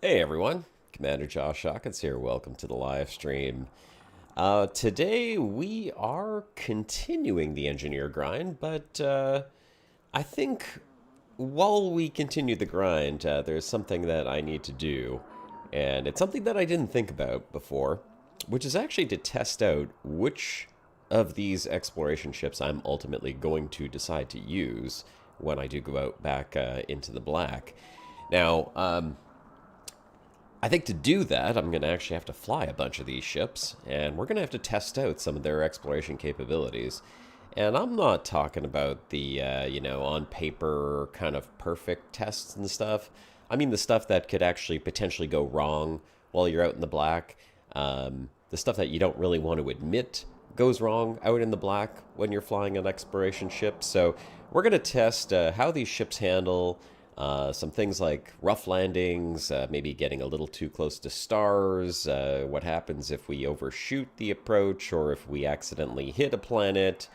Hey everyone, Commander Josh Hawkins here. Welcome to the live stream. Today we are continuing the engineer grind, but I think while we continue the grind, there's something that I need to do, and it's something that I didn't think about before, which is actually to test out which of these exploration ships I'm ultimately going to decide to use when I do go out back into the black. Now, I think to do that, I'm going to actually have to fly a bunch of these ships, and we're going to have to test out some of their exploration capabilities. And I'm not talking about the, on paper kind of perfect tests and stuff. I mean the stuff that could actually potentially go wrong while you're out in the black. The stuff that you don't really want to admit goes wrong out in the black when you're flying an exploration ship. So we're going to test how these ships handle some things like rough landings, maybe getting a little too close to stars, what happens if we overshoot the approach or if we accidentally hit a planet,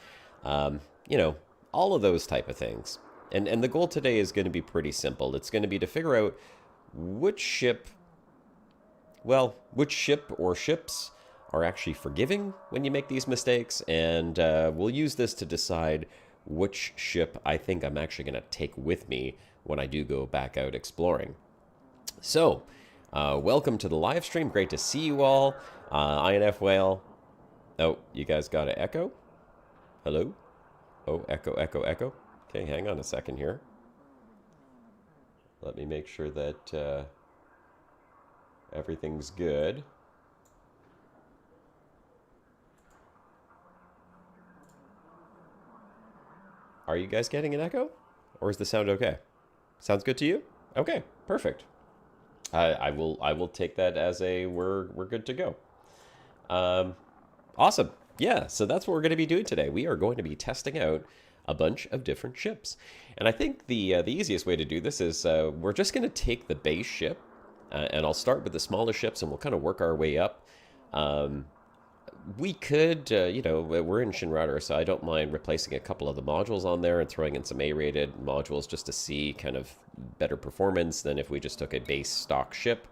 um, you know, all of those type of things. And the goal today is going to be pretty simple. It's going to be to figure out which ship, which ship or ships are actually forgiving when you make these mistakes, and we'll use this to decide which ship I think I'm actually going to take with me when I do go back out exploring. So, welcome to the live stream. Great to see you all. INF Whale. Oh, you guys got an echo? Hello? Oh, echo, echo, echo. Okay, hang on a second here. Let me make sure that everything's good. Are you guys getting an echo? Or is the sound okay? Sounds good to you? Okay, perfect. I will take that as a we're good to go. Um, awesome. Yeah, so that's what we're going to be doing today. We are going to be testing out a bunch of different ships, and I think the easiest way to do this is we're just going to take the base ship, and I'll start with the smaller ships, and we'll kind of work our way up. Um, we could, we're in Shinraider, so I don't mind replacing a couple of the modules on there and throwing in some A-rated modules just to see kind of better performance than if we just took a base stock ship.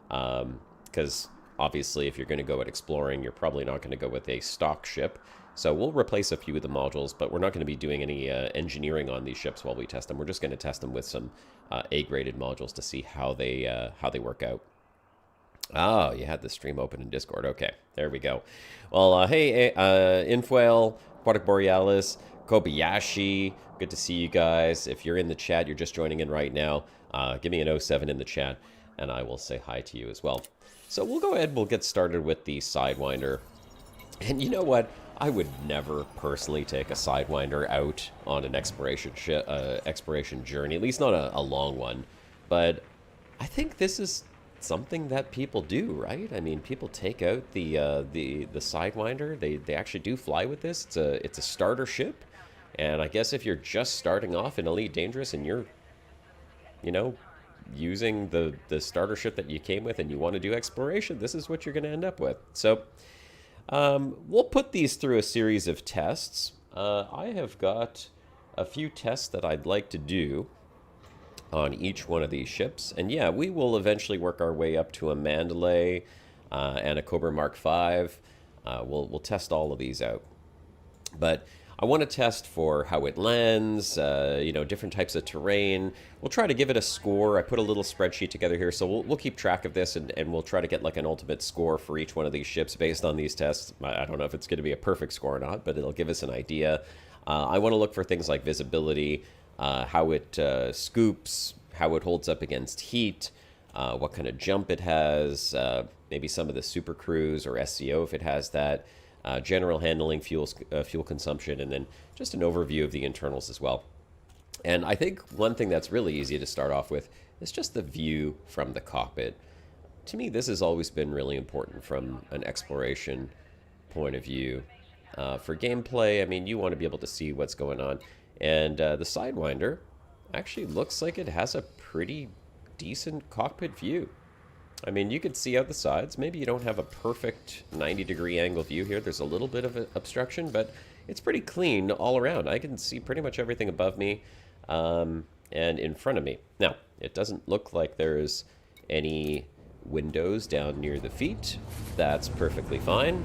Because obviously, if you're going to go out exploring, you're probably not going to go with a stock ship. So we'll replace a few of the modules, but we're not going to be doing any engineering on these ships while we test them. We're just going to test them with some A-graded modules to see how they work out. Oh, you had the stream open in Discord. Okay, there we go. Well, hey, Infuel, Aquatic Borealis, Kobayashi, good to see you guys. If you're in the chat, you're just joining in right now, give me an 07 in the chat, and I will say hi to you as well. So we'll go ahead, we'll get started with the Sidewinder. And you know what? I would never personally take a Sidewinder out on an exploration journey, at least not a long one. But I think this is something that people do, right? I mean, people take out the Sidewinder. They actually do fly with this. It's a starter ship, and I guess if you're just starting off in Elite Dangerous and you're, you know, using the starter ship that you came with and you want to do exploration, this is what you're going to end up with. So we'll put these through a series of tests. I have got a few tests that I'd like to do on each one of these ships. And yeah, we will eventually work our way up to a Mandalay and a Cobra Mark V. We'll test all of these out. But I want to test for how it lands, different types of terrain. We'll try to give it a score. I put a little spreadsheet together here, so we'll keep track of this, and we'll try to get like an ultimate score for each one of these ships based on these tests. I don't know if it's going to be a perfect score or not, but it'll give us an idea. I want to look for things like visibility, how it scoops, how it holds up against heat, what kind of jump it has, maybe some of the super cruise or SCO if it has that, general handling, fuel consumption, and then just an overview of the internals as well. And I think one thing that's really easy to start off with is just the view from the cockpit. To me, this has always been really important from an exploration point of view. For gameplay, I mean, you want to be able to see what's going on. And the Sidewinder actually looks like it has a pretty decent cockpit view. I mean, you could see out the sides. Maybe you don't have a perfect 90-degree angle view here. There's a little bit of obstruction, but it's pretty clean all around. I can see pretty much everything above me and in front of me. Now, it doesn't look like there's any windows down near the feet. That's perfectly fine.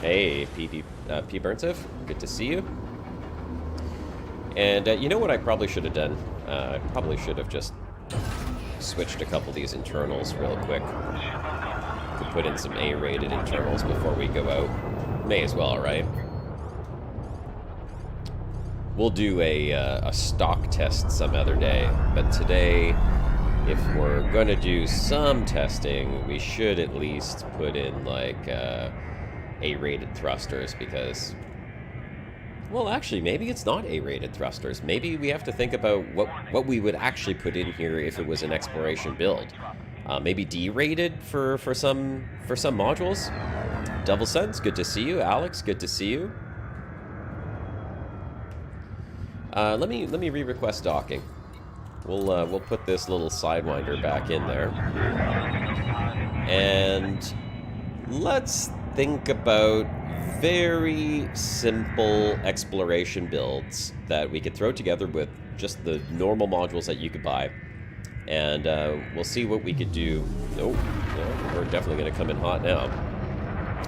Hey, P. Burnsiff, good to see you. And you know what I probably should have done? I probably should have just switched a couple of these internals real quick. To put in some A-rated internals before we go out. May as well, right? We'll do a stock test some other day, but today, if we're going to do some testing, we should at least put in, like, A-rated thrusters, because... Well, actually, maybe it's not A-rated thrusters. Maybe we have to think about what we would actually put in here if it was an exploration build. Maybe D-rated for some modules. Double Sense, good to see you. Alex, good to see you. Let me re-request docking. We'll put this little Sidewinder back in there, and let's think about very simple exploration builds that we could throw together with just the normal modules that you could buy, and we'll see what we could do. Oh, no, we're definitely going to come in hot now.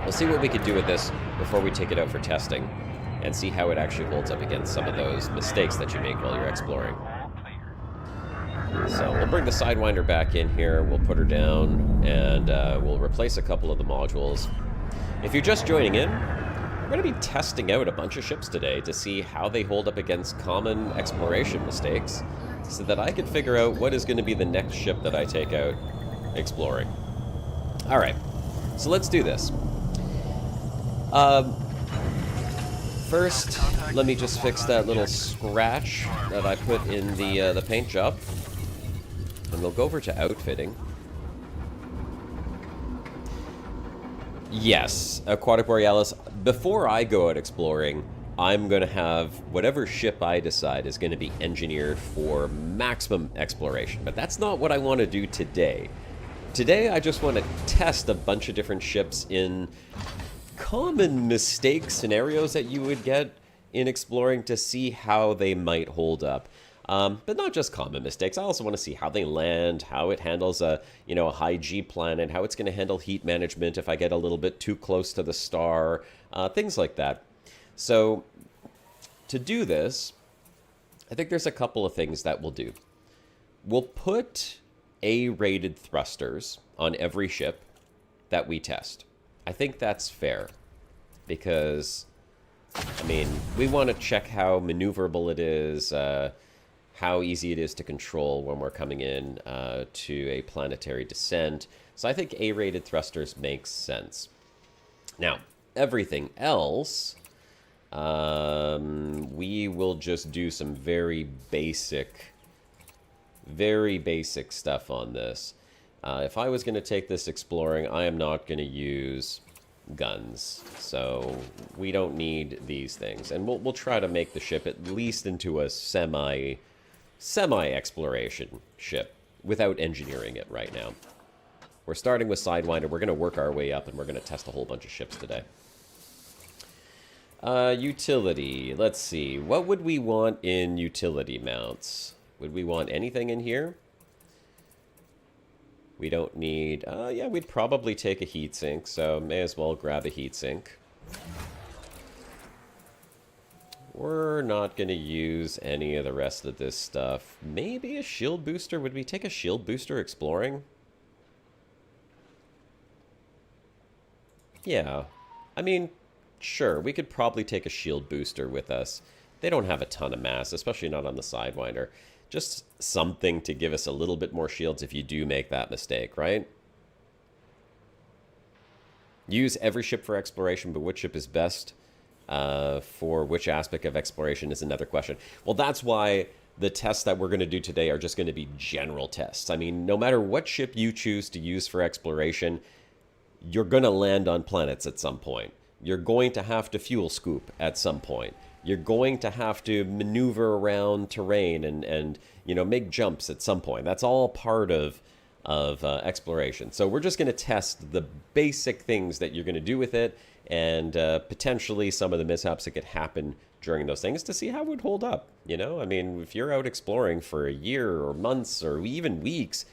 We'll see what we could do with this before we take it out for testing, and see how it actually holds up against some of those mistakes that you make while you're exploring. So we'll bring the Sidewinder back in here, we'll put her down, and we'll replace a couple of the modules. If you're just joining in, we're going to be testing out a bunch of ships today to see how they hold up against common exploration mistakes, so that I can figure out what is going to be the next ship that I take out exploring. Alright, so let's do this. First, let me just fix that little scratch that I put in the paint job. And we'll go over to outfitting. Yes, Aquatic Borealis. Before I go out exploring, I'm going to have whatever ship I decide is going to be engineered for maximum exploration. But that's not what I want to do today. Today, I just want to test a bunch of different ships in common mistake scenarios that you would get in exploring to see how they might hold up. But not just common mistakes. I also want to see how they land, how it handles a high G planet, how it's going to handle heat management if I get a little bit too close to the star, things like that. So to do this, I think there's a couple of things that we'll do. We'll put A-rated thrusters on every ship that we test. I think that's fair, because, I mean, we want to check how maneuverable it is, how easy it is to control when we're coming in to a planetary descent. So I think A-rated thrusters makes sense. Now, everything else, we will just do some very basic stuff on this. If I was going to take this exploring, I am not going to use guns, so we don't need these things. And we'll try to make the ship at least into a semi-exploration ship without engineering it right now. We're starting with Sidewinder. We're going to work our way up, and we're going to test a whole bunch of ships today. Utility. Let's see. What would we want in utility mounts? Would we want anything in here? We don't need... yeah, we'd probably take a heatsink, so may as well grab a heatsink. We're not going to use any of the rest of this stuff. Maybe a shield booster? Would we take a shield booster exploring? Yeah. I mean, sure, we could probably take a shield booster with us. They don't have a ton of mass, especially not on the Sidewinder. Just something to give us a little bit more shields if you do make that mistake, right? Use every ship for exploration, but which ship is best for which aspect of exploration is another question. Well, that's why the tests that we're going to do today are just going to be general tests. I mean, no matter what ship you choose to use for exploration, you're going to land on planets at some point. You're going to have to fuel scoop at some point. You're going to have to maneuver around terrain and make jumps at some point. That's all part of exploration. So we're just going to test the basic things that you're going to do with it, and potentially some of the mishaps that could happen during those things to see how it would hold up. You know, I mean, if you're out exploring for a year or months or even weeks,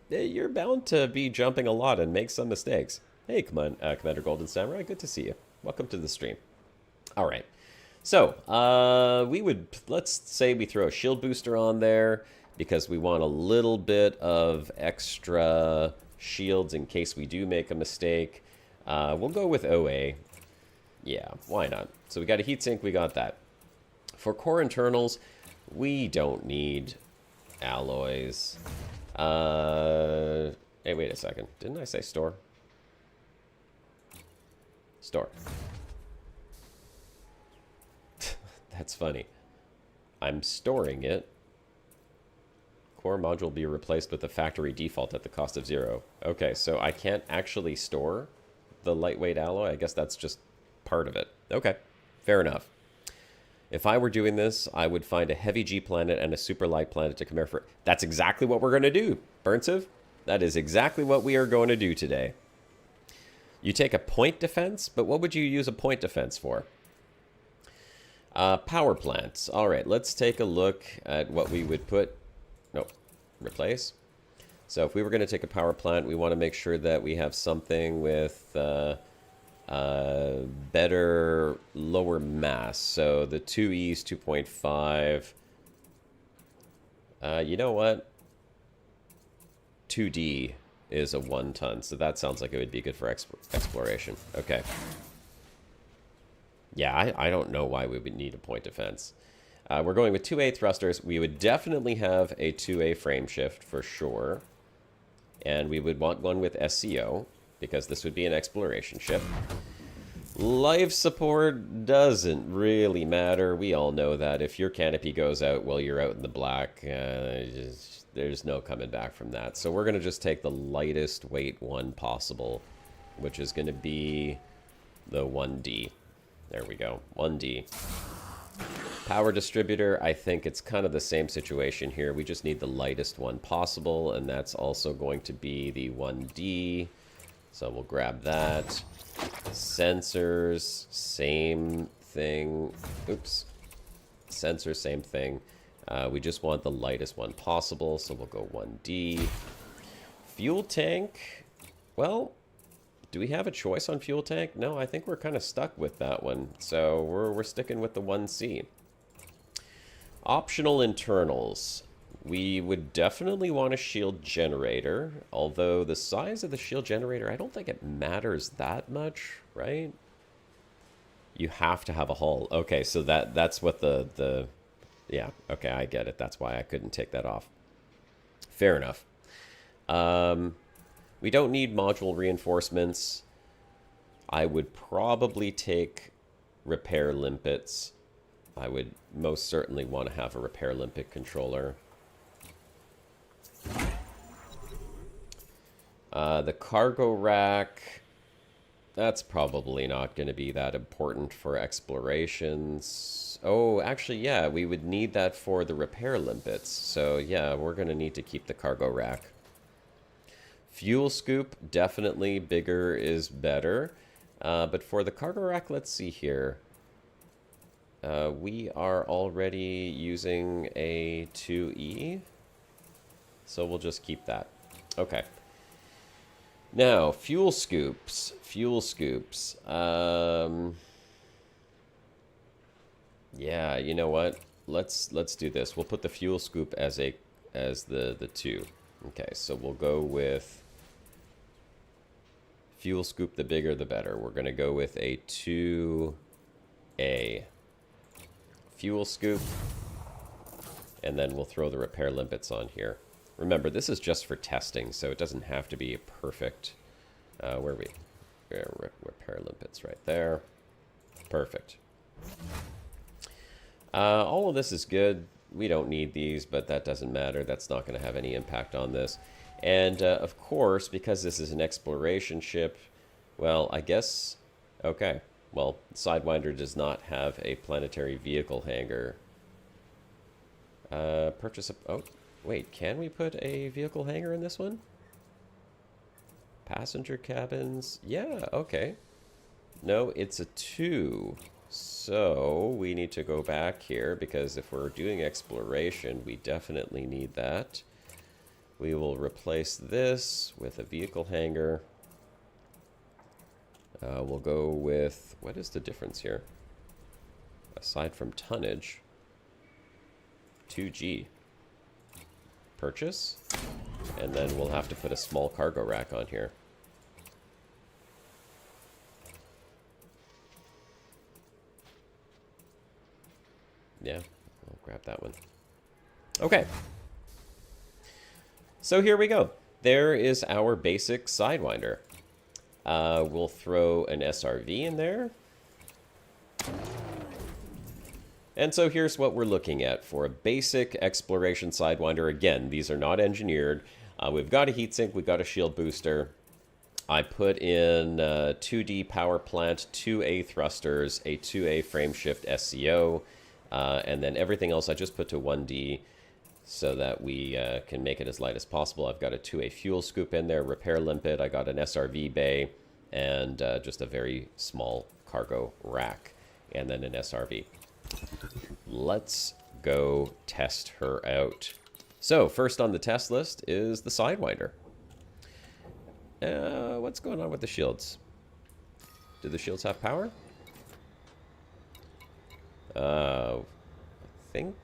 you're bound to be jumping a lot and make some mistakes. Hey, come on, Commander Golden Samurai, good to see you. Welcome to the stream. All right. So, let's say we throw a shield booster on there because we want a little bit of extra shields in case we do make a mistake. We'll go with OA. Yeah, why not? So we got a heatsink, we got that. For core internals, we don't need alloys. Hey, wait a second. Didn't I say store? Store. That's funny. I'm storing it. Core module will be replaced with the factory default at the cost of 0. Okay, so I can't actually store the lightweight alloy. I guess that's just part of it. Okay, fair enough. If I were doing this, I would find a heavy G planet and a super light planet to compare for. That's exactly what we're going to do, Burnsiv. That is exactly what we are going to do today. You take a point defense, but what would you use a point defense for? Power plants. All right, let's take a look at what we would put. No, replace. So if we were going to take a power plant, we want to make sure that we have something with better lower mass. So the 2E's 2.5. You know what? 2D is a 1 ton, so that sounds like it would be good for exploration. Okay. Yeah, I don't know why we would need a point defense. We're going with 2A thrusters. We would definitely have a 2A frame shift for sure. And we would want one with SCO, because this would be an exploration ship. Life support doesn't really matter. We all know that if your canopy goes out while you're out in the black, there's no coming back from that. So we're going to just take the lightest weight one possible, which is going to be the 1D. There we go, 1D. Power distributor, I think it's kind of the same situation here. We just need the lightest one possible, and that's also going to be the 1D. So we'll grab that. Sensors, same thing. Oops. Sensors, same thing. We just want the lightest one possible, so we'll go 1D. Fuel tank, well, do we have a choice on fuel tank? No, I think we're kind of stuck with that one. So we're sticking with the 1C. Optional internals. We would definitely want a shield generator, although the size of the shield generator, I don't think it matters that much, right? You have to have a hull. Okay, so that's what the yeah, okay, I get it. That's why I couldn't take that off. Fair enough. We don't need module reinforcements. I would probably take repair limpets. I would most certainly want to have a repair limpet controller. The cargo rack, that's probably not going to be that important for explorations. Oh, actually, yeah, we would need that for the repair limpets. So, yeah, we're going to need to keep the cargo rack. Fuel scoop, definitely bigger is better. But for the cargo rack, let's see here. We are already using a 2E. So we'll just keep that. Okay. Now, fuel scoops. Fuel scoops. Yeah, you know what? Let's do this. We'll put the fuel scoop as the 2. Okay, so we'll go with fuel scoop, the bigger the better. We're going to go with a 2A. Fuel scoop. And then we'll throw the repair limpets on here. Remember, this is just for testing, so it doesn't have to be a perfect... where are we? Repair limpets right there. Perfect. All of this is good. We don't need these, but that doesn't matter. That's not going to have any impact on this. And, of course, because this is an exploration ship, well, I guess... Okay. Well, Sidewinder does not have a planetary vehicle hangar. Purchase a... Oh, wait. Can we put a vehicle hangar in this one? Passenger cabins. Yeah, okay. No, it's a 2. So we need to go back here because if we're doing exploration, we definitely need that. We will replace this with a vehicle hangar. We'll go with, what is the difference here? Aside from tonnage, 2G. Purchase. And then we'll have to put a small cargo rack on here. Yeah, I'll grab that one. Okay. So here we go. There is our basic Sidewinder. We'll throw an SRV in there. And so here's what we're looking at for a basic exploration Sidewinder. Again, these are not engineered. We've got a heatsink, we've got a shield booster. I put in 2D power plant, 2A thrusters, a 2A frame shift SCO, and then everything else I just put to 1D so that we can make it as light as possible. I've got a 2A fuel scoop in there, repair limpet, I got an SRV bay, and just a very small cargo rack, and then an SRV. Let's go test her out. So first on the test list is the Sidewinder. What's going on with the shields? Do the shields have power? I think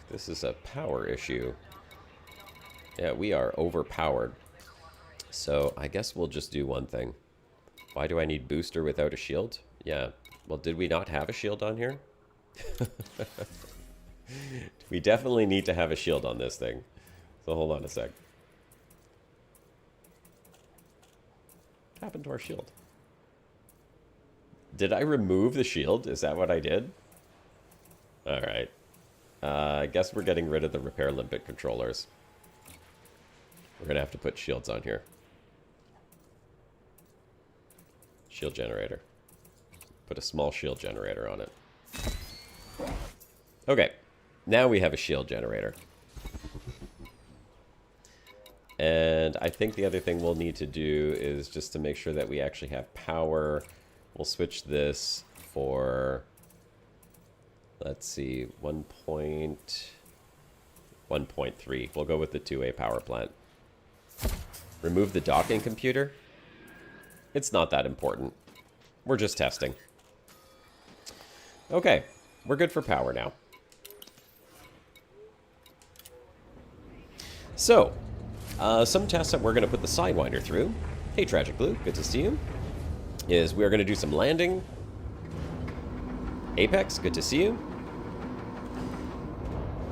this is a power issue. Yeah, we are overpowered. So I guess we'll just do one thing. Why do I need booster without a shield? Yeah, well, did we not have a shield on here? We definitely need to have a shield on this thing. So hold on a sec. What happened to our shield? Did I remove the shield? Is that what I did? Alright. I guess we're getting rid of the repair limpet controllers. We're going to have to put shields on here. Shield generator. Put a small shield generator on it. Okay, now we have a shield generator. And I think the other thing we'll need to do is just to make sure that we actually have power. We'll switch this for, let's see, 1.3. We'll go with the 2A power plant. Remove the docking computer. It's not that important. We're just testing. Okay, we're good for power now. So, some tests that we're going to put the Sidewinder through. Hey, Tragic Blue, good to see you. Is we're going to do some landing. Apex, good to see you.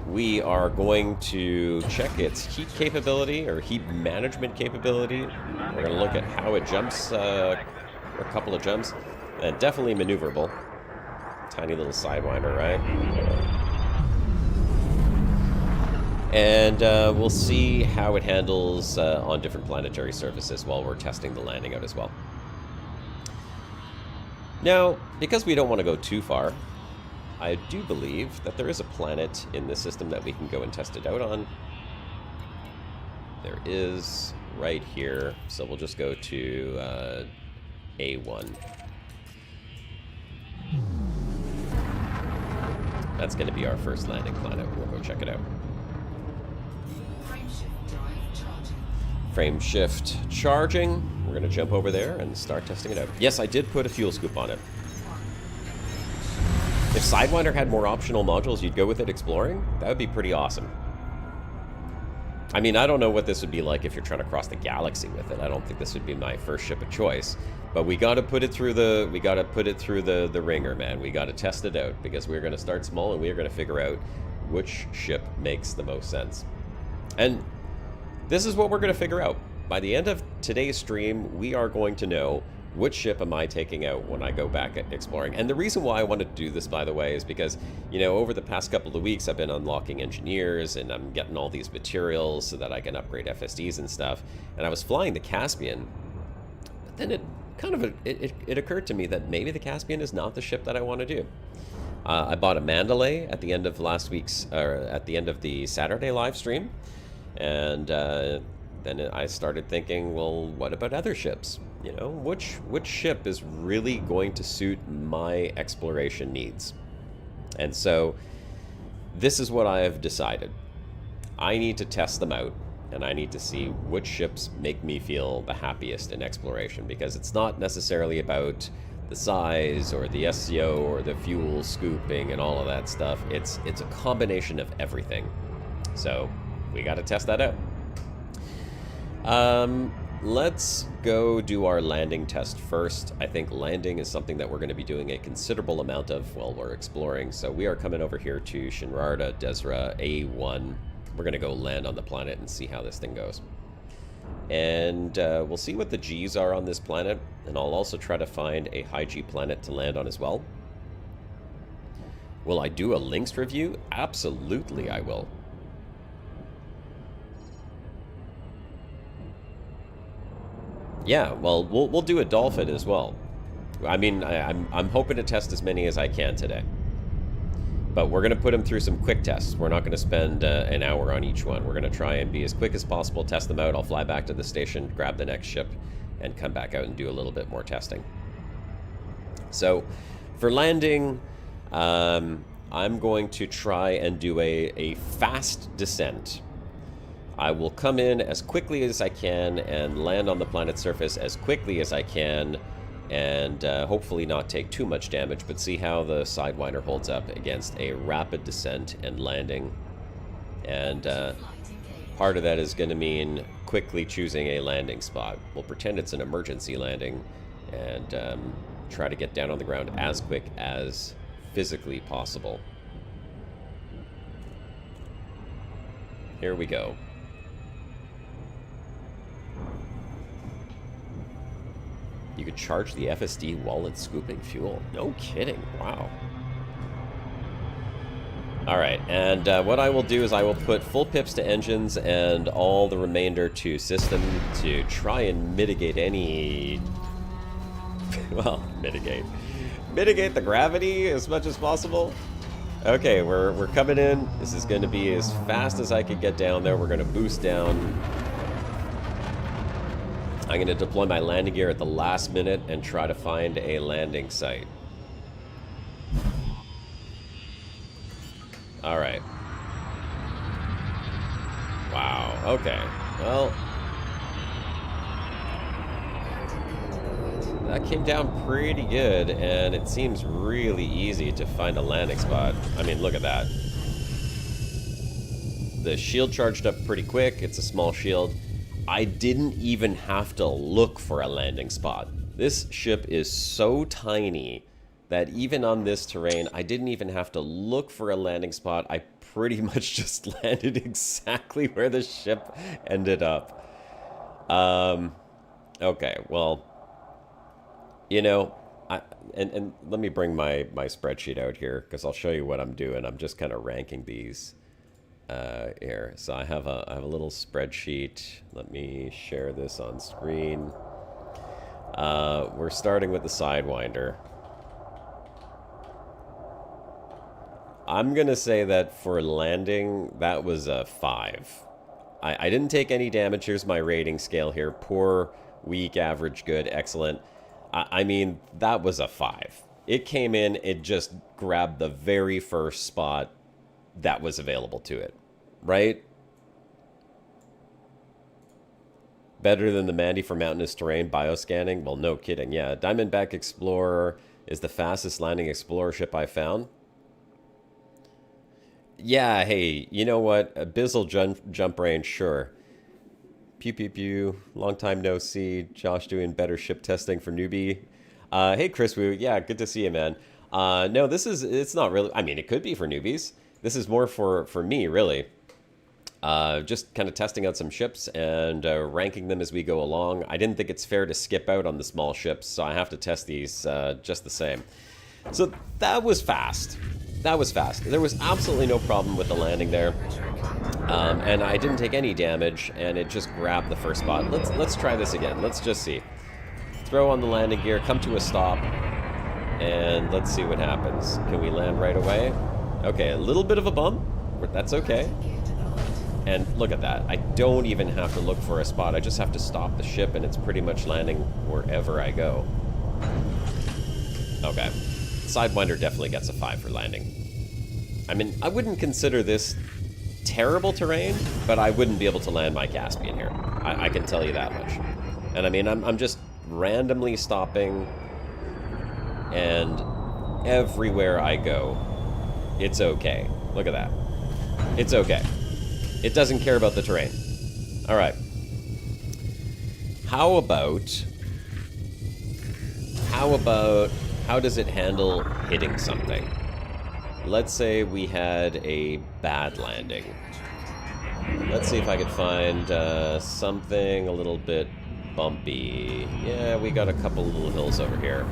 We are going to check its heat capability or heat management capability. We're going to look at how it jumps, a couple of jumps. Definitely maneuverable. Tiny little Sidewinder, right? And we'll see how it handles on different planetary surfaces while we're testing the landing out as well. Now, because we don't want to go too far, I do believe that there is a planet in the system that we can go and test it out on. There is right here, so we'll just go to A1. That's going to be our first landing planet. We'll go check it out. Frame shift charging. We're going to jump over there and start testing it out. Yes, I did put a fuel scoop on it. If Sidewinder had more optional modules, you'd go with it exploring? That would be pretty awesome. I mean, I don't know what this would be like if you're trying to cross the galaxy with it. I don't think this would be my first ship of choice. But we got to put it through the the ringer, man. We got to test it out because we're going to start small and we're going to figure out which ship makes the most sense. And this is what we're going to figure out. By the end of today's stream, we are going to know which ship am I taking out when I go back at exploring. And the reason why I wanted to do this, by the way, is because, you know, over the past couple of weeks, I've been unlocking engineers and I'm getting all these materials so that I can upgrade FSDs and stuff. And I was flying the Caspian, but then it occurred to me that maybe the Caspian is not the ship that I want to do. I bought a Mandalay at the end of last week's, or at the end of the Saturday live stream. And then I started thinking, well, what about other ships? You know, which ship is really going to suit my exploration needs? And so this is what I have decided. I need to test them out, and I need to see which ships make me feel the happiest in exploration, because it's not necessarily about the size or the SCO or the fuel scooping and all of that stuff. It's a combination of everything. So we got to test that out. Let's go do our landing test first. I think landing is something that we're going to be doing a considerable amount of while we're exploring. So we are coming over here to Shinrarta, Desra, A1. We're going to go land on the planet and see how this thing goes. And we'll see what the Gs are on this planet. And I'll also try to find a high G planet to land on as well. Will I do a links review? Absolutely I will. Yeah, well, we'll do a dolphin as well. I mean, I'm hoping to test as many as I can today. But we're going to put them through some quick tests. We're not going to spend an hour on each one. We're going to try and be as quick as possible, test them out. I'll fly back to the station, grab the next ship, and come back out and do a little bit more testing. So, for landing, I'm going to try and do a fast descent. I will come in as quickly as I can and land on the planet's surface as quickly as I can, and hopefully not take too much damage, but see how the Sidewinder holds up against a rapid descent and landing. And part of that is going to mean quickly choosing a landing spot. We'll pretend it's an emergency landing and try to get down on the ground as quick as physically possible. Here we go. You could charge the FSD while it's scooping fuel. No kidding. Wow. Alright, and what I will do is I will put full pips to engines and all the remainder to system to try and mitigate any... well, mitigate the gravity as much as possible. Okay, we're coming in. This is going to be as fast as I could get down there. We're going to boost down. I'm going to deploy my landing gear at the last minute and try to find a landing site. Alright. Wow, okay. Well, that came down pretty good, and it seems really easy to find a landing spot. I mean, look at that. The shield charged up pretty quick. It's a small shield. I didn't even have to look for a landing spot. This ship is so tiny that even on this terrain, I didn't even have to look for a landing spot. I pretty much just landed exactly where the ship ended up. Okay, well, you know, and let me bring my spreadsheet out here, because I'll show you what I'm doing. I'm just kind of ranking these. Here, so I have a little spreadsheet. Let me share this on screen. We're starting with the Sidewinder. I'm gonna say that for landing, that was a 5. I didn't take any damage. Here's my rating scale here: poor, weak, average, good, excellent. I mean, that was a 5. It came in, it just grabbed the very first spot that was available to it, right? Better than the Mandy for mountainous terrain bioscanning? Well, no kidding. Yeah, Diamondback Explorer is the fastest landing explorer ship I found. Yeah, hey, you know what? Abyssal jump range, sure. Pew pew pew. Long time no see. Josh doing better ship testing for newbie. Hey, Chris Wu. Yeah, good to see you, man. No, it's not really. I mean, it could be for newbies. This is more for me, really. Just kind of testing out some ships and ranking them as we go along. I didn't think it's fair to skip out on the small ships, so I have to test these just the same. So that was fast. That was fast. There was absolutely no problem with the landing there. And I didn't take any damage, and it just grabbed the first spot. Let's try this again. Let's just see. Throw on the landing gear, come to a stop, and let's see what happens. Can we land right away? Okay, a little bit of a bump, but that's okay. And look at that. I don't even have to look for a spot. I just have to stop the ship, and it's pretty much landing wherever I go. Okay. Sidewinder definitely gets a 5 for landing. I mean, I wouldn't consider this terrible terrain, but I wouldn't be able to land my Caspian here. I can tell you that much. And I mean, I'm just randomly stopping, and everywhere I go, it's okay. Look at that. It's okay. It doesn't care about the terrain. All right. How does it handle hitting something? Let's say we had a bad landing. Let's see if I could find something a little bit bumpy. Yeah, we got a couple little hills over here.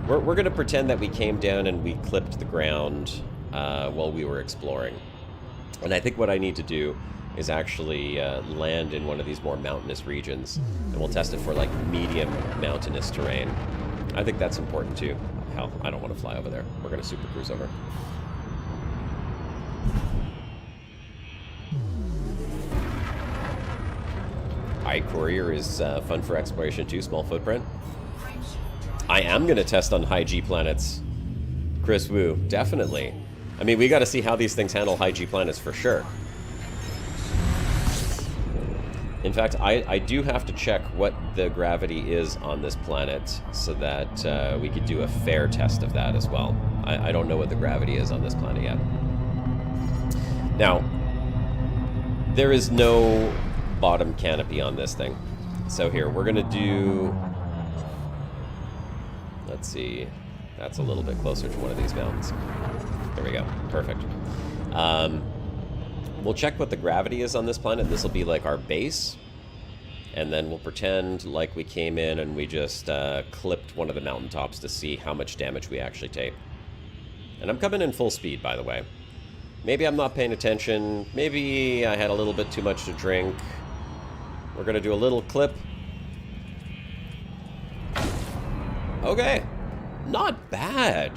We're going to pretend that we came down and we clipped the ground while we were exploring. And I think what I need to do is actually land in one of these more mountainous regions, and we'll test it for like medium mountainous terrain. I think that's important too. Hell, I don't want to fly over there. We're going to super cruise over. Alright, Courier is fun for exploration too, small footprint. I am going to test on high G planets. Chris Wu, definitely. I mean, we got to see how these things handle high G planets for sure. In fact, I do have to check what the gravity is on this planet so that we could do a fair test of that as well. I don't know what the gravity is on this planet yet. Now, there is no bottom canopy on this thing. So here, we're going to do... Let's see. That's a little bit closer to one of these mountains. There we go. Perfect. We'll check what the gravity is on this planet. This will be like our base. And then we'll pretend like we came in and we just clipped one of the mountaintops to see how much damage we actually take. And I'm coming in full speed, by the way. Maybe I'm not paying attention. Maybe I had a little bit too much to drink. We're going to do a little clip. Okay. Not bad.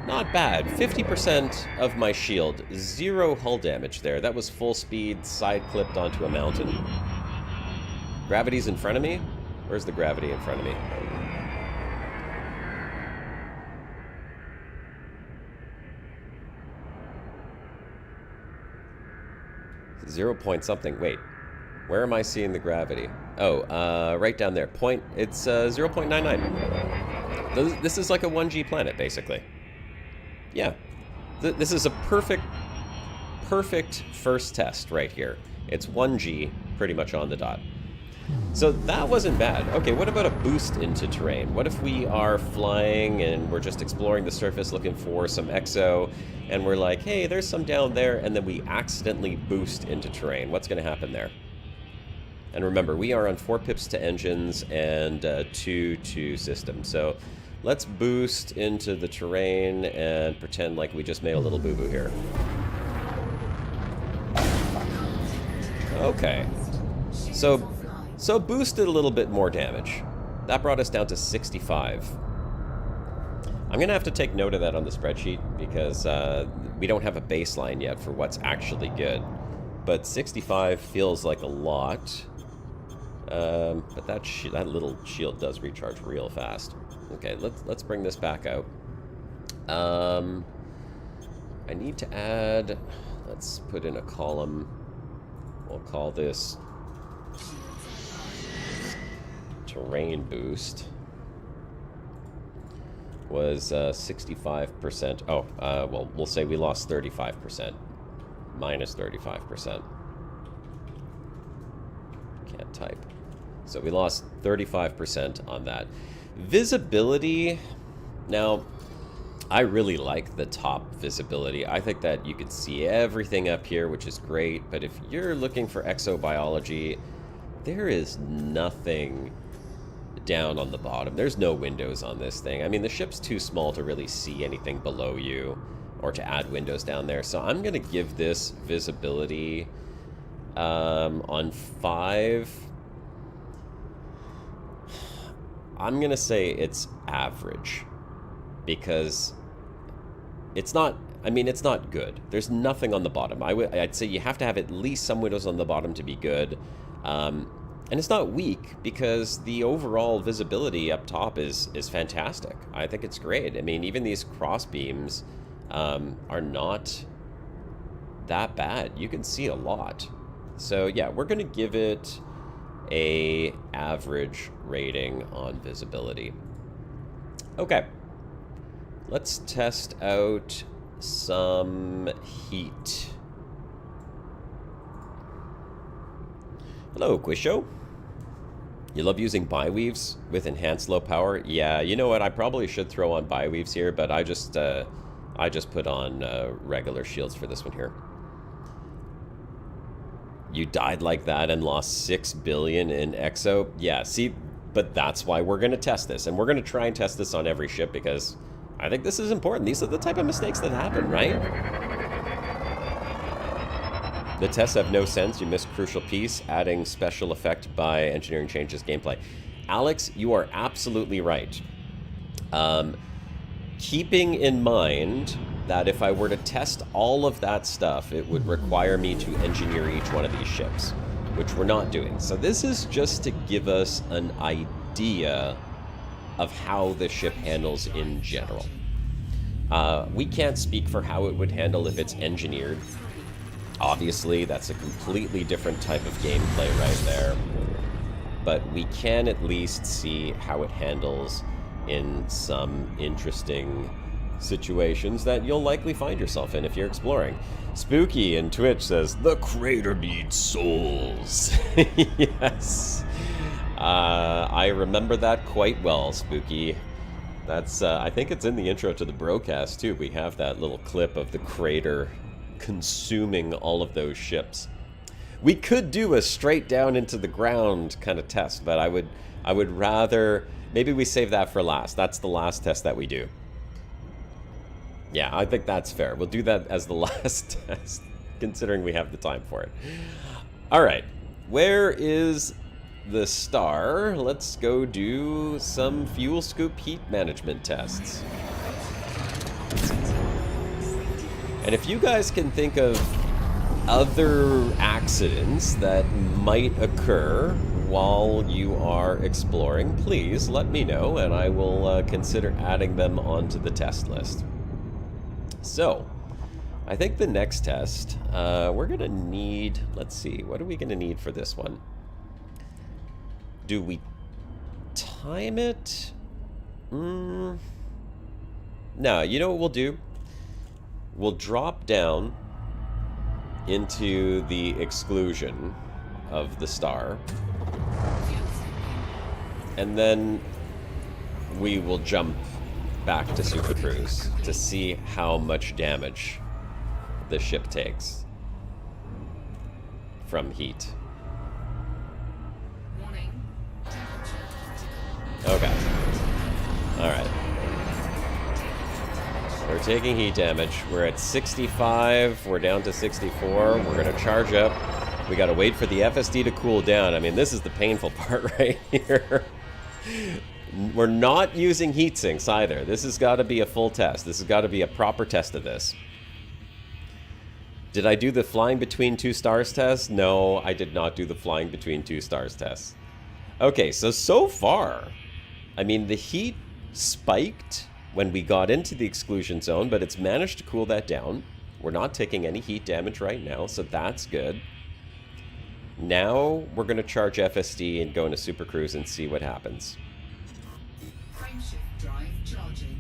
Not bad. 50% of my shield. 0 hull damage there. That was full speed, side clipped onto a mountain. Gravity's in front of me? Where's the gravity in front of me? Zero point something. Wait. Where am I seeing the gravity? Oh, right down there. It's 0.99. This is like a 1G planet, basically. Yeah. This is a perfect first test right here. It's 1G, pretty much on the dot. So that wasn't bad. Okay, what about a boost into terrain? What if we are flying and we're just exploring the surface looking for some exo, and we're like, hey, there's some down there, and then we accidentally boost into terrain? What's going to happen there? And remember, we are on 4 pips to engines and 2 to system. So let's boost into the terrain and pretend like we just made a little boo-boo here. Okay. So boosted a little bit more damage. That brought us down to 65. I'm going to have to take note of that on the spreadsheet because we don't have a baseline yet for what's actually good. But 65 feels like a lot. But that little shield does recharge real fast. Okay, let's bring this back out. I need to add... Let's put in a column. We'll call this... terrain boost was 65%. Oh, well, we'll say we lost 35%. Minus 35%. Can't type. So we lost 35% on that. Visibility. Now, I really like the top visibility. I think that you can see everything up here, which is great. But if you're looking for exobiology, there is nothing down on the bottom. There's no windows on this thing. I mean, the ship's too small to really see anything below you or to add windows down there. So I'm going to give this visibility on 5. I'm going to say it's average because it's not I mean, it's not good. There's nothing on the bottom. I'd say you have to have at least some windows on the bottom to be good. And it's not weak because the overall visibility up top is fantastic. I think it's great. I mean, even these cross beams are not that bad. You can see a lot. So yeah, we're going to give it a average rating on visibility. Okay. Let's test out some heat. Hello, Quiz Show. You love using biweaves with enhanced low power? Yeah, you know what? I probably should throw on biweaves here, but I just put on regular shields for this one here. You died like that and lost 6 billion in exo? Yeah, see, but that's why we're going to test this. And we're going to try and test this on every ship because I think this is important. These are the type of mistakes that happen, right? The tests have no sense. You missed crucial piece. Adding special effect by engineering changes gameplay. Alex, you are absolutely right. Keeping in mind that if I were to test all of that stuff, it would require me to engineer each one of these ships, which we're not doing. So this is just to give us an idea of how the ship handles in general. We can't speak for how it would handle if it's engineered. Obviously, that's a completely different type of gameplay right there. But we can at least see how it handles in some interesting situations that you'll likely find yourself in if you're exploring. Spooky in Twitch says, the crater needs souls. Yes. I remember that quite well, Spooky. That's, I think it's in the intro to the broadcast, too. We have that little clip of the crater consuming all of those ships. We could do a straight down into the ground kind of test, but I would rather... Maybe we save that for last. That's the last test that we do. Yeah, I think that's fair. We'll do that as the last test, considering we have the time for it. All right. Where is the star? Let's go do some fuel scoop heat management tests. And if you guys can think of other accidents that might occur while you are exploring, please let me know and I will consider adding them onto the test list. So, I think the next test, we're going to need, let's see, what are we going to need for this one? Do we time it? No, you know what we'll do? We'll drop down into the exclusion of the star. And then we will jump back to Super Cruise to see how much damage the ship takes from heat. Okay. Alright. We're taking heat damage. We're at 65. We're down to 64. We're going to charge up. We got to wait for the FSD to cool down. I mean, this is the painful part right here. We're not using heat sinks either. This has got to be a full test. This has got to be a proper test of this. Did I do the flying between two stars test? No, I did not do the flying between two stars test. Okay, so far, I mean, the heat spiked when we got into the exclusion zone, but it's managed to cool that down. We're not taking any heat damage right now, so that's good. Now we're going to charge FSD and go into Super Cruise and see what happens. Frameshift drive charging.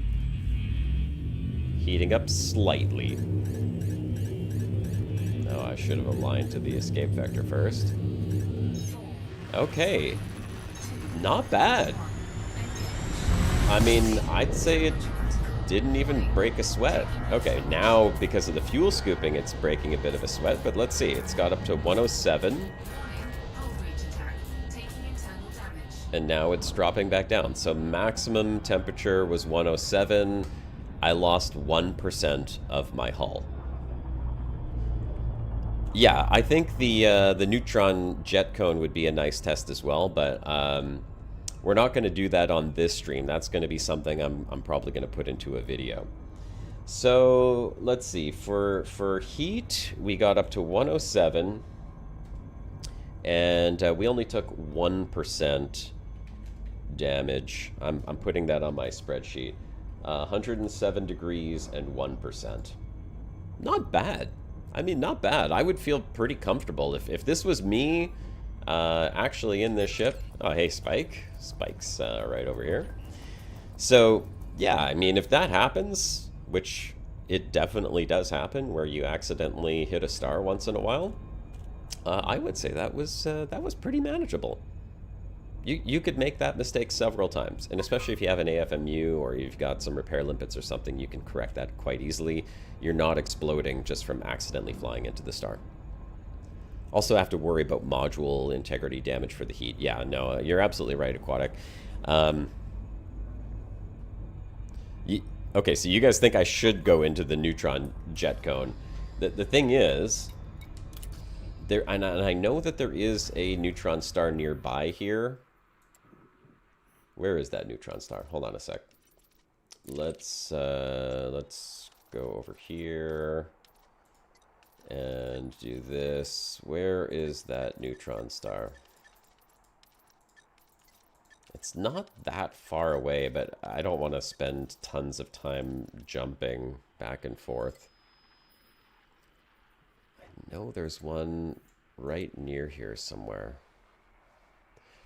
Heating up slightly. Oh, I should have aligned to the escape vector first. Okay. Not bad. I mean, I'd say it didn't even break a sweat. Okay, now because of the fuel scooping, it's breaking a bit of a sweat, but let's see. It's got up to 107. And now it's dropping back down. So maximum temperature was 107. I lost 1% of my hull. Yeah, I think the neutron jet cone would be a nice test as well, but we're not going to do that on this stream. That's going to be something I'm probably going to put into a video. So let's see. For heat, we got up to 107, and we only took 1% damage. I'm putting that on my spreadsheet. 107 degrees and 1%. Not bad. I mean, not bad. I would feel pretty comfortable if this was me actually in this ship. Oh, hey, Spike. Spike's right over here. So, yeah, I mean, if that happens, which it definitely does happen, where you accidentally hit a star once in a while, I would say that was pretty manageable. You could make that mistake several times, and especially if you have an AFMU or you've got some repair limpets or something, you can correct that quite easily. You're not exploding just from accidentally flying into the star. Also have to worry about module integrity damage for the heat. Yeah, no, you're absolutely right, Aquatic. Okay, so you guys think I should go into the neutron jet cone. The thing is, and I know that there is a neutron star nearby here. Where is that neutron star? Hold on a sec. Let's go over here and do this. Where is that neutron star? It's not that far away, but I don't want to spend tons of time jumping back and forth. I know there's one right near here somewhere.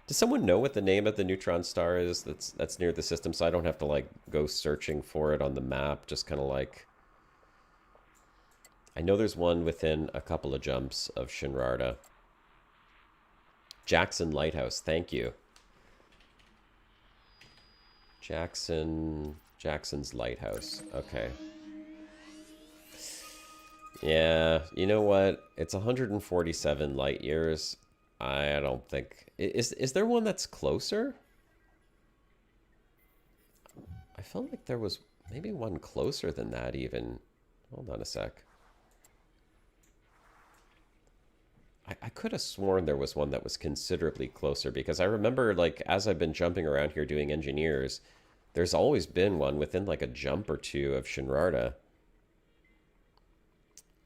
Does someone know what the name of the neutron star is that's near the system, so I don't have to like go searching for it on the map? Just kind of like, I know there's one within a couple of jumps of Shinrarta. Jackson Lighthouse, thank you. Jackson's Lighthouse. Okay. Yeah, you know what? It's 147 light years. I don't think... Is there one that's closer? I felt like there was maybe one closer than that even. Hold on a sec. I could have sworn there was one that was considerably closer, because I remember, like, as I've been jumping around here doing engineers, there's always been one within like a jump or two of Shinrarta.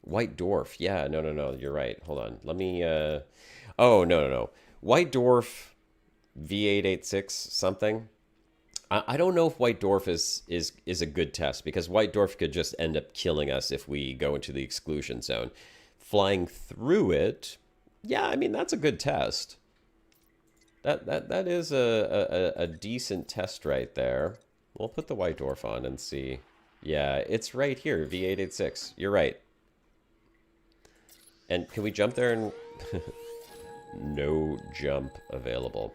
White Dwarf. Yeah, no, you're right. Hold on. Let me, oh, no. White Dwarf V886 something. I don't know if White Dwarf is a good test, because White Dwarf could just end up killing us if we go into the exclusion zone. Flying through it, yeah, I mean, that's a good test. That is a decent test right there. We'll put the White Dwarf on and see. Yeah, it's right here, V886. You're right. And can we jump there and... No jump available.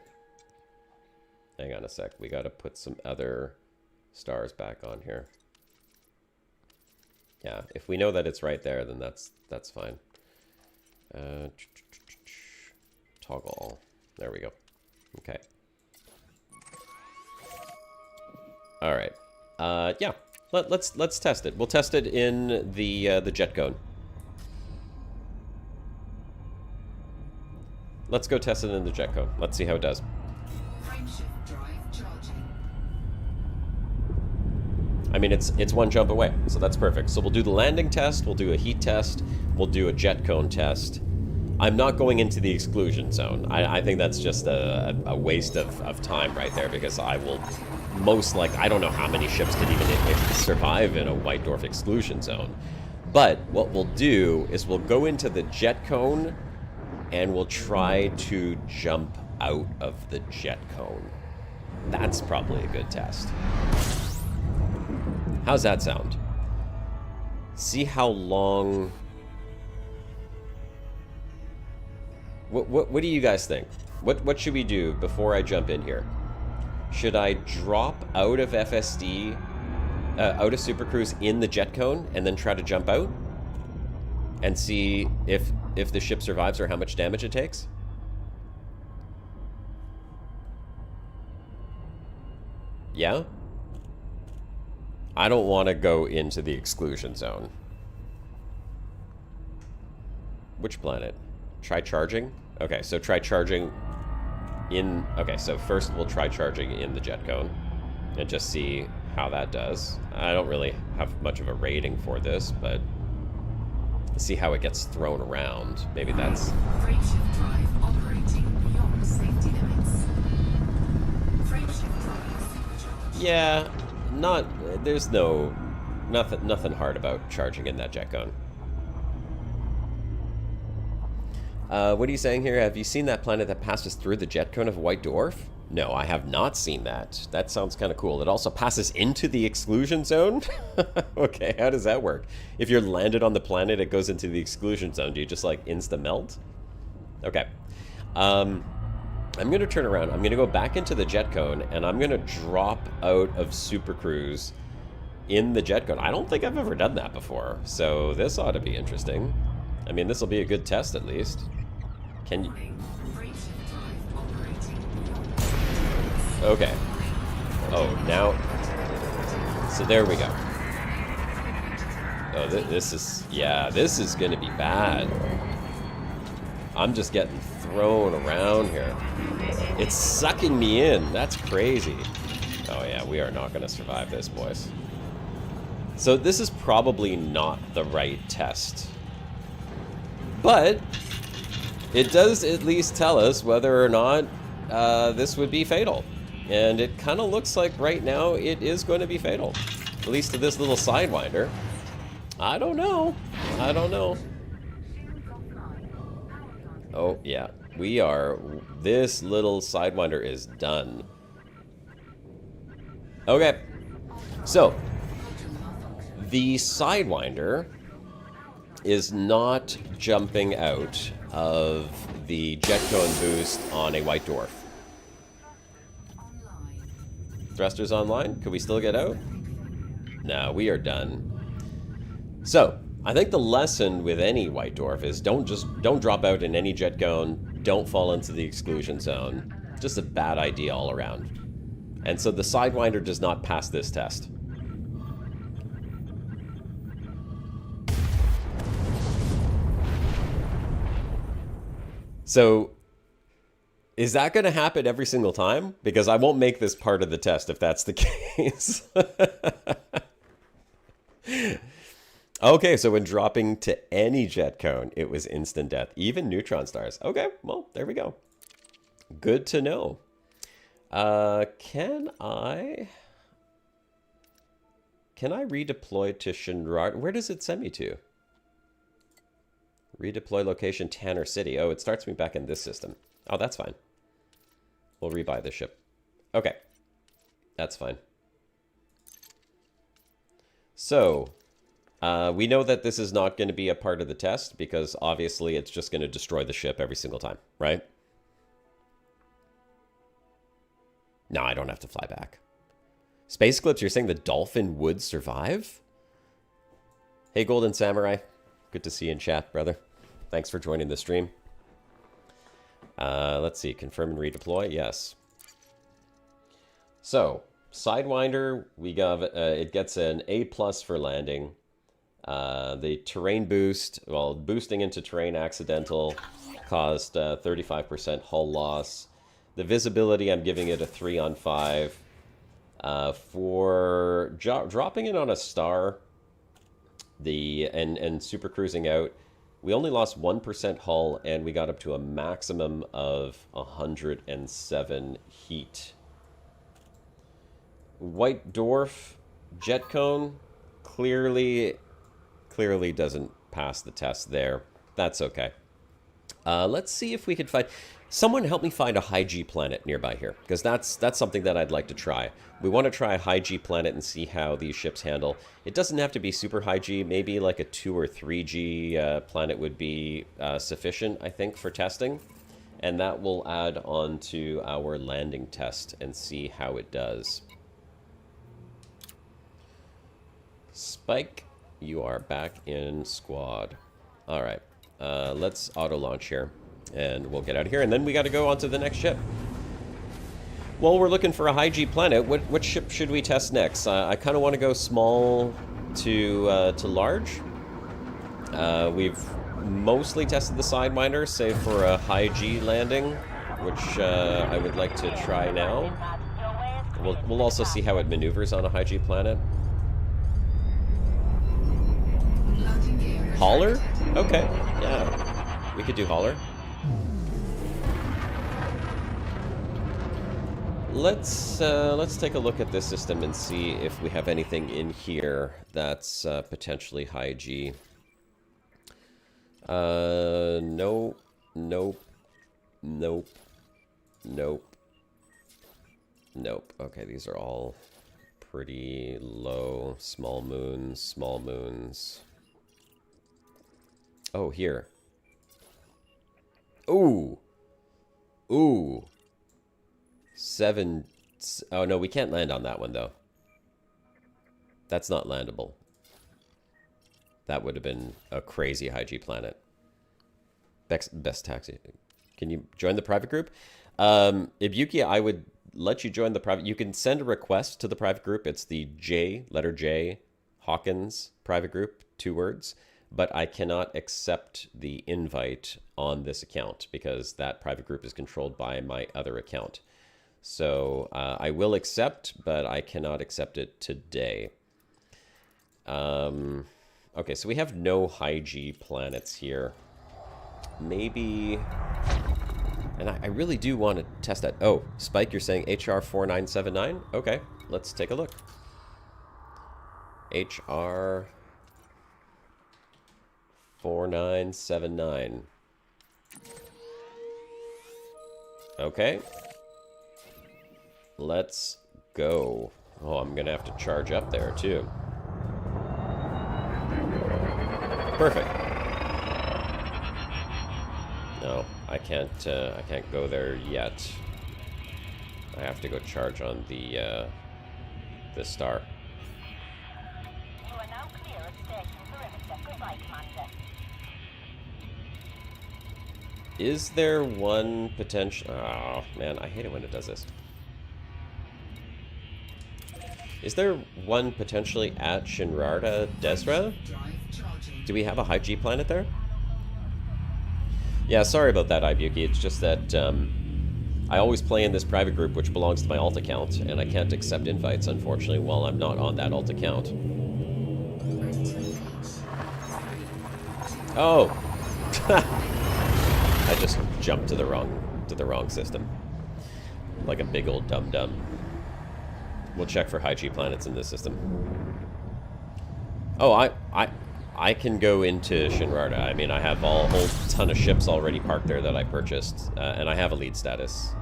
Hang on a sec. We got to put some other stars back on here. Yeah, if we know that it's right there, then that's fine. Toggle all. There we go. Okay. All right. Yeah. Let's test it. We'll test it in the jet cone. Let's go test it in the jet cone. Let's see how it does. Frameshift drive charging. I mean, it's one jump away, so that's perfect. So we'll do the landing test, we'll do a heat test, we'll do a jet cone test. I'm not going into the exclusion zone. I think that's just a waste of time right there, because I will most likely... I don't know how many ships could even survive in a White Dwarf exclusion zone. But what we'll do is we'll go into the jet cone, and we'll try to jump out of the jet cone. That's probably a good test. How's that sound? See how long... What do you guys think? What should we do before I jump in here? Should I drop out of FSD, out of Super Cruise in the jet cone, and then try to jump out? And see if the ship survives or how much damage it takes? Yeah? I don't want to go into the exclusion zone. Which planet? Try charging? Okay, so try charging in... Okay, so first we'll try charging in the jet cone and just see how that does. I don't really have much of a rating for this, but see how it gets thrown around. Maybe that's... Frameshift drive operating beyond safety limits. Frameshift drive supercharged. Yeah, there's nothing hard about charging in that jet cone. What are you saying here? Have you seen that planet that passes through the jet cone of a white dwarf? No, I have not seen that. That sounds kind of cool. It also passes into the exclusion zone? Okay, how does that work? If you're landed on the planet, it goes into the exclusion zone. Do you just, like, insta-melt? Okay. I'm going to turn around. I'm going to go back into the jet cone, and I'm going to drop out of Super Cruise in the jet cone. I don't think I've ever done that before, so this ought to be interesting. I mean, this will be a good test, at least. Can you... Okay. Oh, now... So there we go. Oh, this is... Yeah, this is going to be bad. I'm just getting thrown around here. It's sucking me in. That's crazy. Oh, yeah, we are not going to survive this, boys. So this is probably not the right test. But it does at least tell us whether or not this would be fatal. And it kind of looks like right now it is going to be fatal. At least to this little Sidewinder. I don't know. I don't know. Oh, yeah. We are... This little Sidewinder is done. Okay. So, the Sidewinder is not jumping out of the jet cone boost on a white dwarf. Thrusters online? Could we still get out? No, we are done. So, I think the lesson with any white dwarf is don't drop out in any jet cone, don't fall into the exclusion zone. Just a bad idea all around. And so the Sidewinder does not pass this test. So, is that going to happen every single time? Because I won't make this part of the test if that's the case. Okay, so when dropping to any jet cone, it was instant death. Even neutron stars. Okay, well, there we go. Good to know. Can I redeploy to Shinrar? Where does it send me to? Redeploy location Tanner City. Oh, it starts me back in this system. Oh, that's fine. We'll rebuy the ship. Okay. That's fine. So, we know that this is not going to be a part of the test because obviously it's just going to destroy the ship every single time, right? No, I don't have to fly back. Space Clips, you're saying the Dolphin would survive? Hey, Golden Samurai. Good to see you in chat, brother. Thanks for joining the stream. Let's see. Confirm and redeploy. Yes. So, Sidewinder, we got it gets an A+ for landing. The terrain boost, well, boosting into terrain accidental caused 35% hull loss. The visibility, I'm giving it a 3 on 5. For dropping it on a star, and super cruising out, we only lost 1% hull, and we got up to a maximum of 107 heat. White Dwarf jet cone clearly doesn't pass the test there. That's okay. Let's see if we can find... Someone help me find a high G planet nearby here, because that's something that I'd like to try. We want to try a high G planet and see how these ships handle. It doesn't have to be super high G. Maybe like a 2 or 3 G planet would be sufficient, I think, for testing. And that will add on to our landing test and see how it does. Spike, you are back in squad. All right, let's auto launch here. And we'll get out of here, and then we got to go on to the next ship. Well, we're looking for a high G planet. What ship should we test next? I kind of want to go small to large. We've mostly tested the Sidewinder, save for a high G landing, which I would like to try now. We'll also see how it maneuvers on a high G planet. Landing gear Hauler? retracted. Okay, yeah. We could do hauler. Let's take a look at this system and see if we have anything in here that's potentially high G. No, nope, nope, nope, nope. Okay, these are all pretty low. Small moons, small moons. Oh, here. Ooh. Ooh. Oh, no, we can't land on that one, though. That's not landable. That would have been a crazy high G planet. Best taxi. Can you join the private group? Ibuki, I would let you join the private. You can send a request to the private group. It's the letter J, Hawkins private group, 2 words. But I cannot accept the invite on this account because that private group is controlled by my other account. So I will accept, but I cannot accept it today. Okay, so we have no high G planets here. Maybe... And I really do want to test that. Oh, Spike, you're saying HR 4979? Okay, let's take a look. HR 4979. Okay. Let's go. Oh, I'm gonna have to charge up there too. Perfect. No, I can't go there yet. I have to go charge on the star. You are now clear of station perimeter. Goodbye, Commander. Is there one potential... Oh, man, I hate it when it does this. Is there one potentially at Shinrarta Desra? Drive charging. Do we have a high G planet there? Yeah, sorry about that, Ibuki. It's just that I always play in this private group which belongs to my alt account, and I can't accept invites, unfortunately, while I'm not on that alt account. Oh! I just jumped to the wrong system. Like a big old dum-dum. We'll check for high G planets in this system. Oh, I can go into Shinrarta. I mean, I have a whole ton of ships already parked there that I purchased, and I have a lead status.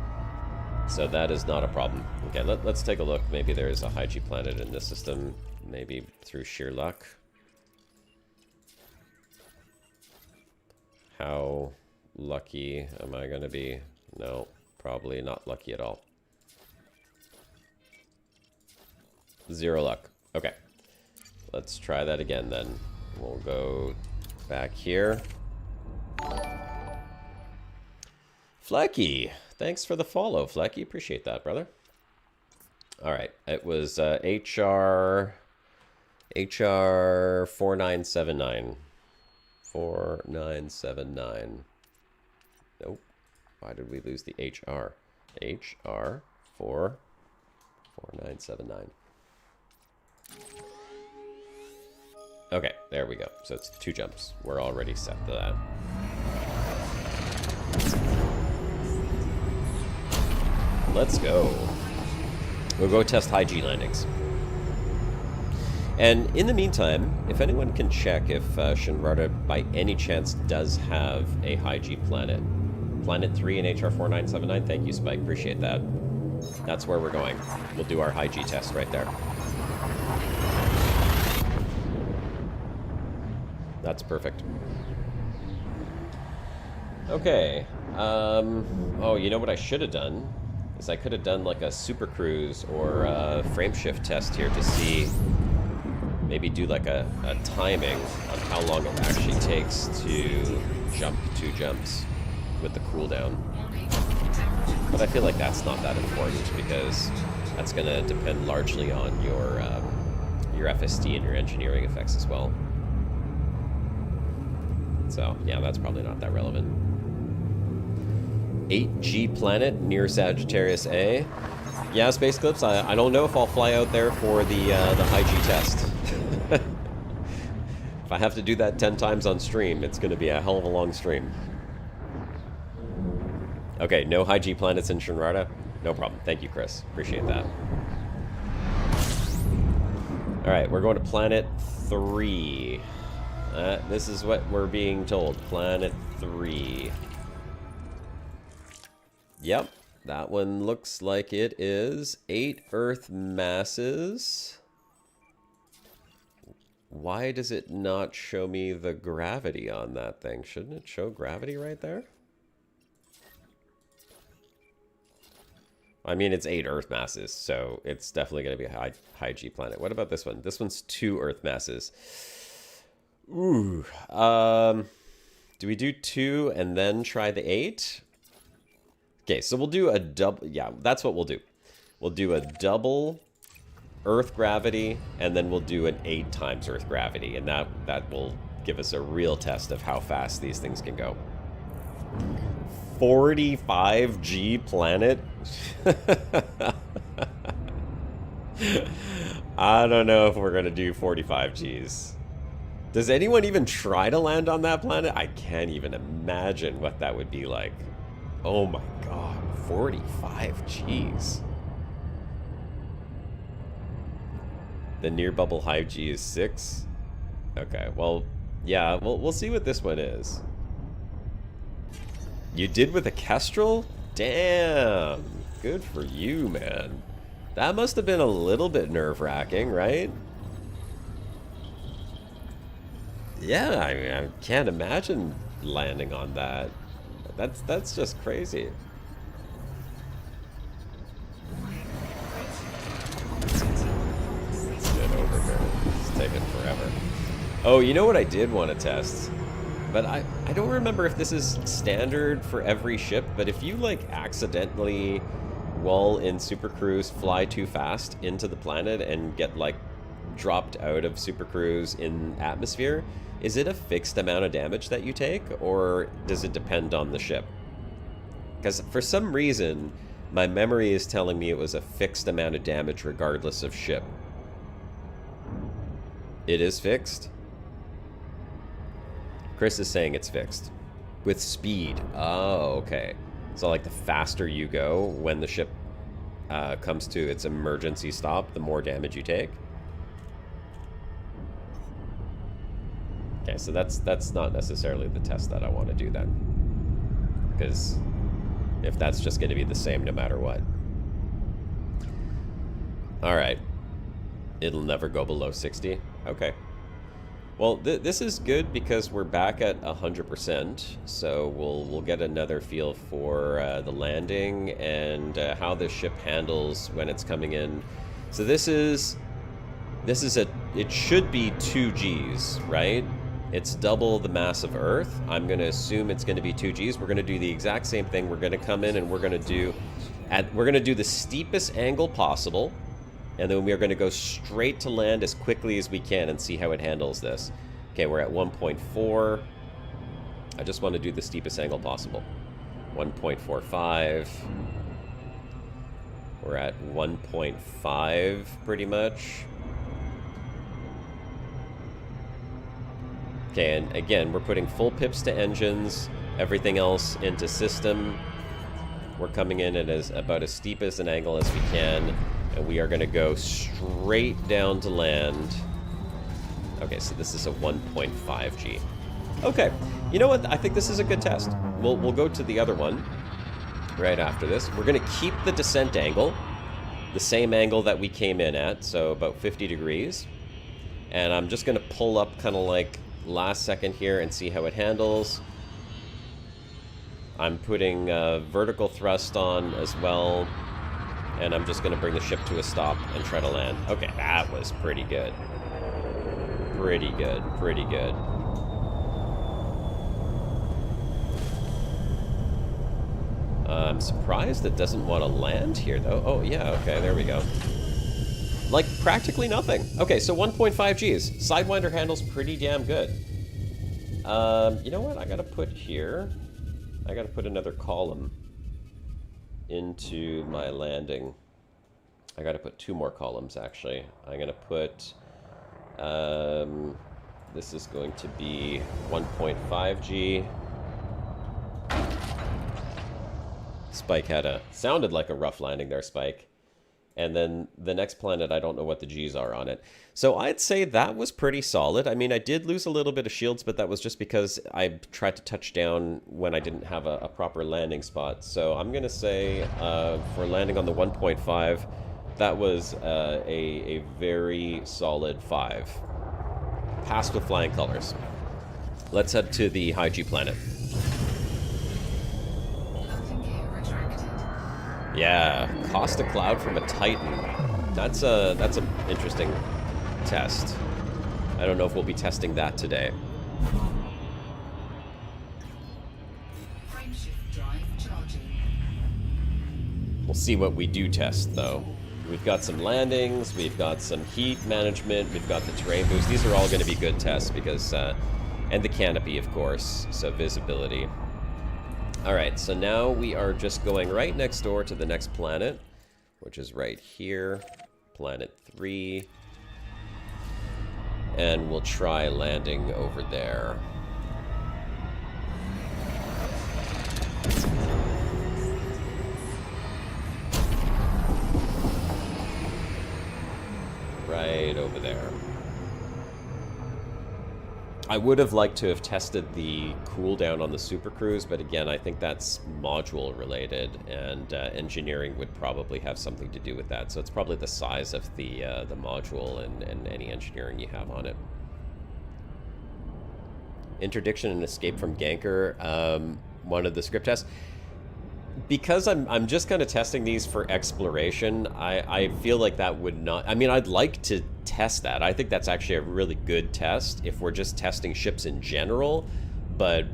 So that is not a problem. Okay, let's take a look. Maybe there is a high G planet in this system, maybe through sheer luck. How lucky am I going to be? No, probably not lucky at all. 0 luck. Okay. Let's try that again then. We'll go back here. Flecky, thanks for the follow, Flecky. Appreciate that, brother. All right, it was HR 4979. 4979. Nope. Why did we lose the HR? HR 4979. Okay, there we go. So it's 2 jumps. We're already set to that. Let's go. We'll go test high G landings. And in the meantime, if anyone can check if Shinrarta by any chance does have a high G planet. Planet 3 in HR 4979. Thank you, Spike. Appreciate that. That's where we're going. We'll do our high G test right there. That's perfect. Okay. Oh, you know what I should have done? Is I could have done like a super cruise or a frame shift test here to see, maybe do like a timing on how long it actually takes to jump 2 jumps with the cooldown. But I feel like that's not that important because that's going to depend largely on your FSD and your engineering effects as well. So, yeah, that's probably not that relevant. 8G planet near Sagittarius A. Yeah, Space Clips, I don't know if I'll fly out there for the high G test. If I have to do that 10 times on stream, it's going to be a hell of a long stream. Okay, no high G planets in Shinrarta? No problem. Thank you, Chris. Appreciate that. Alright, we're going to Planet 3. This is what we're being told. Planet 3. Yep, that one looks like it is 8 Earth masses. Why does it not show me the gravity on that thing? Shouldn't it show gravity right there? I mean, it's 8 Earth masses, so it's definitely going to be a high G planet. What about this one? This one's 2 Earth masses. Ooh. Do we do 2 and then try the 8? Okay, so we'll do a double. Yeah, that's what we'll do. We'll do a double Earth gravity, and then we'll do an 8 times Earth gravity, and that will give us a real test of how fast these things can go. 45G planet? I don't know if we're going to do 45Gs. Does anyone even try to land on that planet? I can't even imagine what that would be like. Oh my god, 45Gs. The near bubble high G is 6. Okay, well, yeah, we'll see what this one is. You did with a Kestrel? Damn. Good for you, man. That must have been a little bit nerve-wracking, right? Yeah, I mean, I can't imagine landing on that. That's just crazy. Let's get over here. It's taking forever. Oh, you know what I did want to test? But I don't remember if this is standard for every ship, but if you, like, accidentally, while in Super Cruise, fly too fast into the planet and get, like, dropped out of Super Cruise in atmosphere, is it a fixed amount of damage that you take, or does it depend on the ship? Because for some reason, my memory is telling me it was a fixed amount of damage regardless of ship. It is fixed? Chris is saying it's fixed. With speed. Oh, okay. So like the faster you go when the ship comes to its emergency stop, the more damage you take. Okay, so that's not necessarily the test that I want to do then. Because if that's just going to be the same no matter what. Alright. It'll never go below 60. Okay. Well, this is good because we're back at 100%, so we'll get another feel for the landing and how the ship handles when it's coming in. So it should be 2 Gs, right? It's double the mass of Earth. I'm going to assume it's going to be 2 Gs. We're going to do the exact same thing. We're going to come in and we're going to do the steepest angle possible. And then we are going to go straight to land as quickly as we can and see how it handles this. Okay, we're at 1.4. I just want to do the steepest angle possible. 1.45. We're at 1.5 pretty much. Okay, and again, we're putting full pips to engines, everything else into system. We're coming in at about as steep as an angle as we can. And we are going to go straight down to land. Okay, so this is a 1.5 G. Okay, you know what? I think this is a good test. We'll go to the other one right after this. We're going to keep the descent angle, the same angle that we came in at, so about 50 degrees. And I'm just going to pull up kind of like last second here and see how it handles. I'm putting vertical thrust on as well. And I'm just going to bring the ship to a stop and try to land. Okay, that was pretty good. Pretty good, pretty good. I'm surprised it doesn't want to land here, though. Oh, yeah, okay, there we go. Like, practically nothing. Okay, so 1.5 Gs. Sidewinder handles pretty damn good. You know what I gotta put here? I gotta put another column into my landing. I got to put 2 more columns, actually. I'm going to put... this is going to be 1.5G. Spike sounded like a rough landing there, Spike. And then the next planet, I don't know what the G's are on it. So I'd say that was pretty solid. I mean, I did lose a little bit of shields, but that was just because I tried to touch down when I didn't have a proper landing spot. So I'm going to say for landing on the 1.5, that was a very solid 5. Passed with flying colors. Let's head to the high G planet. Landing gear retracted. Yeah, cost a cloud from a Titan. That's a interesting test. I don't know if we'll be testing that today. Frameshift drive charging. We'll see what we do test, though. We've got some landings, we've got some heat management, we've got the terrain boost. These are all going to be good tests because, and the canopy, of course, so visibility. Alright, so now we are just going right next door to the next planet, which is right here, planet 3. And we'll try landing over there. Right over there. I would have liked to have tested the cooldown on the Super Cruise, but again, I think that's module related, and engineering would probably have something to do with that. So it's probably the size of the module and any engineering you have on it. Interdiction and escape from Ganker, one of the script tests. Because I'm just kind of testing these for exploration, I feel like that would not... I mean, I'd like to test that. I think that's actually a really good test if we're just testing ships in general, but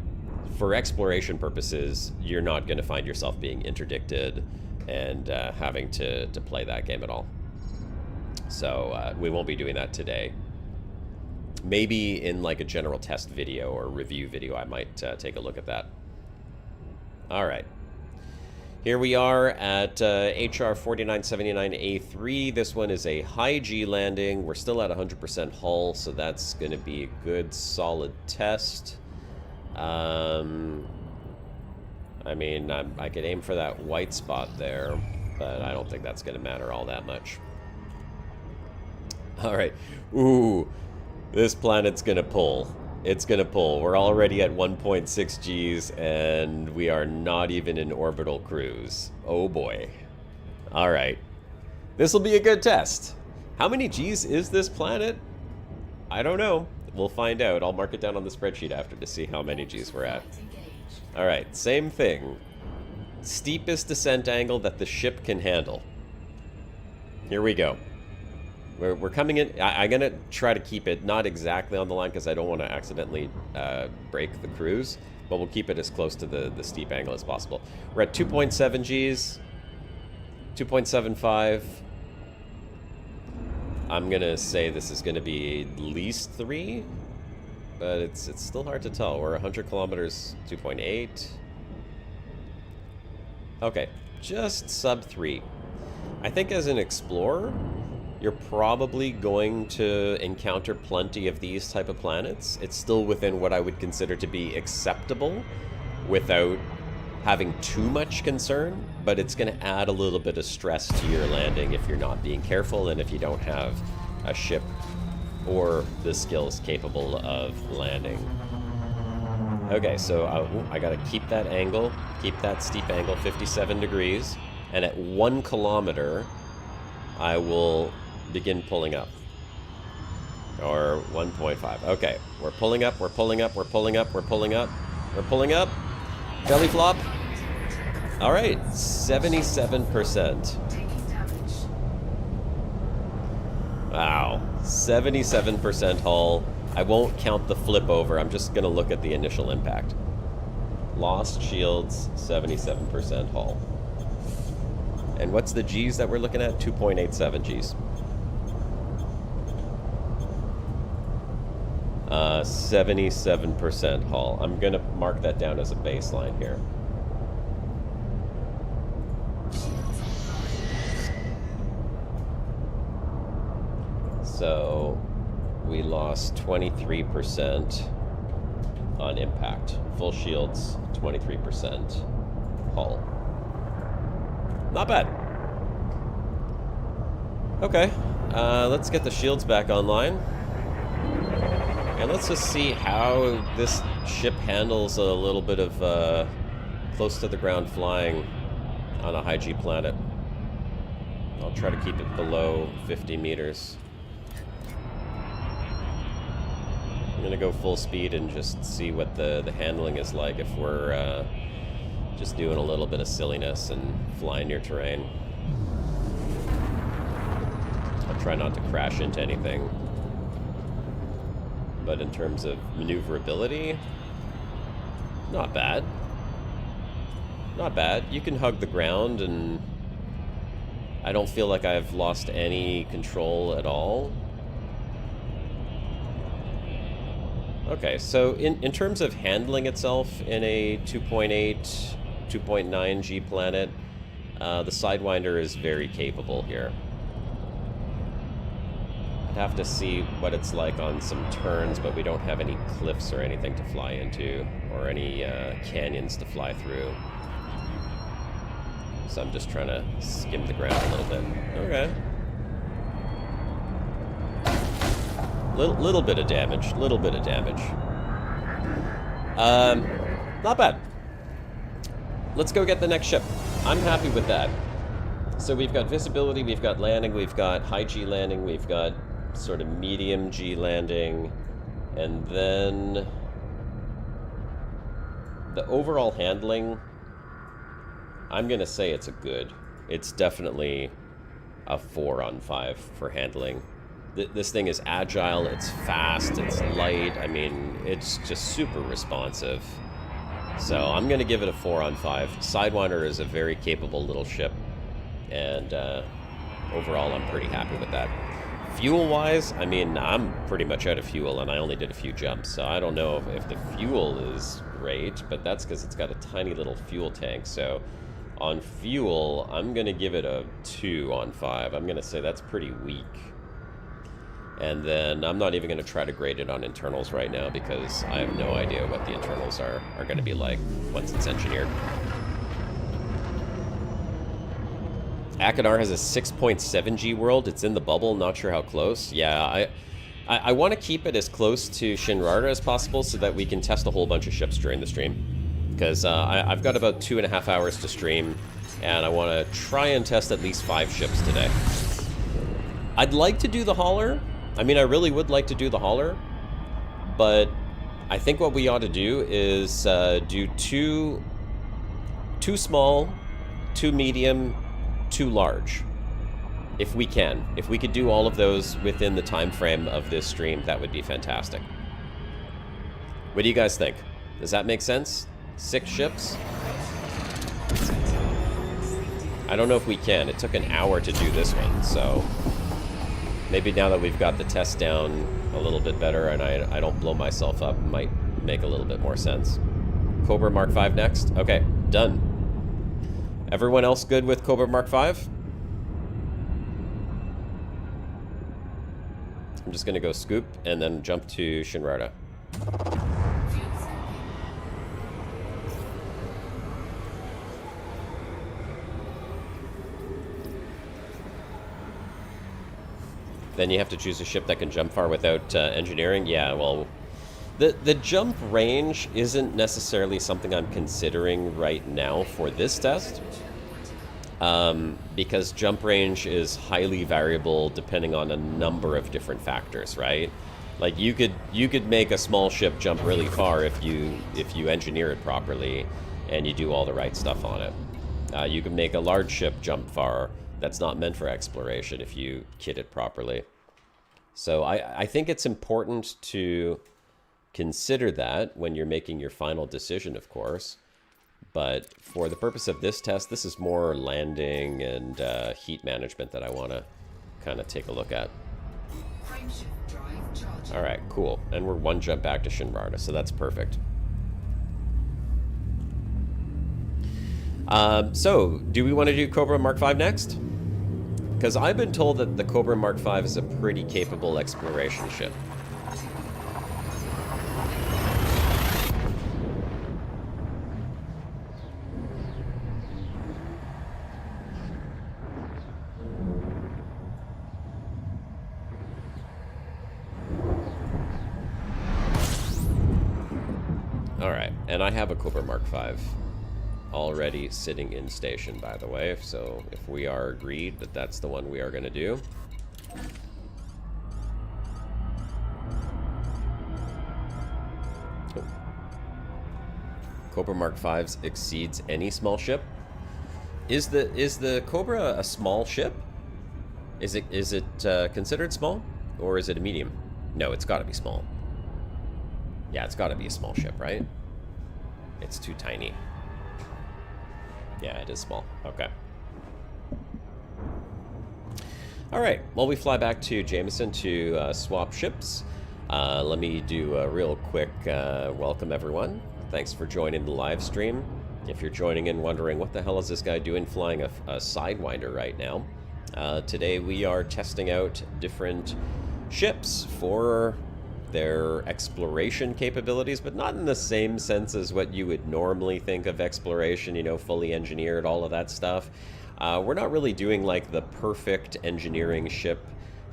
for exploration purposes, you're not going to find yourself being interdicted and having to play that game at all. So we won't be doing that today. Maybe in like a general test video or review video, I might take a look at that. All right. Here we are at HR 4979A3. This one is a high G landing. We're still at 100% hull, so that's going to be a good, solid test. I mean, I could aim for that white spot there, but I don't think that's going to matter all that much. All right. Ooh, this planet's going to pull. It's going to pull. We're already at 1.6 Gs, and we are not even in orbital cruise. Oh boy. All right. This will be a good test. How many Gs is this planet? I don't know. We'll find out. I'll mark it down on the spreadsheet after to see how many Gs we're at. All right, same thing. Steepest descent angle that the ship can handle. Here we go. We're coming in. I'm going to try to keep it not exactly on the line because I don't want to accidentally break the cruise, but we'll keep it as close to the steep angle as possible. We're at 2.7 Gs, 2.75. I'm going to say this is going to be at least 3, but it's still hard to tell. We're 100 kilometers, 2.8. Okay, just sub 3. I think as an explorer, you're probably going to encounter plenty of these type of planets. It's still within what I would consider to be acceptable without having too much concern, but it's going to add a little bit of stress to your landing if you're not being careful and if you don't have a ship or the skills capable of landing. Okay, so I got to keep that angle, keep that steep angle, 57 degrees, and at 1 kilometer, I will begin pulling up. Or 1.5. Okay, we're pulling up, we're pulling up, we're pulling up, we're pulling up, we're pulling up. Belly flop. All right, 77%. Taking damage. Wow, 77% hull. I won't count the flip over. I'm just going to look at the initial impact. Lost shields, 77% hull. And what's the Gs that we're looking at? 2.87 Gs. 77% hull. I'm going to mark that down as a baseline here. So we lost 23% on impact. Full shields, 23% hull. Not bad. Okay, let's get the shields back online. And let's just see how this ship handles a little bit of close to the ground flying on a high G planet. I'll try to keep it below 50 meters. I'm gonna go full speed and just see what the handling is like if we're just doing a little bit of silliness and flying near terrain. I'll try not to crash into anything. But in terms of maneuverability, not bad. Not bad. You can hug the ground, and I don't feel like I've lost any control at all. Okay, so in terms of handling itself in a 2.8, 2.9 G planet, the Sidewinder is very capable here. I'd have to see what it's like on some turns, but we don't have any cliffs or anything to fly into, or any canyons to fly through. So I'm just trying to skim the ground a little bit. Okay. Little bit of damage. Little bit of damage. Not bad. Let's go get the next ship. I'm happy with that. So we've got visibility, we've got landing, we've got high G landing, we've got sort of medium G landing, and then the overall handling, I'm gonna say it's a good. It's definitely a 4 on 5 for handling. This thing is agile, it's fast, it's light. I mean, it's just super responsive. So I'm gonna give it a 4 on 5. Sidewinder is a very capable little ship, and overall I'm pretty happy with that. Fuel-wise, I mean, I'm pretty much out of fuel, and I only did a few jumps, so I don't know if the fuel is great, but that's because it's got a tiny little fuel tank. So on fuel, I'm gonna give it a 2 on 5. I'm gonna say that's pretty weak. And then I'm not even going to try to grade it on internals right now, because I have no idea what the internals are going to be like once it's engineered. Akenar has a 6.7 G world. It's in the bubble. Not sure how close. Yeah, I want to keep it as close to Shinrarta as possible so that we can test a whole bunch of ships during the stream. Because I've got about 2.5 hours to stream, and I want to try and test at least 5 ships today. I'd like to do the hauler. I mean, I really would like to do the hauler, but I think what we ought to do is do two small, 2 medium, 2 large, if we can. If we could do all of those within the time frame of this stream, that would be fantastic. What do you guys think? Does that make sense? 6 ships? I don't know if we can. It took an hour to do this one, so maybe now that we've got the test down a little bit better and I don't blow myself up, it might make a little bit more sense. Cobra Mark 5 next? Okay, done. Everyone else good with Cobra Mark 5? I'm just gonna go scoop and then jump to Shinrarta. Then you have to choose a ship that can jump far without engineering. Yeah, well, the jump range isn't necessarily something I'm considering right now for this test, because jump range is highly variable depending on a number of different factors, right? Like you could make a small ship jump really far if you engineer it properly and you do all the right stuff on it. You can make a large ship jump far that's not meant for exploration if you kit it properly. So I think it's important to consider that when you're making your final decision, of course. But for the purpose of this test, this is more landing and heat management that I want to kind of take a look at. All right, cool. And we're 1 jump back to Shinrarta, so that's perfect. So, do we want to do Cobra Mark 5 next? Because I've been told that the Cobra Mark V is a pretty capable exploration ship. Alright, and I have a Cobra Mark V already sitting in station, by the way, so if we are agreed that that's the one we are going to do. Oh. Cobra Mark V's exceeds any small ship. Is the Cobra a small ship? Is it considered small, or is it a medium? No, it's got to be small. Yeah, it's got to be a small ship, right? It's too tiny. Yeah, it is small. Okay. All right. Well, we fly back to Jameson to swap ships. Let me do a real quick welcome, everyone. Thanks for joining the live stream. If you're joining in wondering what the hell is this guy doing flying a Sidewinder right now, today we are testing out different ships for their exploration capabilities, but not in the same sense as what you would normally think of exploration, you know, fully engineered, all of that stuff. We're not really doing like the perfect engineering ship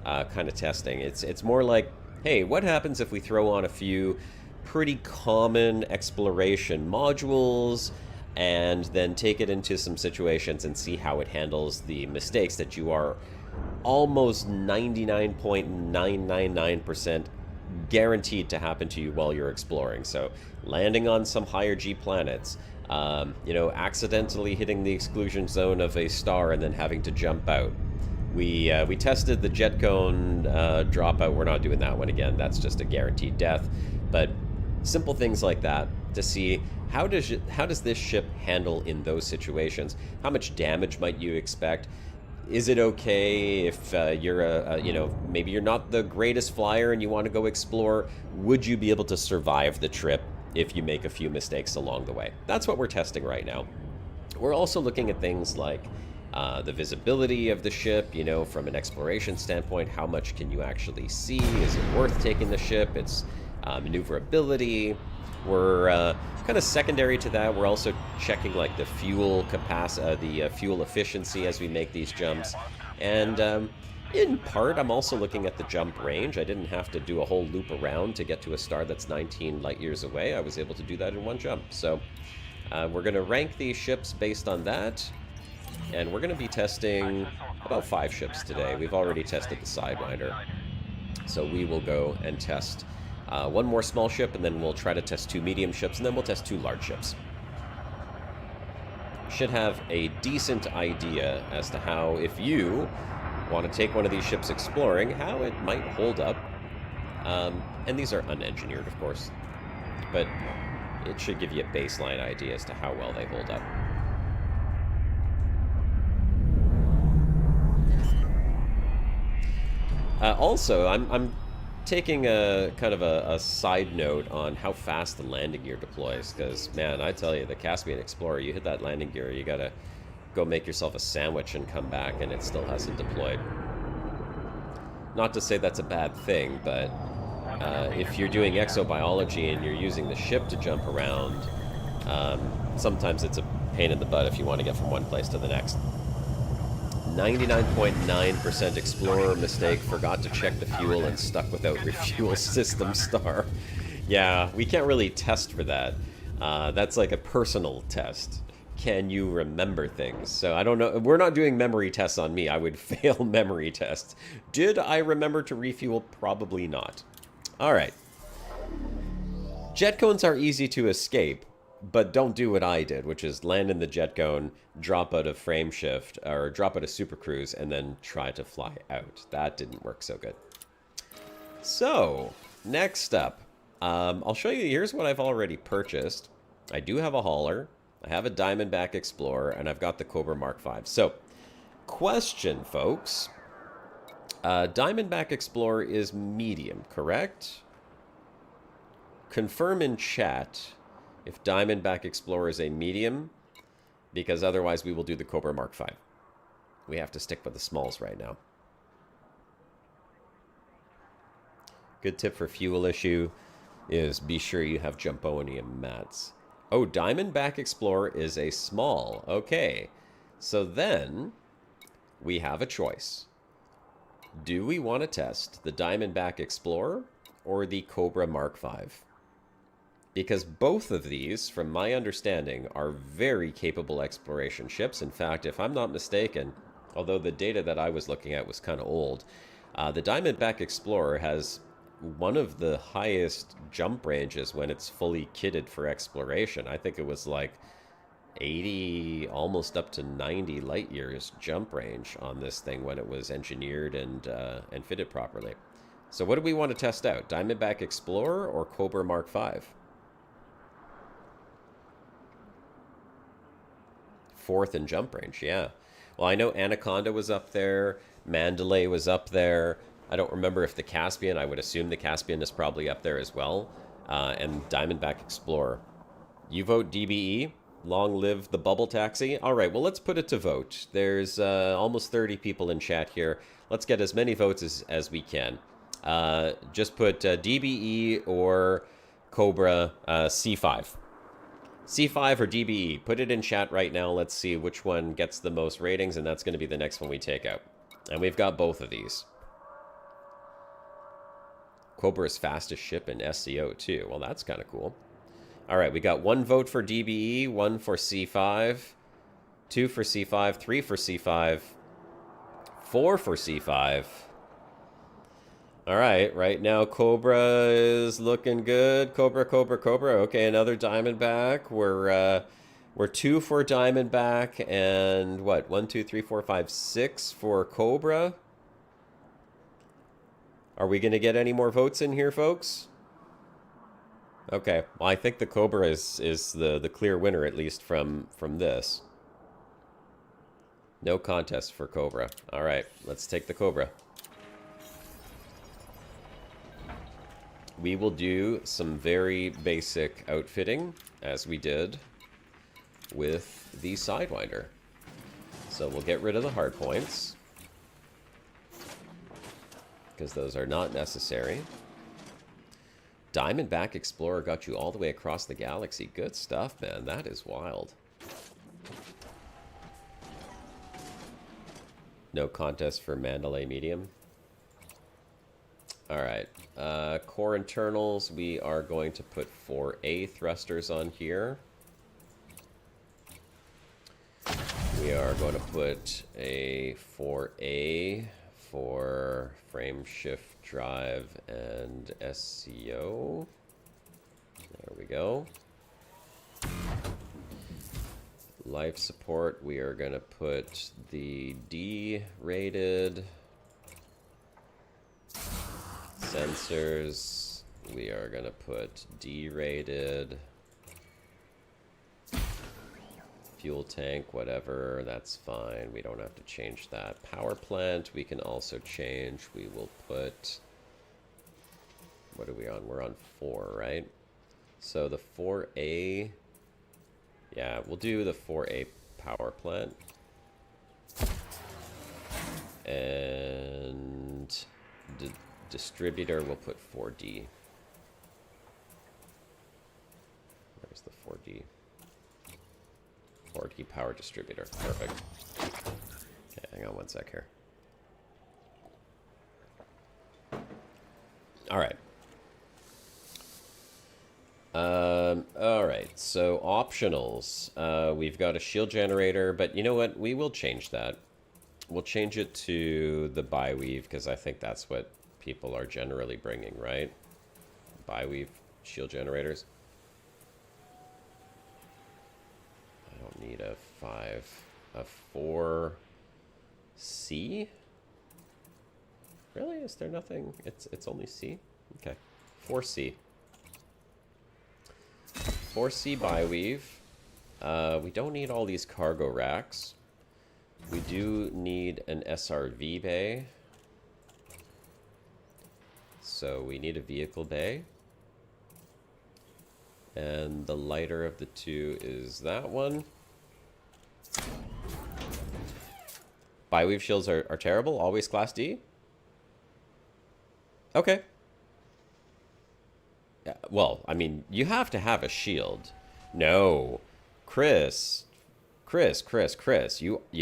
kind of testing. It's more like, hey, what happens if we throw on a few pretty common exploration modules and then take it into some situations and see how it handles the mistakes that you are almost 99.999% guaranteed to happen to you while you're exploring. So landing on some higher G planets, you know, accidentally hitting the exclusion zone of a star and then having to jump out. We tested the jet cone dropout. We're not doing that one again. That's just a guaranteed death. But simple things like that to see how does this ship handle in those situations? How much damage might you expect? Is it okay if you're you know, maybe you're not the greatest flyer and you want to go explore? Would you be able to survive the trip if you make a few mistakes along the way? That's what we're testing right now. We're also looking at things like the visibility of the ship, you know, from an exploration standpoint. How much can you actually see? Is it worth taking the ship? Its maneuverability. We're kind of secondary to that. We're also checking like the fuel capacity, the fuel efficiency as we make these jumps. And in part, I'm also looking at the jump range. I didn't have to do a whole loop around to get to a star that's 19 light years away. I was able to do that in one jump. So we're going to rank these ships based on that. And we're going to be testing about 5 ships today. We've already tested the Sidewinder. So we will go and test one more small ship, and then we'll try to test 2 medium ships, and then we'll test 2 large ships. Should have a decent idea as to how, if you want to take one of these ships exploring, how it might hold up. And these are unengineered, of course, but it should give you a baseline idea as to how well they hold up. Also, I'm taking a kind of a side note on how fast the landing gear deploys, because man, I tell you, the Caspian Explorer, you hit that landing gear, you gotta go make yourself a sandwich and come back, and it still hasn't deployed. Not to say that's a bad thing, but if you're doing exobiology and you're using the ship to jump around, sometimes it's a pain in the butt if you want to get from one place to the next. 99.9% Explorer mistake, forgot to check the fuel and stuck without refuel system star. Yeah, we can't really test for that. That's like a personal test. Can you remember things? So I don't know. We're not doing memory tests on me. I would fail memory tests. Did I remember to refuel? Probably not. All right. Jet cones are easy to escape, but don't do what I did, which is land in the jet cone, drop out of frame shift, or drop out of super cruise, and then try to fly out. That didn't work so good. So, next up, I'll show you, here's what I've already purchased. I do have a hauler, I have a Diamondback Explorer, and I've got the Cobra Mark V. So, question, folks. Diamondback Explorer is medium, correct? Confirm in chat if Diamondback Explorer is a medium, because otherwise we will do the Cobra Mark V. We have to stick with the smalls right now. Good tip for fuel issue is be sure you have Jumponium mats. Oh, Diamondback Explorer is a small. Okay. So then we have a choice. Do we want to test the Diamondback Explorer or the Cobra Mark V? Because both of these, from my understanding, are very capable exploration ships. In fact, if I'm not mistaken, although the data that I was looking at was kind of old, the Diamondback Explorer has one of the highest jump ranges when it's fully kitted for exploration. I think it was like 80, almost up to 90 light years jump range on this thing when it was engineered and fitted properly. So what do we want to test out? Diamondback Explorer or Cobra Mark V? Fourth in jump range, yeah. Well, I know Anaconda was up there. Mandalay was up there. I don't remember if the Caspian, I would assume the Caspian is probably up there as well. And Diamondback Explorer. You vote DBE. Long live the bubble taxi. All right, well, let's put it to vote. There's almost 30 people in chat here. Let's get as many votes as we can. Just put DBE or Cobra C5. C5 or DBE. Put it in chat right now. Let's see which one gets the most ratings, and that's going to be the next one we take out. And we've got both of these. Cobra's fastest ship in SEO too. Well, that's kind of cool. All right, we got 1 vote for DBE, 1 for C5, 2 for C5, 3 for C5, 4 for C5. All right now Cobra is looking good. Cobra. Okay, another Diamondback. We're 2 for Diamondback and what? 1, 2, 3, 4, 5, 6 for Cobra. Are we going to get any more votes in here, folks? Okay, well, I think the Cobra is the clear winner, at least from this. No contest for Cobra. All right, let's take the Cobra. We will do some very basic outfitting, as we did with the Sidewinder. So we'll get rid of the hard points, because those are not necessary. Diamondback Explorer got you all the way across the galaxy. Good stuff, man. That is wild. No contest for Mandalay Medium. All right. Core internals, we are going to put 4A thrusters on here. We are going to put a 4A for frame shift drive and SCO. There we go. Life support, we are going to put the D-rated. Sensors, we are going to put D-rated. Fuel tank, whatever, that's fine. We don't have to change that. Power plant, we can also change. We will put... What are we on? We're on 4, right? So the 4A... Yeah, we'll do the 4A power plant. And... distributor, we'll put 4D. Where's the 4D? 4D power distributor. Perfect. Okay, hang on one sec here. All right. All right, so optionals. We've got a shield generator, but you know what? We will change that. We'll change it to the bi-weave, because I think that's what people are generally bringing, right? Bi-weave shield generators. I don't need a 5. A 4C? Really? Is there nothing? It's only C? Okay. 4C. 4C bi-weave. We don't need all these cargo racks. We do need an SRV bay. So we need a vehicle bay. And the lighter of the two is that one. Bi-weave shields are terrible? Always class D? Okay. Yeah, well, I mean, you have to have a shield. No. Chris, you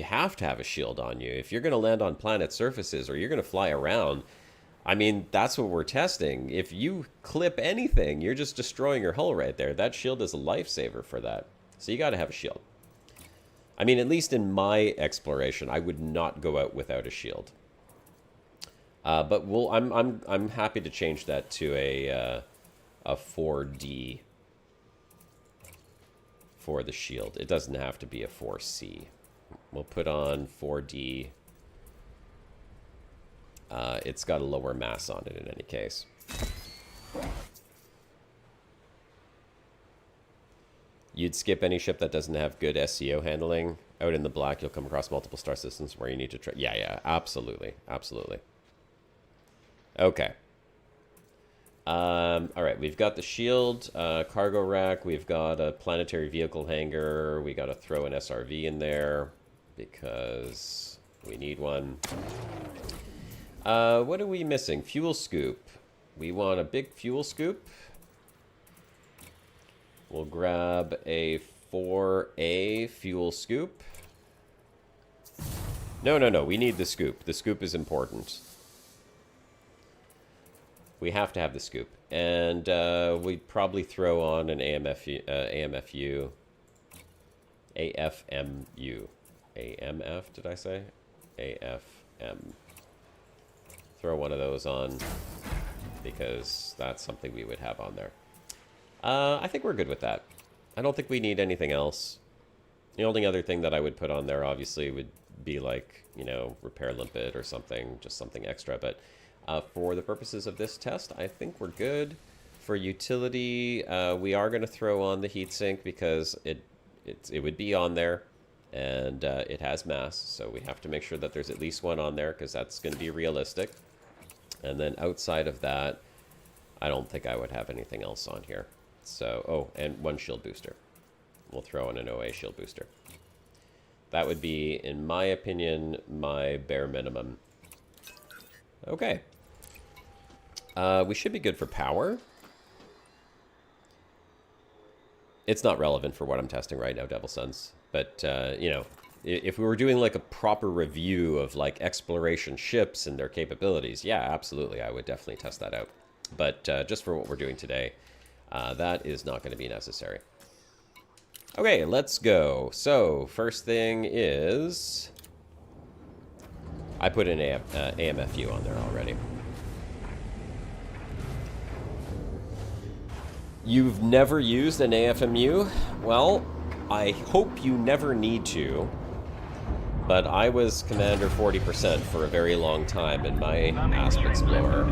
have to have a shield on you. If you're going to land on planet surfaces or you're going to fly around, I mean, that's what we're testing. If you clip anything, you're just destroying your hull right there. That shield is a lifesaver for that. So you got to have a shield. I mean, at least in my exploration, I would not go out without a shield. But I'm happy to change that to a 4D for the shield. It doesn't have to be a 4C. We'll put on 4D. It's got a lower mass on it in any case. You'd skip any ship that doesn't have good SEO handling. Out in the black, you'll come across multiple star systems where you need to try. Yeah, absolutely. Absolutely. Okay. All right, we've got the shield, cargo rack. We've got a planetary vehicle hangar. We got to throw an SRV in there because we need one. What are we missing? Fuel scoop. We want a big fuel scoop. We'll grab a 4A fuel scoop. No. We need the scoop. The scoop is important. We have to have the scoop. And we'd probably throw on an AMFU. AFMU. AMF, did I say? AFM. Throw one of those on because that's something we would have on there. I think we're good with that. I don't think we need anything else. The only other thing that I would put on there, obviously, would be like, you know, repair limpet or something, just something extra. But for the purposes of this test, I think we're good. For utility, we are going to throw on the heatsink because it would be on there, and it has mass, so we have to make sure that there's at least one on there because that's going to be realistic. And then outside of that, I don't think I would have anything else on here. So, oh, and one shield booster. We'll throw in an OA shield booster. That would be, in my opinion, my bare minimum. Okay. We should be good for power. It's not relevant for what I'm testing right now, Devil Sons. But, you know, if we were doing like a proper review of like exploration ships and their capabilities, yeah, absolutely, I would definitely test that out. But just for what we're doing today, that is not going to be necessary. Okay, let's go. So, first thing is... I put an AMFU on there already. You've never used an AFMU? Well, I hope you never need to. But I was Commander 40% for a very long time in my Asp Explorer.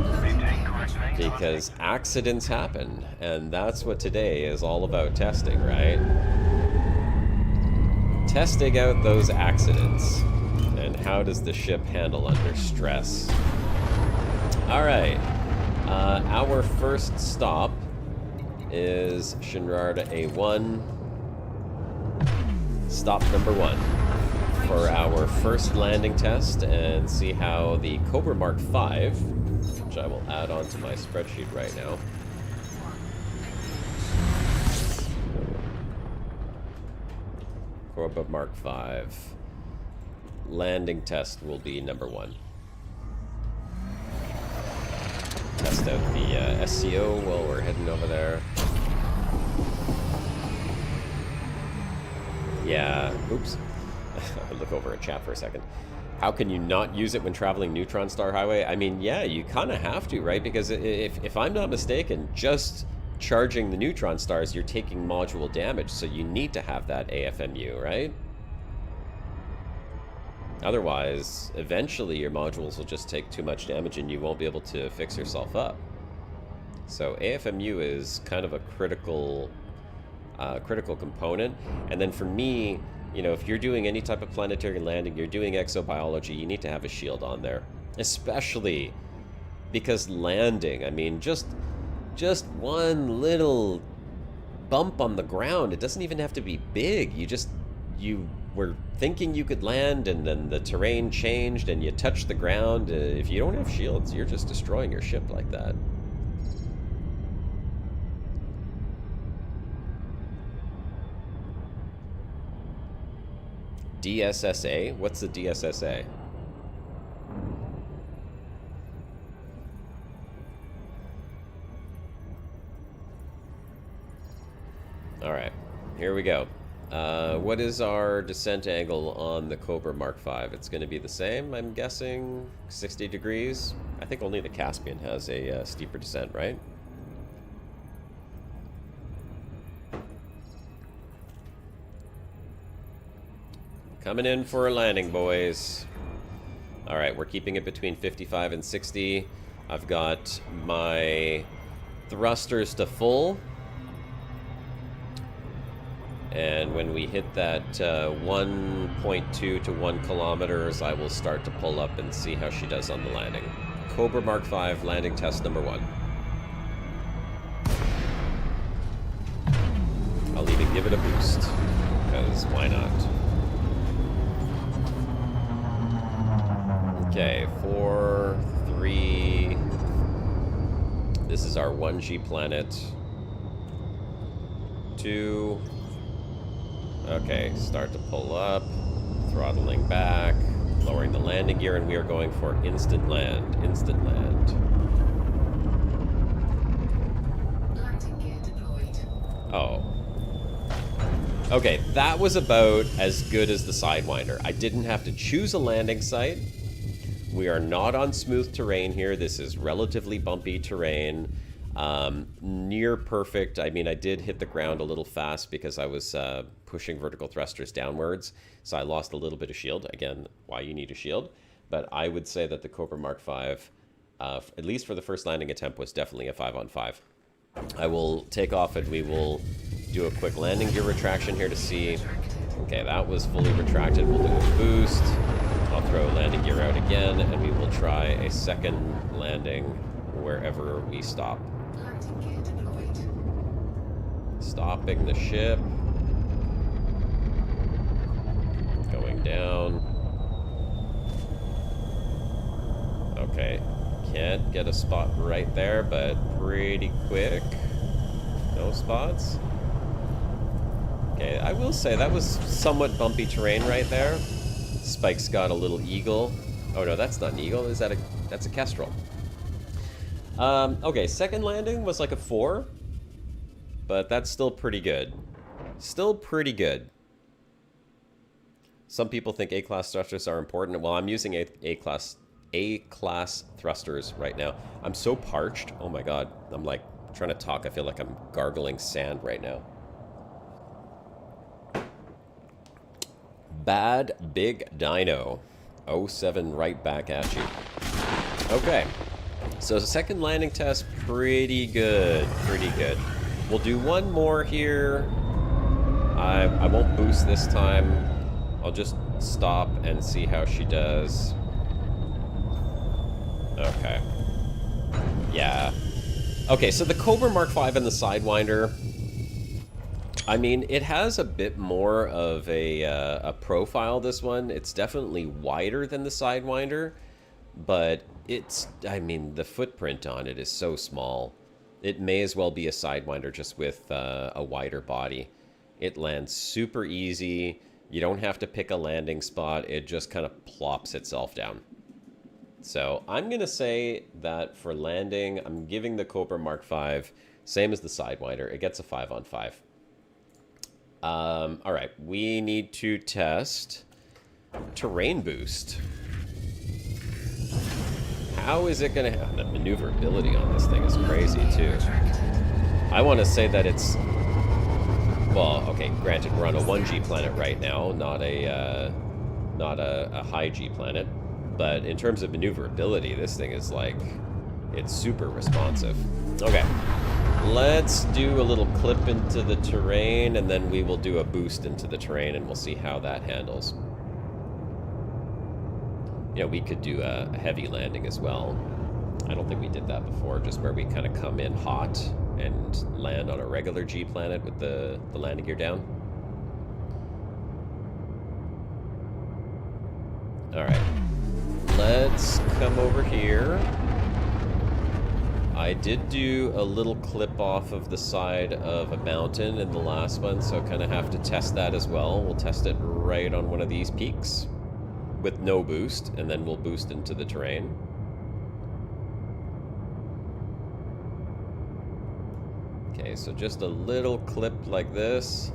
Because accidents happen, and that's what today is all about testing, right? Testing out those accidents. And how does the ship handle under stress? Alright. Our first stop is Shinrarda A1. Stop number 1 for our first landing test and see how the Cobra Mark V, which I will add onto my spreadsheet right now. Cobra Mark V. Landing test will be number 1. Test out the SCO while we're heading over there. Yeah, oops. I look over at chat for a second. How can you not use it when traveling Neutron Star Highway? I mean, yeah, you kind of have to, right? Because if I'm not mistaken, just charging the Neutron Stars, you're taking module damage, so you need to have that AFMU, right? Otherwise, eventually your modules will just take too much damage and you won't be able to fix yourself up. So AFMU is kind of a critical component. And then for me, you know, if you're doing any type of planetary landing, you're doing exobiology, you need to have a shield on there. Especially because landing, I mean, just one little bump on the ground, it doesn't even have to be big. You were thinking you could land, and then the terrain changed, and you touched the ground. If you don't have shields, you're just destroying your ship like that. DSSA? What's the DSSA? Alright, here we go. What is our descent angle on the Cobra Mark V? It's going to be the same, I'm guessing, 60 degrees. I think only the Caspian has a steeper descent, right? Coming in for a landing, boys. Alright, we're keeping it between 55 and 60. I've got my thrusters to full. And when we hit that 1.2 to 1 kilometers, I will start to pull up and see how she does on the landing. Cobra Mark V landing test number 1. I'll even give it a boost, because why not? Okay, 4, 3. This is our 1G planet. 2. Okay, start to pull up, throttling back, lowering the landing gear, and we are going for instant land. Instant land. Landing gear deployed. Oh. Okay, that was about as good as the Sidewinder. I didn't have to choose a landing site. We are not on smooth terrain here. This is relatively bumpy terrain. Near perfect. I mean, I did hit the ground a little fast because I was pushing vertical thrusters downwards, so I lost a little bit of shield. Again, why you need a shield. But I would say that the Cobra Mark V, at least for the first landing attempt, was definitely a 5-on-5. I will take off and we will do a quick landing gear retraction here to see. Okay, that was fully retracted. We'll do a boost. I'll throw landing gear out again, and we will try a second landing wherever we stop. Landing gear deployed. Stopping the ship. Going down. Okay. Can't get a spot right there, but pretty quick. No spots. Okay, I will say that was somewhat bumpy terrain right there. Spike's got a little eagle. Oh no, that's not an eagle. Is that a... That's a kestrel. Okay, second landing was like a 4. But that's still pretty good. Still pretty good. Some people think A-class thrusters are important. Well, I'm using A-class thrusters right now. I'm so parched. Oh my god. I'm like trying to talk. I feel like I'm gargling sand right now. Bad Big Dino. 07 right back at you. Okay. So the second landing test, pretty good. Pretty good. We'll do one more here. I won't boost this time. I'll just stop and see how she does. Okay. Yeah. Okay, so the Cobra Mark V and the Sidewinder, I mean, it has a bit more of a profile, this one. It's definitely wider than the Sidewinder, but it's, I mean, the footprint on it is so small. It may as well be a Sidewinder just with a wider body. It lands super easy. You don't have to pick a landing spot. It just kind of plops itself down. So I'm going to say that for landing, I'm giving the Cobra Mark V, same as the Sidewinder. It gets a 5-on-5. All right, we need to test terrain boost. How is it going to have the maneuverability on this thing is crazy too. I want to say that it's, well, okay, granted we're on a 1G planet right now, not a high G planet, but in terms of maneuverability, this thing is like, it's super responsive. Okay. Let's do a little clip into the terrain, and then we will do a boost into the terrain, and we'll see how that handles. You know, we could do a heavy landing as well. I don't think we did that before, just where we kind of come in hot and land on a regular G planet with the landing gear down. Alright. Let's come over here. I did do a little clip off of the side of a mountain in the last one, so kind of have to test that as well. We'll test it right on one of these peaks with no boost, and then we'll boost into the terrain. Okay, so just a little clip like this.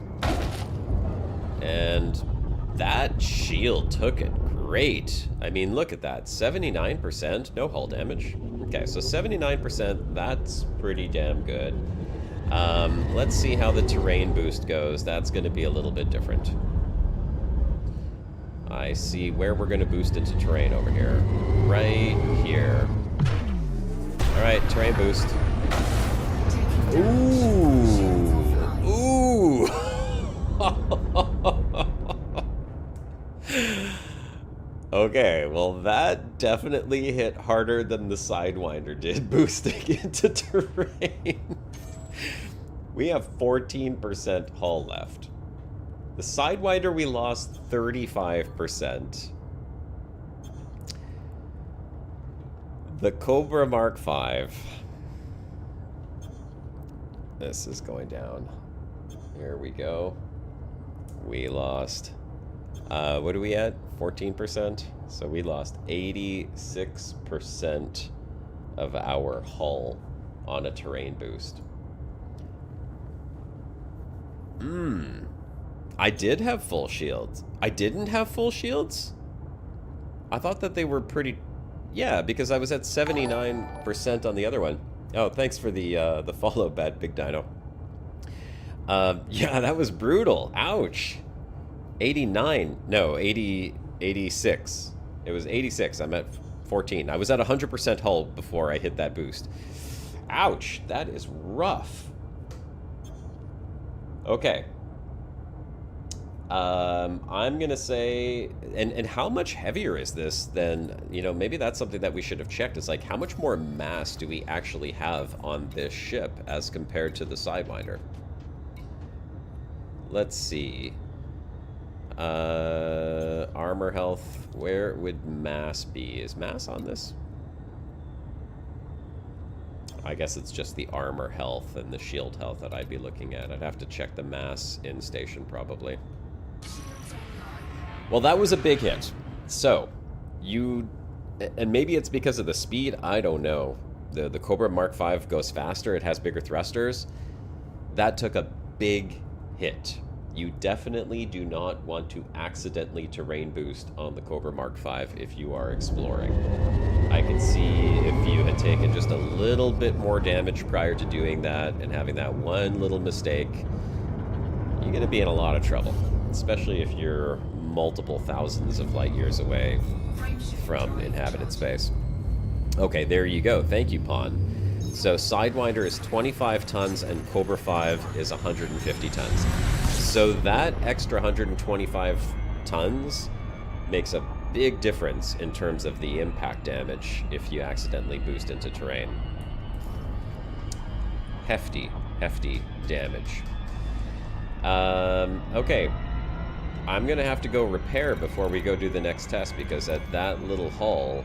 And that shield took it great. I mean, look at that. 79%, no hull damage. Okay, so 79%, that's pretty damn good. Let's see how the terrain boost goes. That's going to be a little bit different. I see where we're going to boost into terrain over here. Right here. Alright, terrain boost. Ooh! Ooh! Okay, well that definitely hit harder than the Sidewinder did boosting into terrain. We have 14% hull left. The Sidewinder we lost 35%. The Cobra Mark V. This is going down. Here we go. We lost... what are we at? 14%? So we lost 86% of our hull on a terrain boost. I did have full shields. I didn't have full shields? I thought that they were pretty... Yeah, because I was at 79% on the other one. Oh, thanks for the follow, Bad Big Dino. Yeah, that was brutal. Ouch. 89. No, 86. It was 86. I'm at 14. I was at 100% hull before I hit that boost. Ouch. That is rough. Okay. I'm going to say... And how much heavier is this than... You know, maybe that's something that we should have checked. It's like, how much more mass do we actually have on this ship as compared to the Sidewinder? Let's see. Armor health. Where would mass be? Is mass on this? I guess it's just the armor health and the shield health that I'd be looking at. I'd have to check the mass in station probably. Well, that was a big hit. So, you... And maybe it's because of the speed, I don't know. The Cobra Mark V goes faster, it has bigger thrusters. That took a big hit. You definitely do not want to accidentally terrain boost on the Cobra Mark V if you are exploring. I can see if you had taken just a little bit more damage prior to doing that and having that one little mistake, you're going to be in a lot of trouble, especially if you're multiple thousands of light years away from inhabited space. Okay, there you go. Thank you, Pawn. So Sidewinder is 25 tons and Cobra 5 is 150 tons. So that extra 125 tons makes a big difference in terms of the impact damage if you accidentally boost into terrain. Hefty, hefty damage. Okay. I'm going to have to go repair before we go do the next test because at that little hull,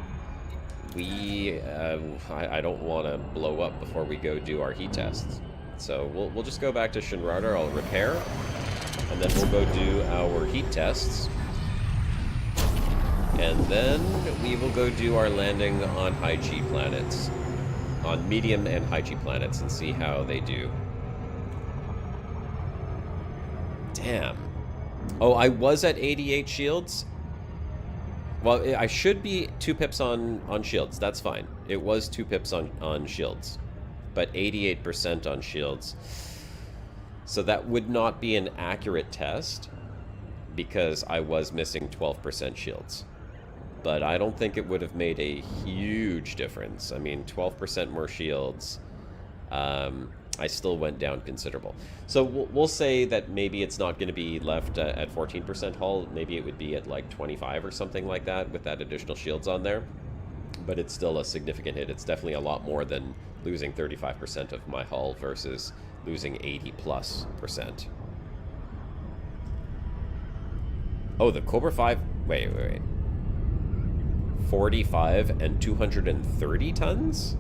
I don't want to blow up before we go do our heat tests. So we'll just go back to Shinrarder, I'll repair, and then we'll go do our heat tests. And then we will go do our landing on high G planets, on medium and high G planets, and see how they do. Damn. Oh, I was at 88 shields? Well, I should be 2 pips on shields. That's fine. It was 2 pips on shields. But 88% on shields. So that would not be an accurate test because I was missing 12% shields. But I don't think it would have made a huge difference. I mean, 12% more shields. I still went down considerable. So we'll say that maybe it's not going to be left at 14% hull. Maybe it would be at like 25 or something like that with that additional shields on there. But it's still a significant hit. It's definitely a lot more than losing 35% of my hull versus losing 80+%. Oh, the Cobra 5... Wait. 45 and 230 tons?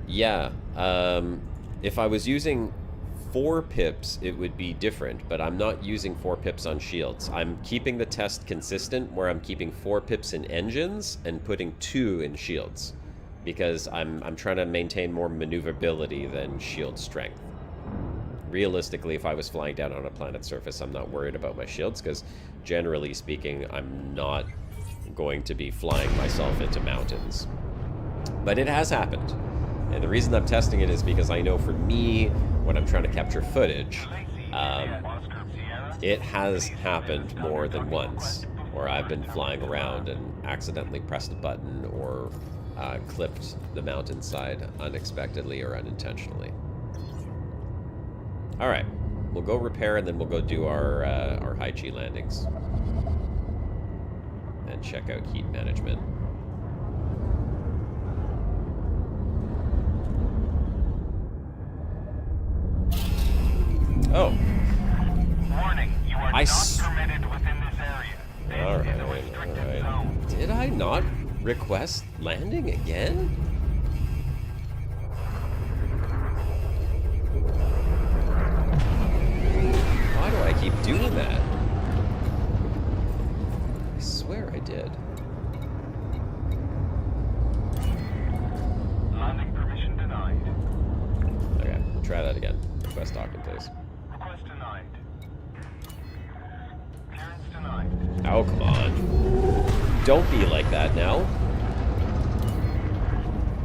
Yeah, if I was using 4 pips, it would be different, but I'm not using 4 pips on shields. I'm keeping the test consistent where I'm keeping 4 pips in engines and putting 2 in shields, because I'm trying to maintain more maneuverability than shield strength. Realistically, if I was flying down on a planet's surface, I'm not worried about my shields, because generally speaking, I'm not going to be flying myself into mountains. But it has happened. And the reason I'm testing it is because I know for me, when I'm trying to capture footage, it has happened more than once, where I've been flying around and accidentally pressed a button or clipped the mountainside unexpectedly or unintentionally. All right, we'll go repair and then we'll go do our high G landings and check out heat management. Oh. Warning, you are not permitted within this area. All right. Did I not request landing again? Why do I keep doing that? I swear I did. Landing permission denied. Okay, we'll try that again. Request docking, please. Request denied. Clearance denied. Oh, come on. Don't be like that now.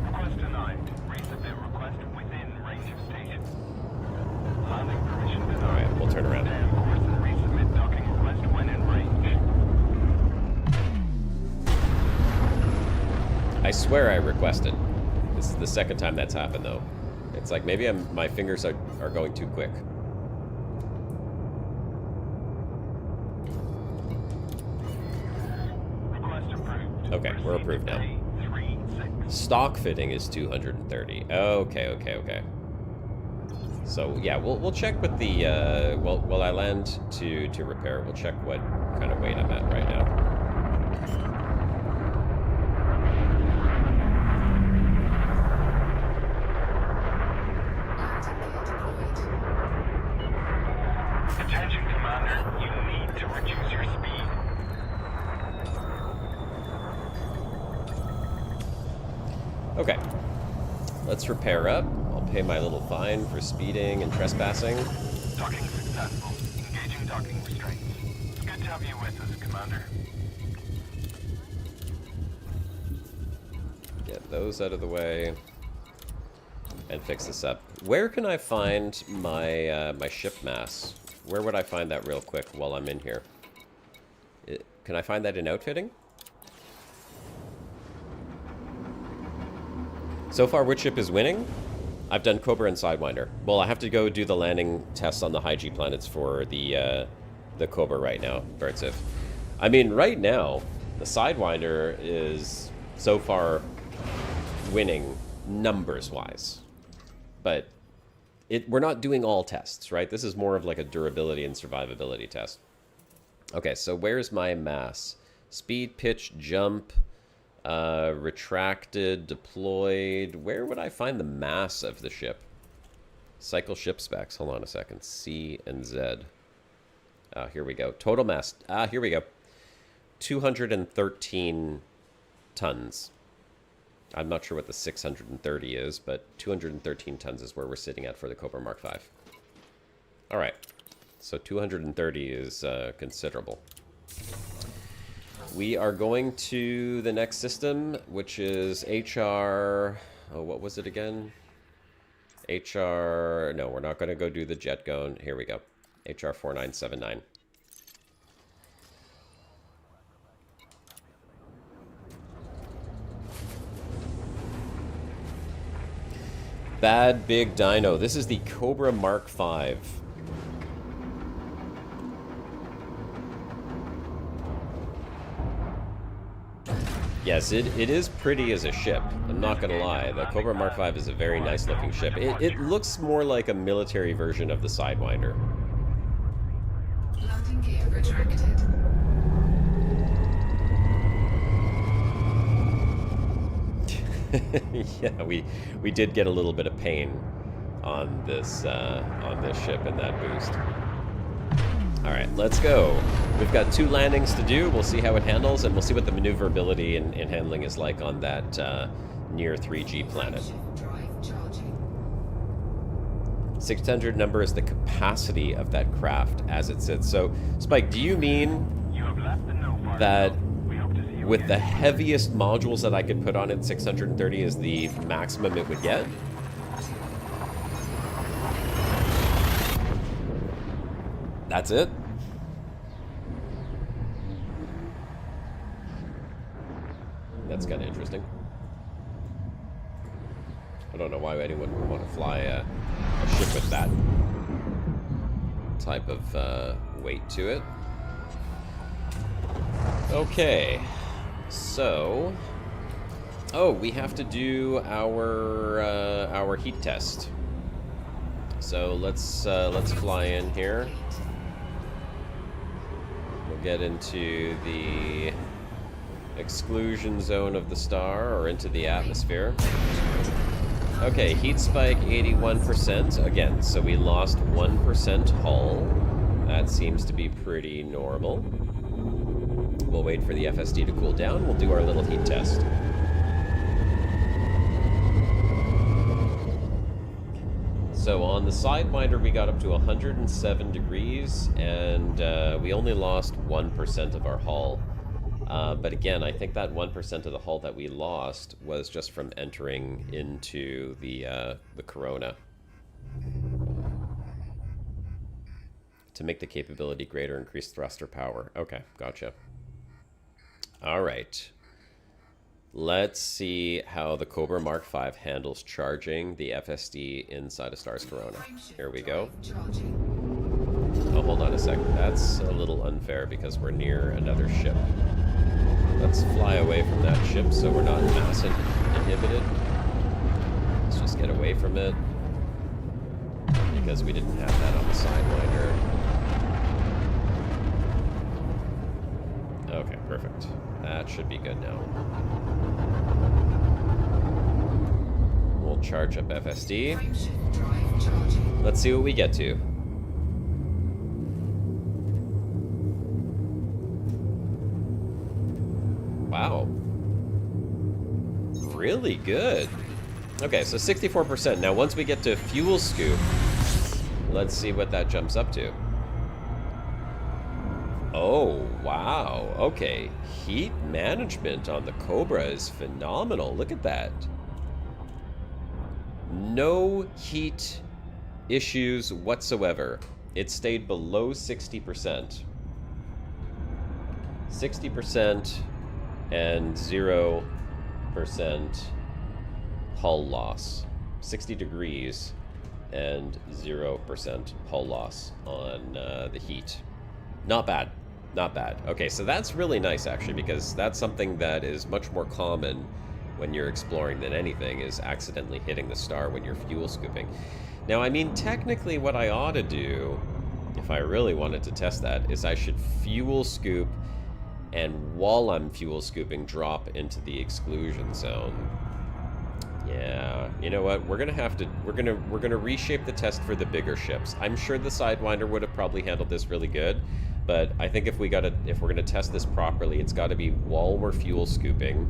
Request denied. Resubmit request within range of station. Landing permission denied. Alright, we'll turn around. Stay on course and resubmit docking request when in range. I swear I requested. This is the second time that's happened, though. It's like maybe my fingers are going too quick. Request approved. Okay, we're approved now. 336. Stock fitting is 230. Okay. So yeah, we'll check with the while I land to repair. We'll check what kind of weight I'm at right now. Attention, Commander. You need to reduce your speed. Okay, let's repair up. I'll pay my little fine for speeding and trespassing. Docking successful. Engaging docking restraints. It's good to have you with us, Commander. Get those out of the way and fix this up. Where can I find my my ship mass? Where would I find that real quick while I'm in here? Can I find that in outfitting? So far, which ship is winning? I've done Cobra and Sidewinder. Well, I have to go do the landing tests on the high G planets for the Cobra right now, Birdsiv. I mean, right now, the Sidewinder is so far winning numbers-wise. But we're not doing all tests, right? This is more of like a durability and survivability test. Okay, so where's my mass? Speed, pitch, jump, retracted, deployed. Where would I find the mass of the ship? Cycle ship specs. Hold on a second. C and Z. Here we go. Total mass. Here we go. 213 tons. I'm not sure what the 630 is, but 213 tons is where we're sitting at for the Cobra Mark V. All right. So 230 is considerable. We are going to the next system, which is HR... Oh, what was it again? HR... No, we're not going to go do the jet gun. Here we go. HR 4979. Bad Big Dino. This is the Cobra Mark V. Yes, it is pretty as a ship. I'm not gonna lie. The Cobra Mark V is a very nice looking ship. It looks more like a military version of the Sidewinder. Landing gear retracted. Yeah, we did get a little bit of pain on this ship in that boost. All right, let's go. We've got 2 landings to do. We'll see how it handles, and we'll see what the maneuverability and handling is like on that near 3G planet. Drive charging. 600 number is the capacity of that craft as it sits. So, Spike, do you mean You have left the no fire that zone. We hope to see you with the again. heaviest modules that I could put on it, 630 is the maximum it would get? That's it? That's kind of interesting. I don't know why anyone would want to fly a ship with that type of weight to it. Okay, so... Oh, we have to do our heat test. So let's fly in here. We'll get into the exclusion zone of the star, or into the atmosphere. Okay, heat spike 81%. Again, so we lost 1% hull. That seems to be pretty normal. We'll wait for the FSD to cool down. We'll do our little heat test. So on the Sidewinder, we got up to 107 degrees, and we only lost 1% of our hull. But again, I think that 1% of the hull that we lost was just from entering into the Corona. To make the capability greater, increase thruster power. Okay, gotcha. All right. Let's see how the Cobra Mark V handles charging the FSD inside a star's Corona. Here we go. Charging. Oh, hold on a second. That's a little unfair because we're near another ship. Let's fly away from that ship so we're not mass inhibited. Let's just get away from it because we didn't have that on the Sidewinder. Okay, perfect. That should be good now. We'll charge up FSD. Frameshift drive charging. Let's see what we get to. Wow. Really good. Okay, so 64%. Now, once we get to fuel scoop, let's see what that jumps up to. Oh, wow. Okay. Heat management on the Cobra is phenomenal. Look at that. No heat issues whatsoever. It stayed below 60%. 60% and 0% hull loss. 60 degrees and 0% hull loss on the heat. Not bad. Not bad. Okay, so that's really nice, actually, because that's something that is much more common when you're exploring than anything, is accidentally hitting the star when you're fuel scooping. Now, I mean, technically what I ought to do, if I really wanted to test that, is I should fuel scoop, and while I'm fuel scooping, drop into the exclusion zone. Yeah, you know what? We're gonna reshape the test for the bigger ships. I'm sure the Sidewinder would have probably handled this really good, but I think if we're gonna test this properly, it's got to be while we're fuel scooping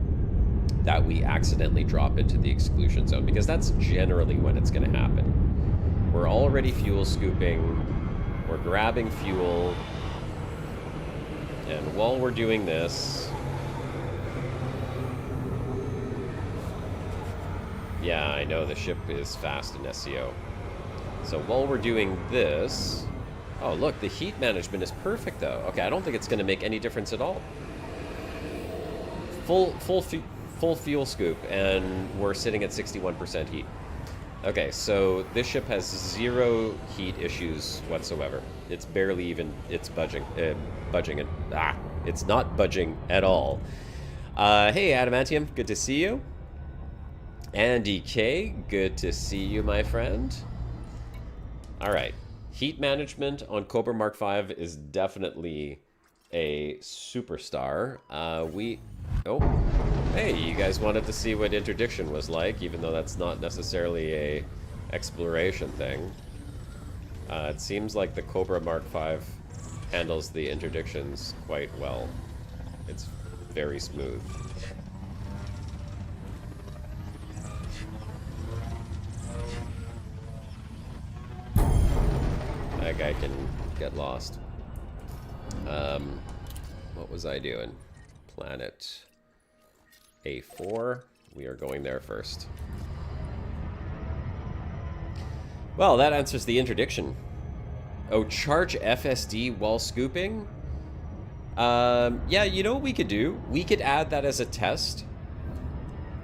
that we accidentally drop into the exclusion zone, because that's generally when it's gonna happen. We're already fuel scooping, we're grabbing fuel, and while we're doing this, yeah, I know the ship is fast in SEO. So while we're doing this, oh look, the heat management is perfect though. Okay, I don't think it's going to make any difference at all. Full fuel scoop, and we're sitting at 61% heat. Okay, so this ship has 0 heat issues whatsoever. It's barely even, it's budging, it's not budging at all. Hey, Adamantium, good to see you. Andy K, good to see you, my friend. All right, heat management on Cobra Mark V is definitely a superstar. Oh, hey, you guys wanted to see what interdiction was like, even though that's not necessarily a exploration thing. It seems like the Cobra Mark V handles the interdictions quite well. It's very smooth. That guy can get lost. What was I doing? Planet A4. We are going there first. Well, that answers the interdiction. Oh, charge FSD while scooping? Yeah, you know what we could do? We could add that as a test.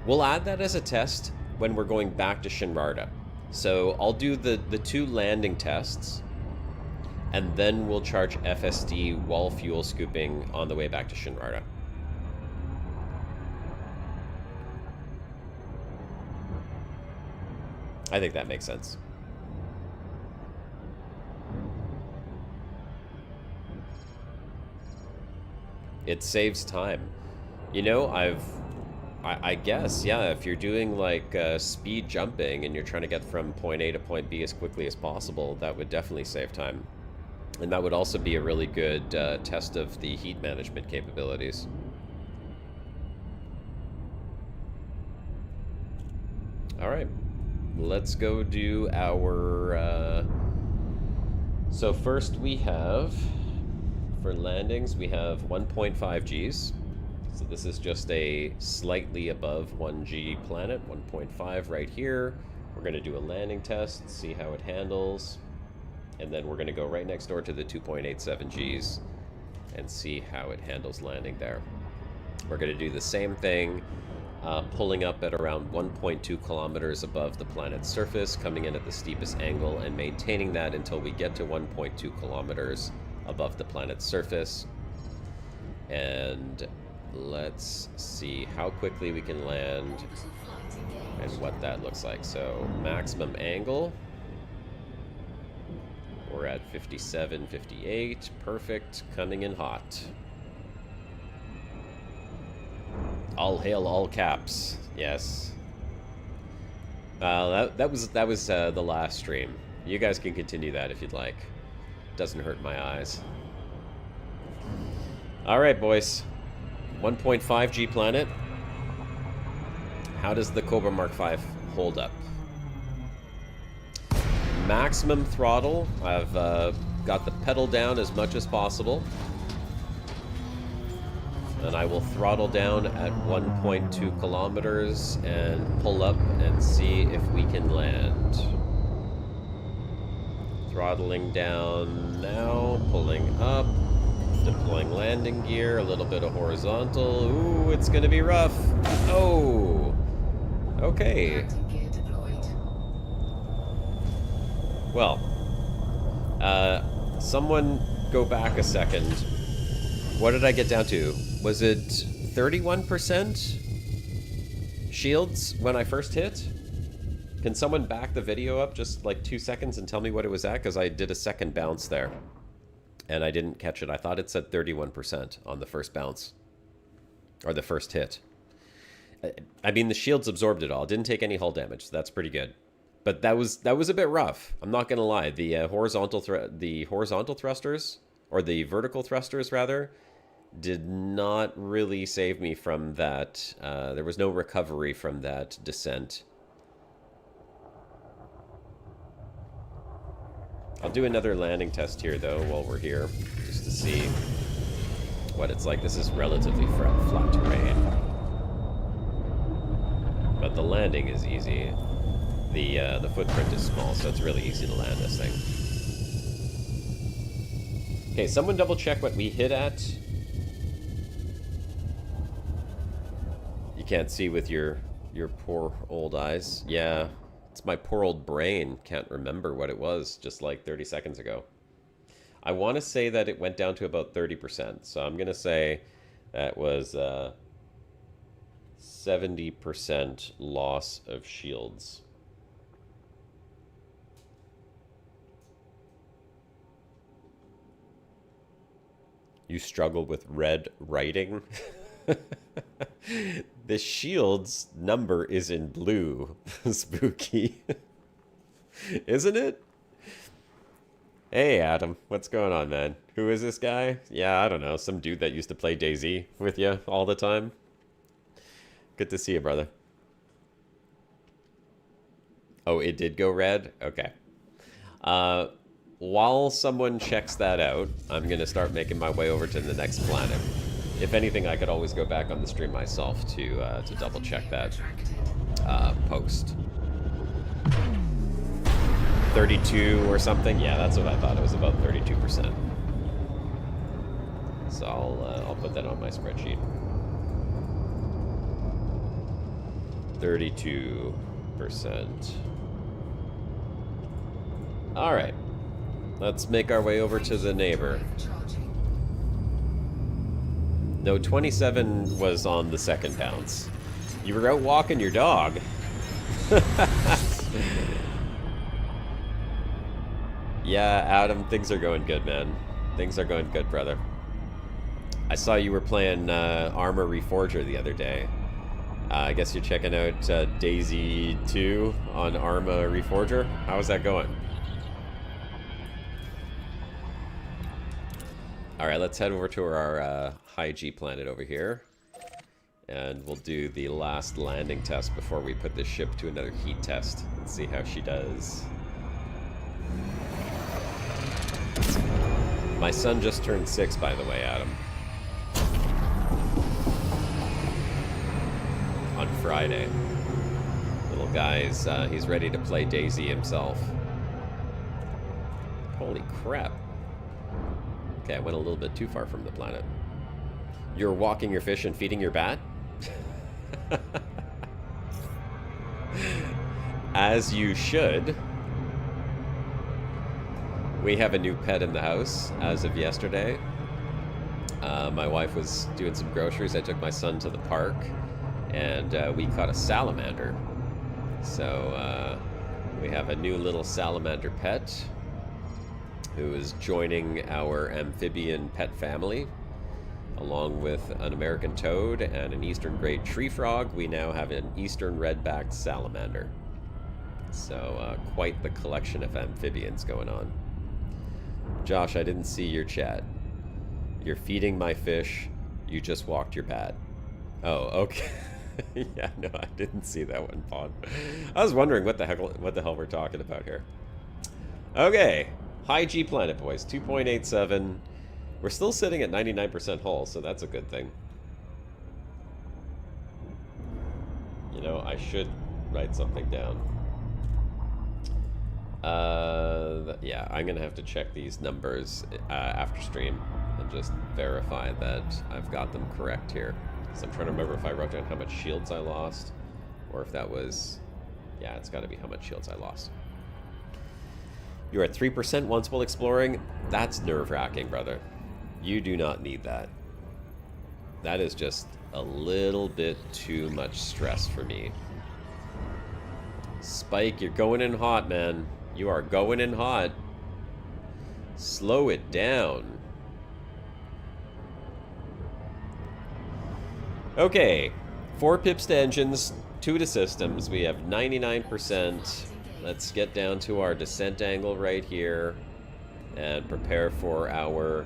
We'll add that as a test when we're going back to Shinrarta. So I'll do the 2 landing tests, and then we'll charge FSD while fuel scooping on the way back to Shinrarta. I think that makes sense. It saves time. You know, I guess, yeah, if you're doing like speed jumping and you're trying to get from point A to point B as quickly as possible, that would definitely save time. And that would also be a really good test of the heat management capabilities. All right, let's go do our... So first we have, for landings, we have 1.5 Gs. So this is just a slightly above 1G planet, 1.5 right here. We're going to do a landing test, see how it handles. And then we're going to go right next door to the 2.87 Gs and see how it handles landing there. We're going to do the same thing, pulling up at around 1.2 kilometers above the planet's surface, coming in at the steepest angle, and maintaining that until we get to 1.2 kilometers above the planet's surface. And let's see how quickly we can land and what that looks like. So maximum angle, we're at 57, 58, perfect, coming in hot. All hail all caps, yes. That was the last stream. You guys can continue that if you'd like. Doesn't hurt my eyes. All right, boys. 1.5 G planet. How does the Cobra Mark V hold up? Maximum throttle. I've got the pedal down as much as possible. And I will throttle down at 1.2 kilometers and pull up and see if we can land. Throttling down now, pulling up, deploying landing gear, a little bit of horizontal. Ooh, it's gonna be rough. Oh, okay. Well, someone go back a second. What did I get down to? Was it 31% shields when I first hit? Can someone back the video up just like 2 seconds and tell me what it was at? Because I did a second bounce there and I didn't catch it. I thought it said 31% on the first bounce or the first hit. I mean, the shields absorbed it all. Didn't take any hull damage. So that's pretty good. But that was a bit rough. I'm not gonna lie. The horizontal thrusters, or the vertical thrusters rather, did not really save me from that. There was no recovery from that descent. I'll do another landing test here though while we're here, just to see what it's like. This is relatively flat terrain, but the landing is easy. The footprint is small, so it's really easy to land this thing. Okay, someone double check what we hit at. You can't see with your poor old eyes. Yeah, it's my poor old brain. Can't remember what it was just like 30 seconds ago. I want to say that it went down to about 30%. So I'm going to say that was 70% loss of shields. You struggle with red writing? The shield's number is in blue. Spooky. Isn't it? Hey, Adam. What's going on, man? Who is this guy? Yeah, I don't know. Some dude that used to play DayZ with you all the time. Good to see you, brother. Oh, it did go red? Okay. While someone checks that out, I'm going to start making my way over to the next planet. If anything, I could always go back on the stream myself to double check that post. 32 or something? Yeah, that's what I thought. It was about 32%. So I'll put that on my spreadsheet. 32%. All right. Let's make our way over to the neighbor. No, 27 was on the second bounce. You were out walking your dog. Yeah, Adam, things are going good, man. Things are going good, brother. I saw you were playing Armor Reforger the other day. I guess you're checking out Daisy 2 on Arma Reforger. How's that going? Alright, let's head over to our high G planet over here. And we'll do the last landing test before we put this ship to another heat test. Let's see how she does. My son just turned 6, by the way, Adam. On Friday. Little guy's, he's ready to play DayZ himself. Holy crap. Okay, I went a little bit too far from the planet. You're walking your fish and feeding your bat? As you should. We have a new pet in the house as of yesterday. My wife was doing some groceries. I took my son to the park, and we caught a salamander. So we have a new little salamander pet who is joining our amphibian pet family. Along with an American toad and an eastern great tree frog, we now have an eastern red-backed salamander. So quite the collection of amphibians going on. Josh, I didn't see your chat. You're feeding my fish. You just walked your bat. Oh, okay. Yeah, no, I didn't see that one, Pawn. I was wondering what the hell we're talking about here. Okay, high G planet, boys. 2.87. We're still sitting at 99% hull, so that's a good thing. You know, I should write something down. Yeah, I'm gonna have to check these numbers after stream and just verify that I've got them correct here. So I'm trying to remember if I wrote down how much shields I lost, or if that was, yeah, it's got to be how much shields I lost. You're at 3% once while exploring. That's nerve-wracking, brother. You do not need that. That is just a little bit too much stress for me. Spike, you're going in hot, man. You are going in hot. Slow it down. Okay. 4 pips to engines, 2 to systems. We have 99%. Let's get down to our descent angle right here and prepare for our...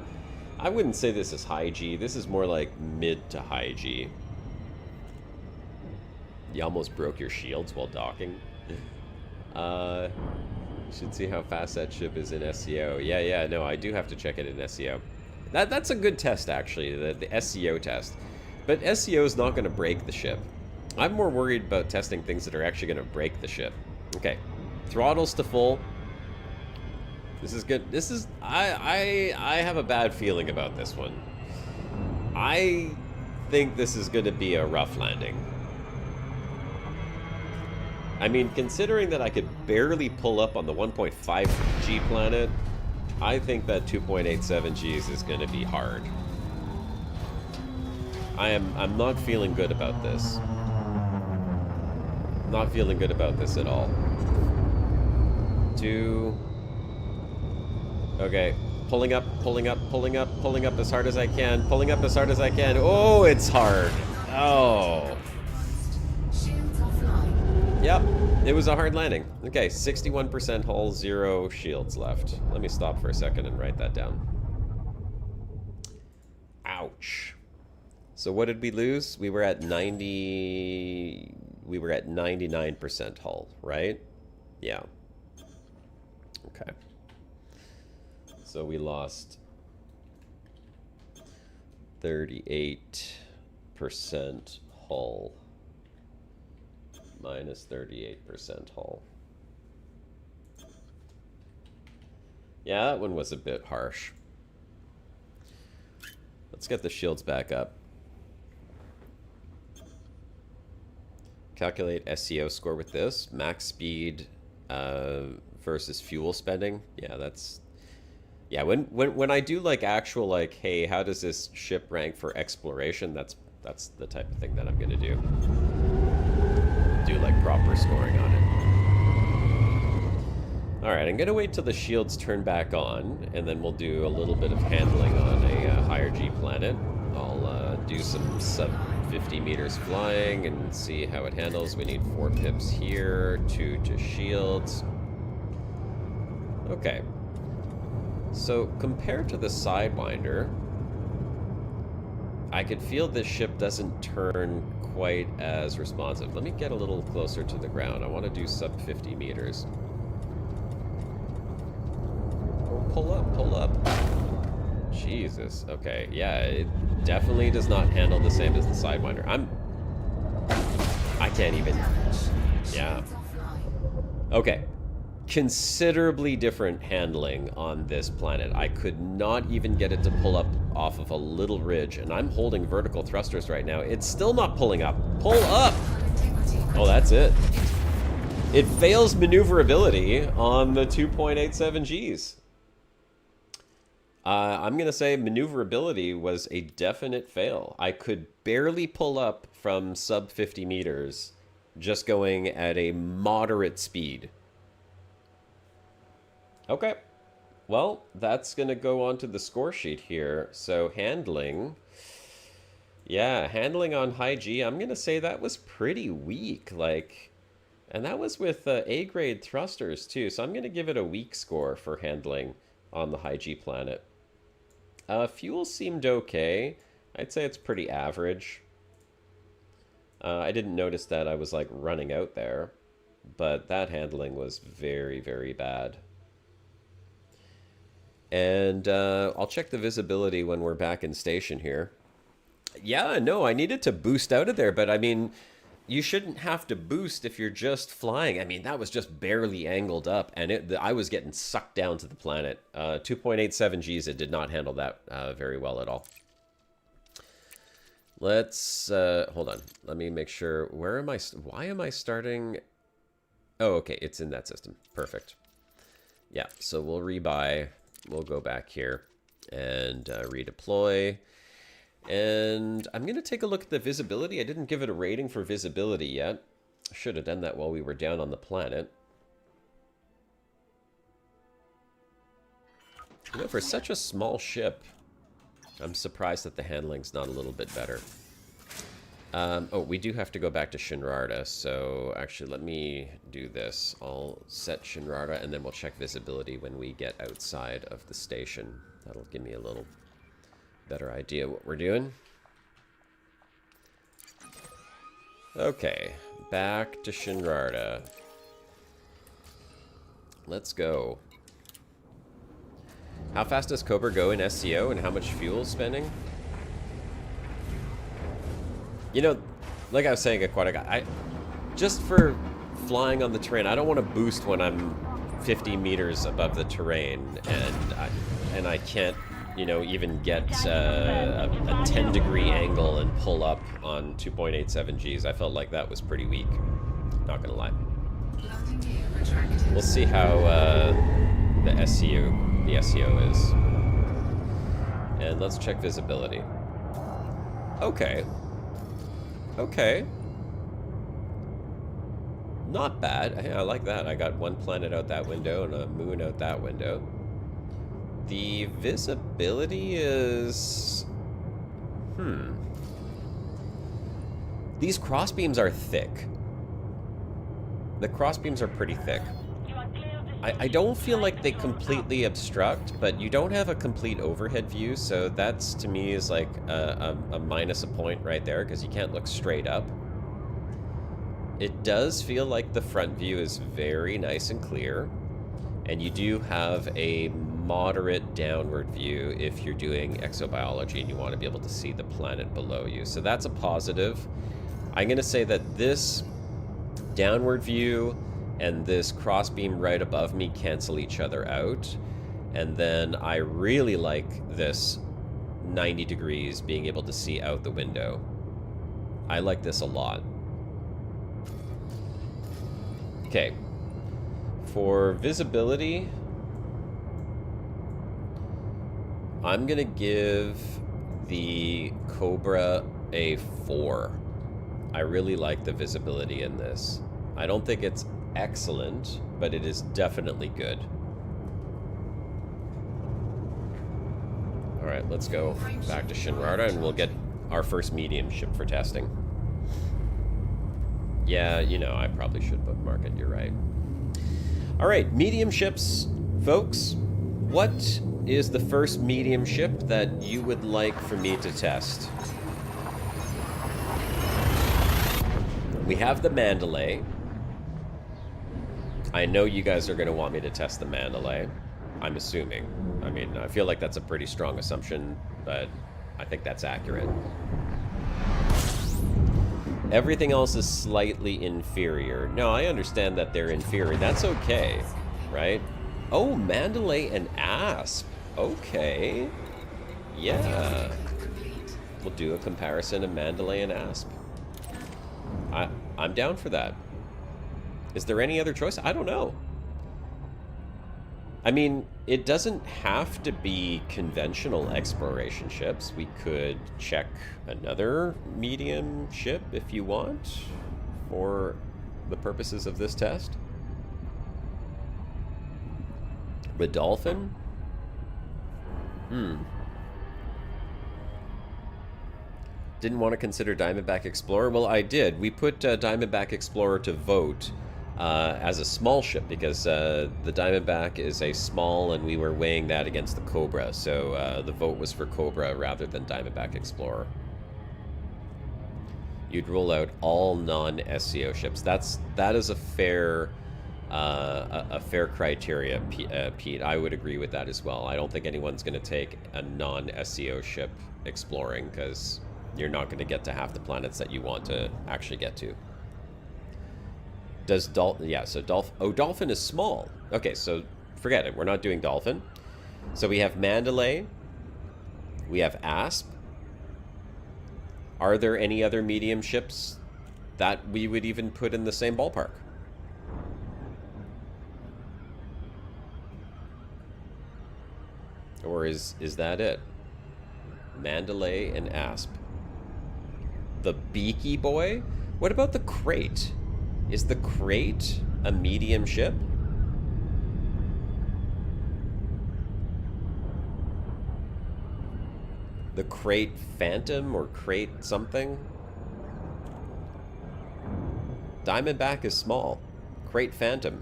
I wouldn't say this is high G. This is more like mid to high G. You almost broke your shields while docking. You should see how fast that ship is in SEO. Yeah, no, I do have to check it in SEO. That's a good test, actually, the SEO test. But SEO is not going to break the ship. I'm more worried about testing things that are actually going to break the ship. Okay, throttles to full. This is good. This is... I have a bad feeling about this one. I think this is going to be a rough landing. I mean, considering that I could barely pull up on the 1.5 G planet, I think that 2.87 Gs is going to be hard. I'm not feeling good about this. Not feeling good about this at all. 2... Okay, pulling up, pulling up, pulling up, pulling up as hard as I can, pulling up as hard as I can. Oh, it's hard. Oh. Shields offline. Yep, it was a hard landing. Okay, 61% hull, 0 shields left. Let me stop for a second and write that down. Ouch. So what did we lose? We were at 99% hull, right? Yeah. Okay. So we lost 38% hull. Minus 38% hull. Yeah, that one was a bit harsh. Let's get the shields back up. Calculate SEO score with this. Max speed versus fuel spending. Yeah, that's... Yeah, when I do like actual like, hey, how does this ship rank for exploration? That's the type of thing that I'm gonna do. Do like proper scoring on it. Alright, I'm gonna wait till the shields turn back on, and then we'll do a little bit of handling on a higher G planet. I'll do some sub 50 meters flying and see how it handles. We need 4 pips here, 2 to shields. Okay. So compared to the Sidewinder, I could feel this ship doesn't turn quite as responsive. Let me get a little closer to the ground. I want to do sub 50 meters. Oh, pull up, pull up. Jesus. Okay, yeah, it definitely does not handle the same as the Sidewinder. I can't even... Yeah. Okay. Considerably different handling on this planet. I could not even get it to pull up off of a little ridge, and I'm holding vertical thrusters right now. It's still not pulling up. Pull up! Oh, that's it. It fails maneuverability on the 2.87 Gs. I'm going to say maneuverability was a definite fail. I could barely pull up from sub 50 meters just going at a moderate speed. Okay. Well, that's going to go onto the score sheet here. So handling... Yeah, handling on high G, I'm going to say that was pretty weak. Like... And that was with A-grade thrusters, too. So I'm going to give it a weak score for handling on the high G planet. Fuel seemed okay. I'd say it's pretty average. I didn't notice that I was, like, running out there. But that handling was very, very bad. And I'll check the visibility when we're back in station here. Yeah, no, I needed to boost out of there, but I mean... You shouldn't have to boost if you're just flying. I mean, that was just barely angled up, and I was getting sucked down to the planet. 2.87 Gs, it did not handle that very well at all. Let's, hold on. Let me make sure, where am I, why am I starting? Oh, okay, it's in that system. Perfect. Yeah, so we'll rebuy. We'll go back here and redeploy. And I'm going to take a look at the visibility. I didn't give it a rating for visibility yet. I should have done that while we were down on the planet. You know, for such a small ship, I'm surprised that the handling's not a little bit better. Oh, we do have to go back to Shinrarta, so actually let me do this. I'll set Shinrarta, and then we'll check visibility when we get outside of the station. That'll give me a little... better idea what we're doing. Okay, back to Shinrarta. Let's go. How fast does Cobra go in SCO, and how much fuel spending? You know, like I was saying, Aquatic, just for flying on the terrain, I don't want to boost when I'm 50 meters above the terrain, and I can't, you know, even get a 10-degree angle and pull up on 2.87 Gs. I felt like that was pretty weak. Not gonna lie. We'll see how the SEO is. And let's check visibility. Okay. Okay. Not bad. I like that. I got one planet out that window and a moon out that window. The visibility is... These crossbeams are thick. The crossbeams are pretty thick. I don't feel like they completely obstruct, but you don't have a complete overhead view, so that's, to me, is like a minus a point right there, because you can't look straight up. It does feel like the front view is very nice and clear, and you do have a moderate downward view if you're doing exobiology and you want to be able to see the planet below you. So that's a positive. I'm going to say that this downward view and this crossbeam right above me cancel each other out. And then I really like this 90 degrees being able to see out the window. I like this a lot. Okay. For visibility, I'm gonna give the Cobra a 4. I really like the visibility in this. I don't think it's excellent, but it is definitely good. Alright, let's go back to Shinrarta and we'll get our first medium ship for testing. Yeah, you know, I probably should bookmark it, you're right. Alright, medium ships, folks. What is the first medium ship that you would like for me to test? We have the Mandalay. I know you guys are going to want me to test the Mandalay. I'm assuming. I mean, I feel like that's a pretty strong assumption, but I think that's accurate. Everything else is slightly inferior. No, I understand that they're inferior. That's okay, right? Oh, Mandalay and Asp. Okay. Yeah. We'll do a comparison of Mandalay and Asp. I'm down for that. Is there any other choice? I don't know. I mean, it doesn't have to be conventional exploration ships. We could check another medium ship if you want for the purposes of this test. The Dolphin? Didn't want to consider Diamondback Explorer? Well, I did. We put Diamondback Explorer to vote as a small ship because the Diamondback is a small and we were weighing that against the Cobra. So the vote was for Cobra rather than Diamondback Explorer. You'd rule out all non-SCO ships. That is a fair criteria, Pete. I would agree with that as well. I don't think anyone's going to take a non-SCO ship exploring because you're not going to get to half the planets that you want to actually get to. Does Dolphin... Yeah, so Dolphin... Oh, Dolphin is small. Okay, so forget it. We're not doing Dolphin. So we have Mandalay. We have Asp. Are there any other medium ships that we would even put in the same ballpark? Or is that it? Mandalay and Asp. The Beaky Boy? What about the Krait? Is the Krait a medium ship? The Krait Phantom or Krait something? Diamondback is small. Krait Phantom.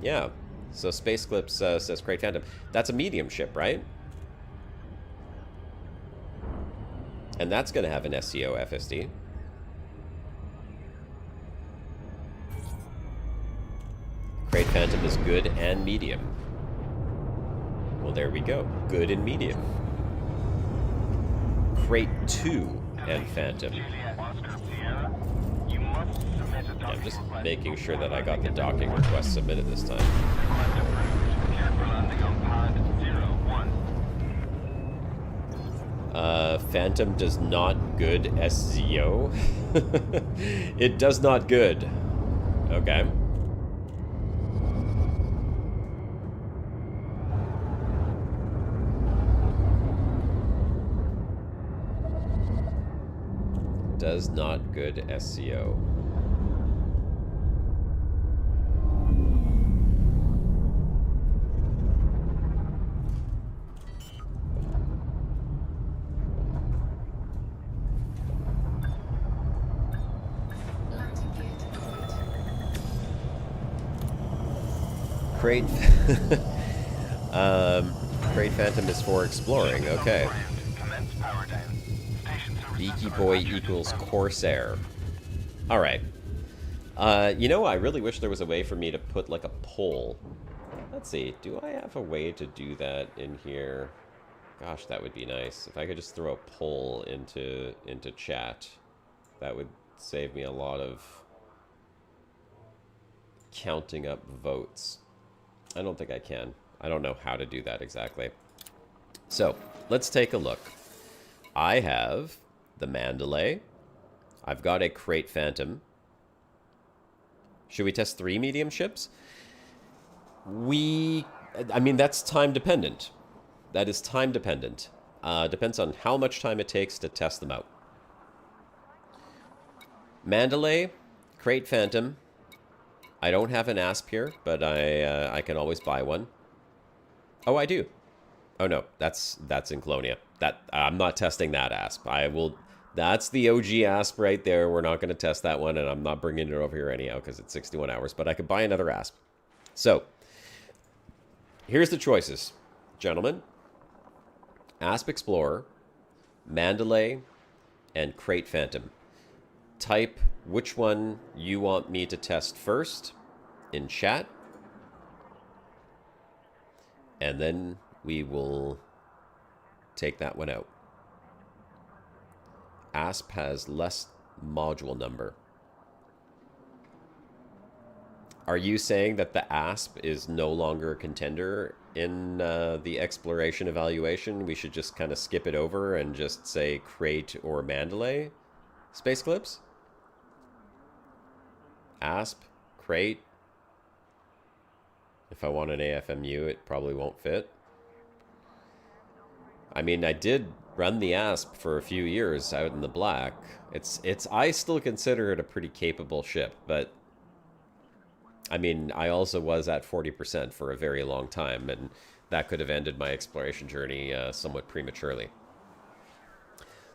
Yeah. So Space Clips says Krait Phantom. That's a medium ship, right? And that's going to have an SCO FSD. Krait Phantom is good and medium. Well, there we go. Good and medium. Krait 2 and Phantom. I'm just making sure that I got the docking request submitted this time. Phantom does not good SZO. It does not good. Okay. Does not good SCO. Krait. Krait Phantom is for exploring. Okay. Commence power down. Station services Beaky are Boy at your equals disposal. Corsair. All right. You know, I really wish there was a way for me to put like a poll. Let's see. Do I have a way to do that in here? Gosh, that would be nice. If I could just throw a poll into chat, that would save me a lot of counting up votes. I don't think I can. I don't know how to do that exactly. So, let's take a look. I have the Mandalay. I've got a Krait Phantom. Should we test 3 medium ships? I mean, that's time dependent. That is time dependent. Depends on how much time it takes to test them out. Mandalay, Krait Phantom. I don't have an ASP here, but I can always buy one. Oh, I do. Oh no, that's in Colonia. I'm not testing that ASP. That's the OG ASP right there. We're not going to test that one, and I'm not bringing it over here anyhow because it's 61 hours. But I could buy another ASP. So here's the choices, gentlemen. ASP Explorer, Mandalay, and Krait Phantom. Type which one you want me to test first in chat, and then we will take that one out. ASP has less module number. Are you saying that the ASP is no longer a contender in the exploration evaluation? We should just kind of skip it over and just say Krait or Mandalay? Space Clips? ASP, Krait. If I want an AFMU, it probably won't fit. I mean, I did run the ASP for a few years out in the black. I still consider it a pretty capable ship, but I mean, I also was at 40% for a very long time, and that could have ended my exploration journey somewhat prematurely.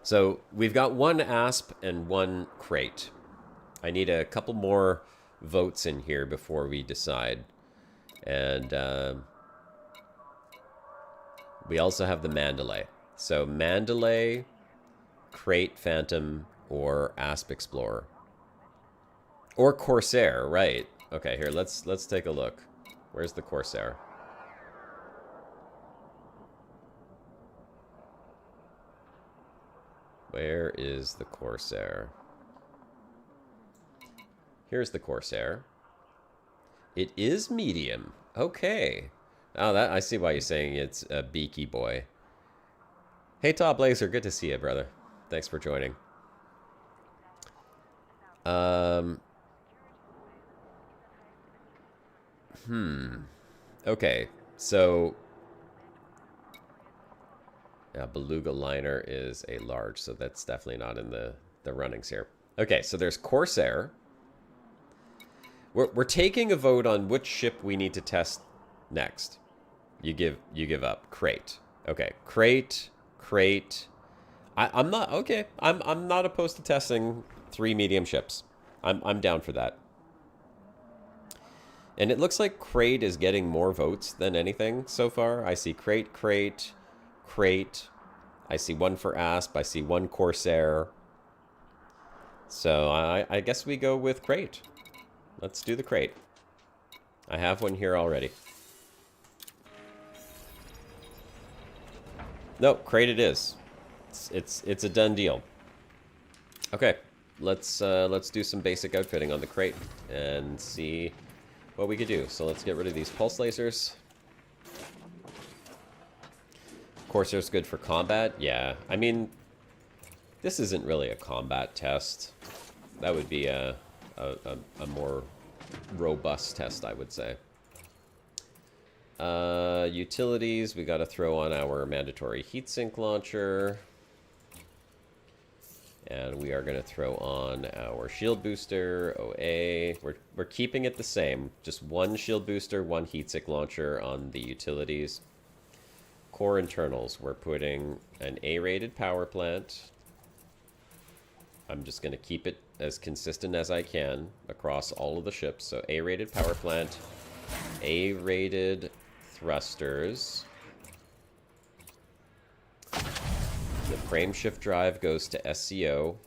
So we've got one ASP and one Krait. I need a couple more votes in here before we decide. And we also have the Mandalay. So Mandalay, Krait Phantom, or ASP Explorer. Or Corsair, right. Okay, here, let's take a look. Where's the Corsair? Where is the Corsair? Here's the Corsair. It is medium. Okay. Oh, that I see why you're saying it's a Beaky Boy. Hey, Top Blazer, good to see you, brother. Thanks for joining. Okay, so yeah, Beluga Liner is a large, so that's definitely not in the runnings here. Okay, so there's Corsair. We're taking a vote on which ship we need to test next. You give up. Krait. Okay, Krait. I'm not okay. I'm not opposed to testing 3 medium ships. I'm down for that. And it looks like Krait is getting more votes than anything so far. I see Krait. I see one for ASP. I see one Corsair. So I guess we go with Krait. Let's do the Krait. I have one here already. Nope, Krait it is. It's a done deal. Okay, let's do some basic outfitting on the Krait and see what we could do. So let's get rid of these pulse lasers. Corsair's good for combat. Yeah, I mean, this isn't really a combat test. That would be a more robust test, I would say. Utilities, we got to throw on our mandatory heatsink launcher. And we are going to throw on our shield booster, OA. We're keeping it the same. Just one shield booster, one heatsink launcher on the utilities. Core internals, we're putting an A-rated power plant. I'm just going to keep it as consistent as I can across all of the ships. So A-rated power plant, A-rated thrusters. The frame shift drive goes to SCO.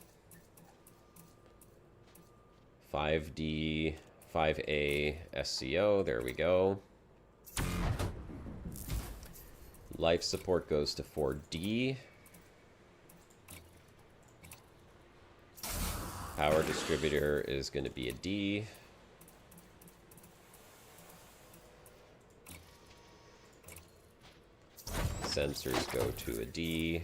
5D, 5A, SCO, there we go. Life support goes to 4D. Power distributor is going to be a D. Sensors go to a D.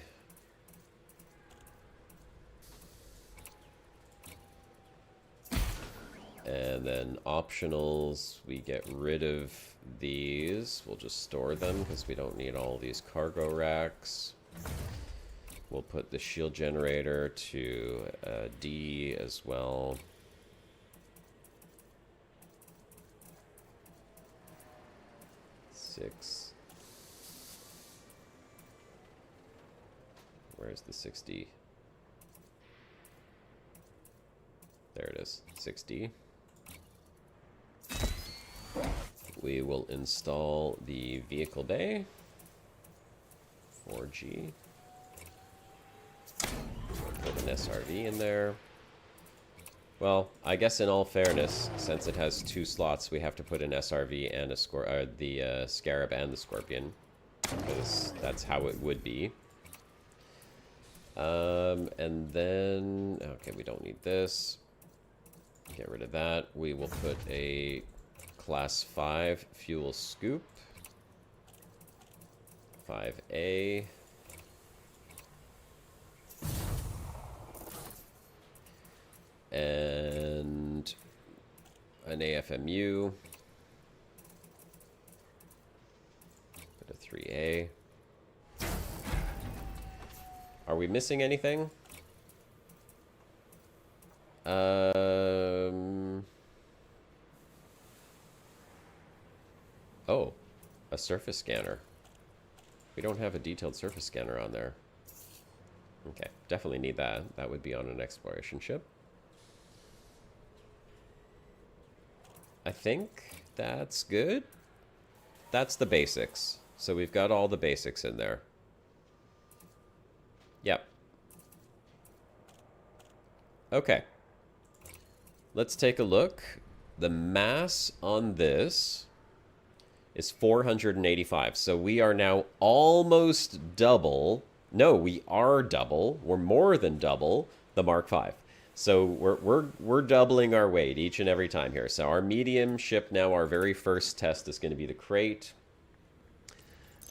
And then optionals, we get rid of these. We'll just store them because we don't need all these cargo racks. We'll put the shield generator to D as well. Six. Where's the 6D? There it is, 6D. We will install the vehicle bay. 4G. We'll put an SRV in there. Well, I guess in all fairness, since it has 2 slots, we have to put an SRV and the Scarab and the Scorpion, because that's how it would be. And then, okay, we don't need this. Get rid of that. We will put a Class 5 fuel scoop. 5A. And an AFMU. Put a 3A. Are we missing anything? Oh, a surface scanner. We don't have a detailed surface scanner on there. Okay, definitely need that. That would be on an exploration ship. I think that's good. That's the basics. So we've got all the basics in there. Yep. Okay. Let's take a look. The mass on this is 485. So we are now almost double. No, we are double. We're more than double the Mark V. So we're doubling our weight each and every time here. So our medium ship now, our very first test is going to be the Krait.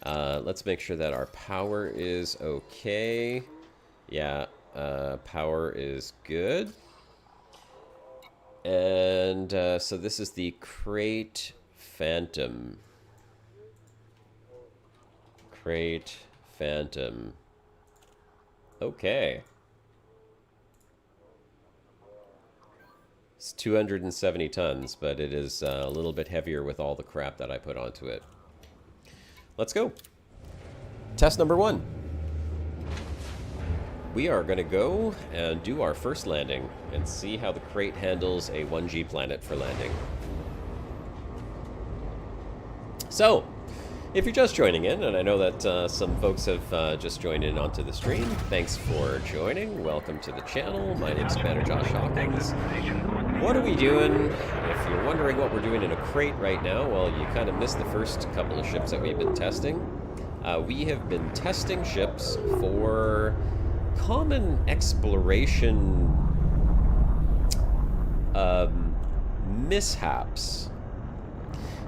Let's make sure that our power is okay. Yeah, power is good. And so this is the Krait Phantom. Krait Phantom. Okay. It's 270 tons, but it is a little bit heavier with all the crap that I put onto it. Let's go. Test number 1. We are going to go and do our first landing and see how the Krait handles a 1G planet for landing. So, if you're just joining in, and I know that some folks have just joined in onto the stream, thanks for joining. Welcome to the channel. My name's Commander Josh Hawkins. What are we doing? If you're wondering what we're doing in a Krait right now, well, you kind of missed the first couple of ships that we've been testing. We have been testing ships for common exploration mishaps.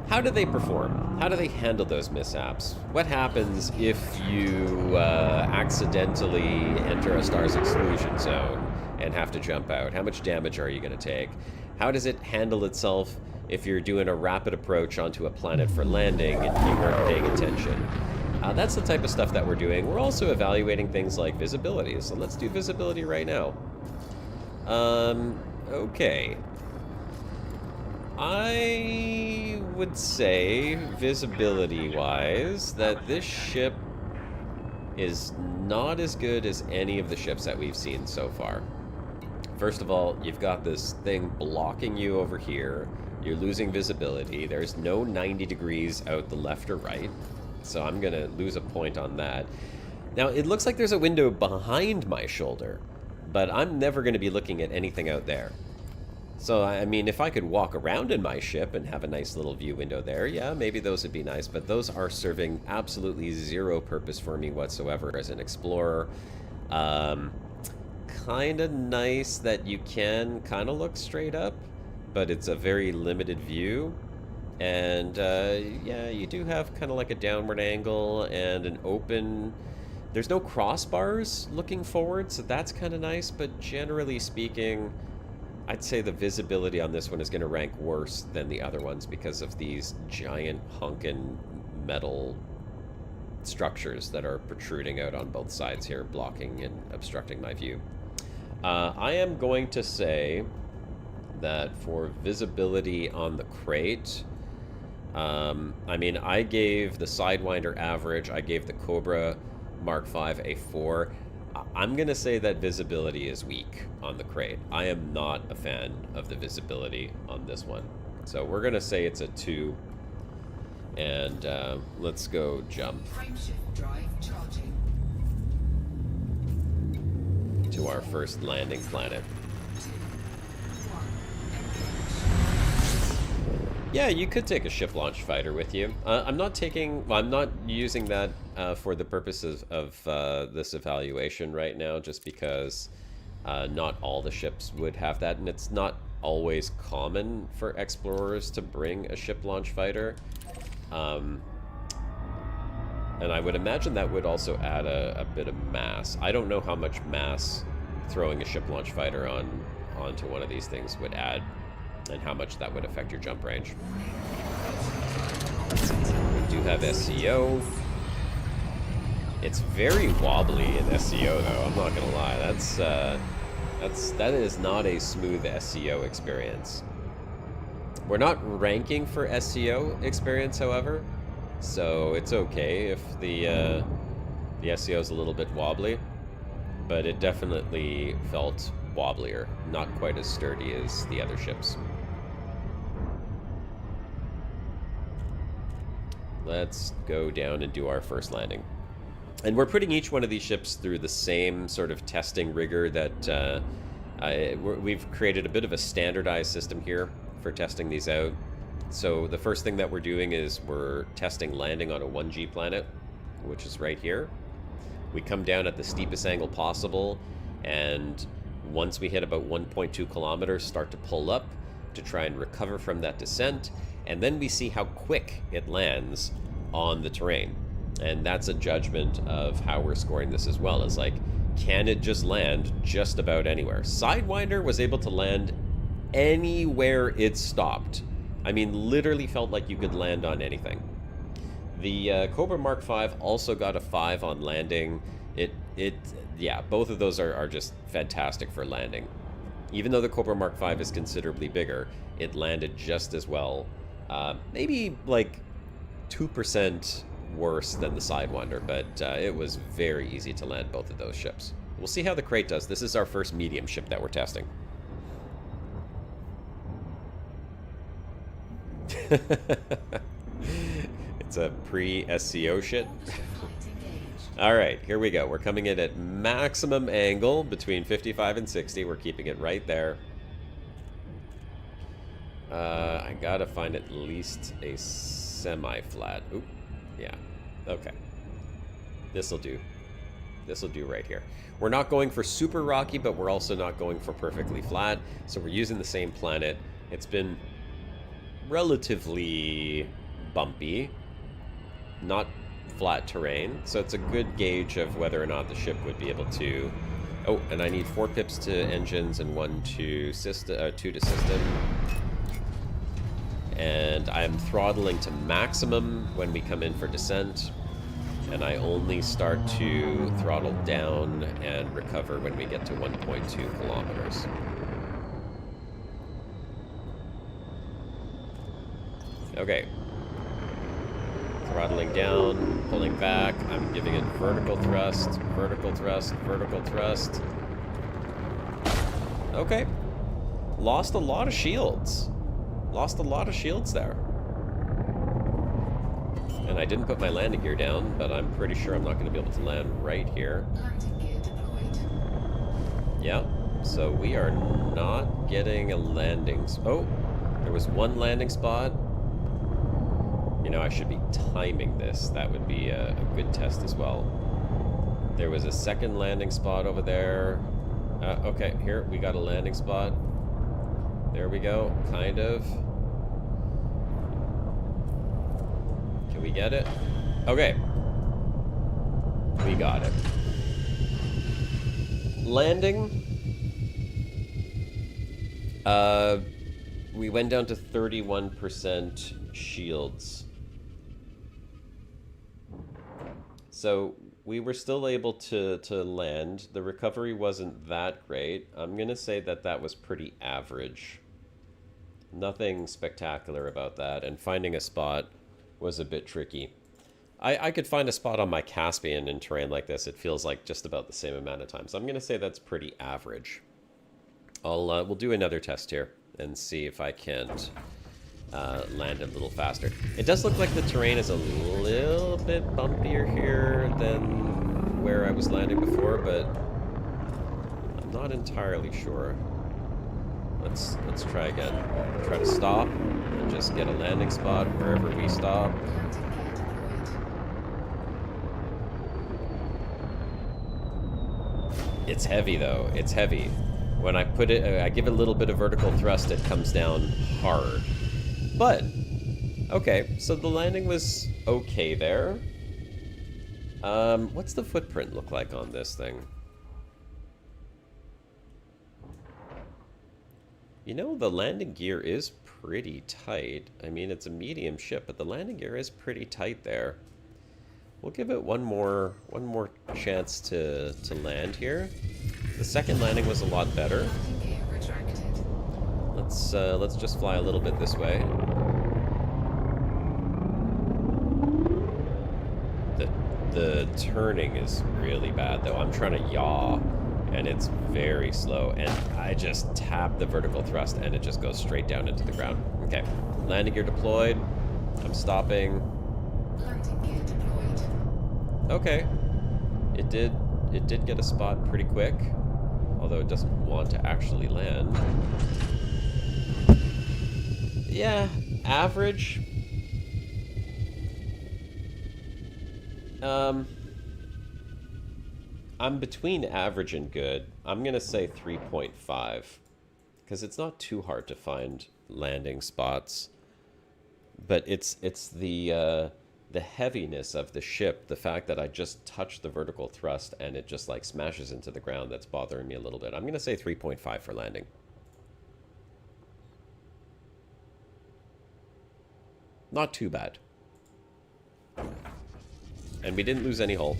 How do they perform? How do they handle those mishaps? What happens if you accidentally enter a star's exclusion zone and have to jump out? How much damage are you going to take? How does it handle itself if you're doing a rapid approach onto a planet for landing and you weren't paying attention? That's the type of stuff that we're doing. We're also evaluating things like visibility, so let's do visibility right now. Okay. I would say, visibility-wise, that this ship is not as good as any of the ships that we've seen so far. First of all, you've got this thing blocking you over here. You're losing visibility. There's no 90 degrees out the left or right. So I'm going to lose a point on that. Now, it looks like there's a window behind my shoulder, but I'm never going to be looking at anything out there. So, I mean, if I could walk around in my ship and have a nice little view window there, yeah, maybe those would be nice, but those are serving absolutely zero purpose for me whatsoever as an explorer. Kind of nice that you can kind of look straight up, but it's a very limited view. And, yeah, you do have kind of like a downward angle and an open... There's no crossbars looking forward, so that's kind of nice, but generally speaking... I'd say the visibility on this one is going to rank worse than the other ones because of these giant honkin' metal structures that are protruding out on both sides here, blocking and obstructing my view. I am going to say that for visibility on the Krait, I mean, I gave the Sidewinder average, I gave the Cobra Mark V a 4. I'm going to say that visibility is weak on the Krait. I am not a fan of the visibility on this one. So we're going to say it's a 2. And let's go jump Frameshift drive charging. to our first landing planet. 2, 1, engage. Yeah, you could take a ship launch fighter with you. I'm not using that for the purposes of this evaluation right now, just because not all the ships would have that, and it's not always common for explorers to bring a ship launch fighter. And I would imagine that would also add a bit of mass. I don't know how much mass throwing a ship launch fighter onto one of these things would add, and how much that would affect your jump range. We do have SEO. It's very wobbly in SEO, though. I'm not gonna lie. That is not a smooth SEO experience. We're not ranking for SEO experience, however, so it's okay if the SEO is a little bit wobbly, but it definitely felt wobblier, not quite as sturdy as the other ships. Let's go down and do our first landing. And we're putting each one of these ships through the same sort of testing rigor that we've created a bit of a standardized system here for testing these out. So the first thing that we're doing is we're testing landing on a 1G planet, which is right here. We come down at the steepest angle possible, and once we hit about 1.2 kilometers, start to pull up to try and recover from that descent, and then we see how quick it lands on the terrain. And that's a judgment of how we're scoring this as well. It's like, can it just land just about anywhere? Sidewinder was able to land anywhere it stopped. I mean, literally felt like you could land on anything. The Cobra Mark V also got a 5 on landing. Yeah, both of those are just fantastic for landing. Even though the Cobra Mark V is considerably bigger, it landed just as well. Maybe like 2% worse than the Sidewinder, but it was very easy to land both of those ships. We'll see how the Krait does. This is our first medium ship that we're testing. It's a pre-SEO shit. Alright, here we go. We're coming in at maximum angle between 55 and 60. We're keeping it right there. I gotta find at least a semi-flat. Oop. Yeah. Okay. This'll do. This'll do right here. We're not going for super rocky, but we're also not going for perfectly flat. So we're using the same planet. It's been relatively bumpy, not flat terrain, so it's a good gauge of whether or not the ship would be able to... Oh, and I need 4 pips to engines and 2 to system. And I'm throttling to maximum when we come in for descent, and I only start to throttle down and recover when we get to 1.2 kilometers. Okay. Throttling down, pulling back. I'm giving it vertical thrust, vertical thrust, vertical thrust. Okay. Lost a lot of shields. Lost a lot of shields there. And I didn't put my landing gear down, but I'm pretty sure I'm not going to be able to land right here. Landing gear deployed. Yeah, so we are not getting a landing... Oh, there was one landing spot. You know, I should be timing this. That would be a good test as well. There was a second landing spot over there. Okay, here, we got a landing spot. There we go, kind of. Can we get it? Okay. We got it. Landing. We went down to 31% shields. So we were still able to land. The recovery wasn't that great. I'm going to say that that was pretty average. Nothing spectacular about that. And finding a spot was a bit tricky. I could find a spot on my Caspian in terrain like this. It feels like just about the same amount of time. So I'm going to say that's pretty average. We'll do another test here and see if I can't land a little faster. It does look like the terrain is a little bit bumpier here than where I was landing before, but I'm not entirely sure. Let's try again. Try to stop and just get a landing spot wherever we stop. It's heavy though. It's heavy. When I put it, I give it a little bit of vertical thrust, it comes down hard. But, okay, so the landing was okay there. What's the footprint look like on this thing? You know, the landing gear is pretty tight. I mean, it's a medium ship, but the landing gear is pretty tight there. We'll give it one more chance to land here. The second landing was a lot better. Let's just fly a little bit this way. The turning is really bad though. I'm trying to yaw and it's very slow, and I just tap the vertical thrust and it just goes straight down into the ground. Okay, landing gear deployed. I'm stopping. Landing gear deployed. Okay, it did get a spot pretty quick, although it doesn't want to actually land. Yeah, average. I'm between average and good. I'm gonna say 3.5, because it's not too hard to find landing spots, but it's the heaviness of the ship, the fact that I just touched the vertical thrust and it just like smashes into the ground, that's bothering me a little bit. I'm gonna say 3.5 for landing. Not too bad. And we didn't lose any hull,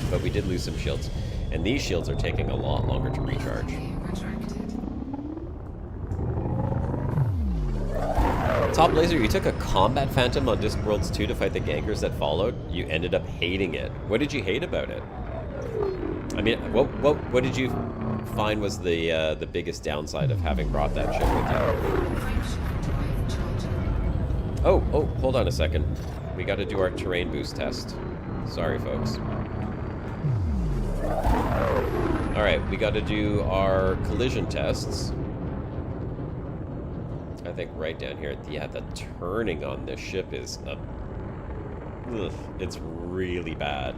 but we did lose some shields. And these shields are taking a lot longer to recharge. Top Laser, you took a Combat Phantom on Discworlds 2 to fight the gankers that followed. You ended up hating it. What did you hate about it? I mean, what did you find was the biggest downside of having brought that ship with you? Oh, hold on a second. We got to do our terrain boost test. Sorry, folks. All right, we got to do our collision tests. I think right down here. Yeah, the turning on this ship is it's really bad.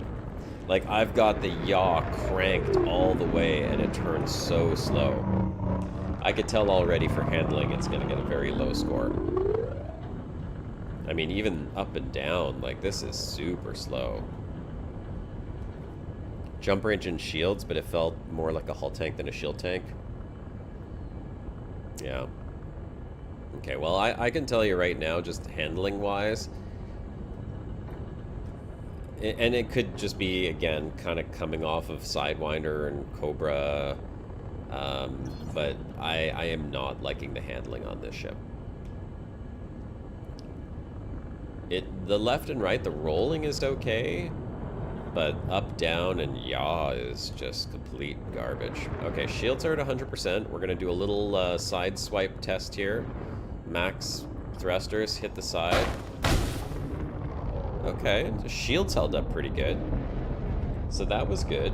Like, I've got the yaw cranked all the way and it turns so slow. I could tell already for handling it's going to get a very low score. I mean, even up and down, like, this is super slow. Jump range and shields, but it felt more like a hull tank than a shield tank. Yeah. Okay, well, I can tell you right now, just handling-wise, and it could just be, again, kind of coming off of Sidewinder and Cobra, but I am not liking the handling on this ship. The left and right, the rolling is okay, but up, down, and yaw is just complete garbage. Okay, shields are at 100%. We're going to do a little side swipe test here. max thrusters hit the side. Okay, the shields held up pretty good. So that was good.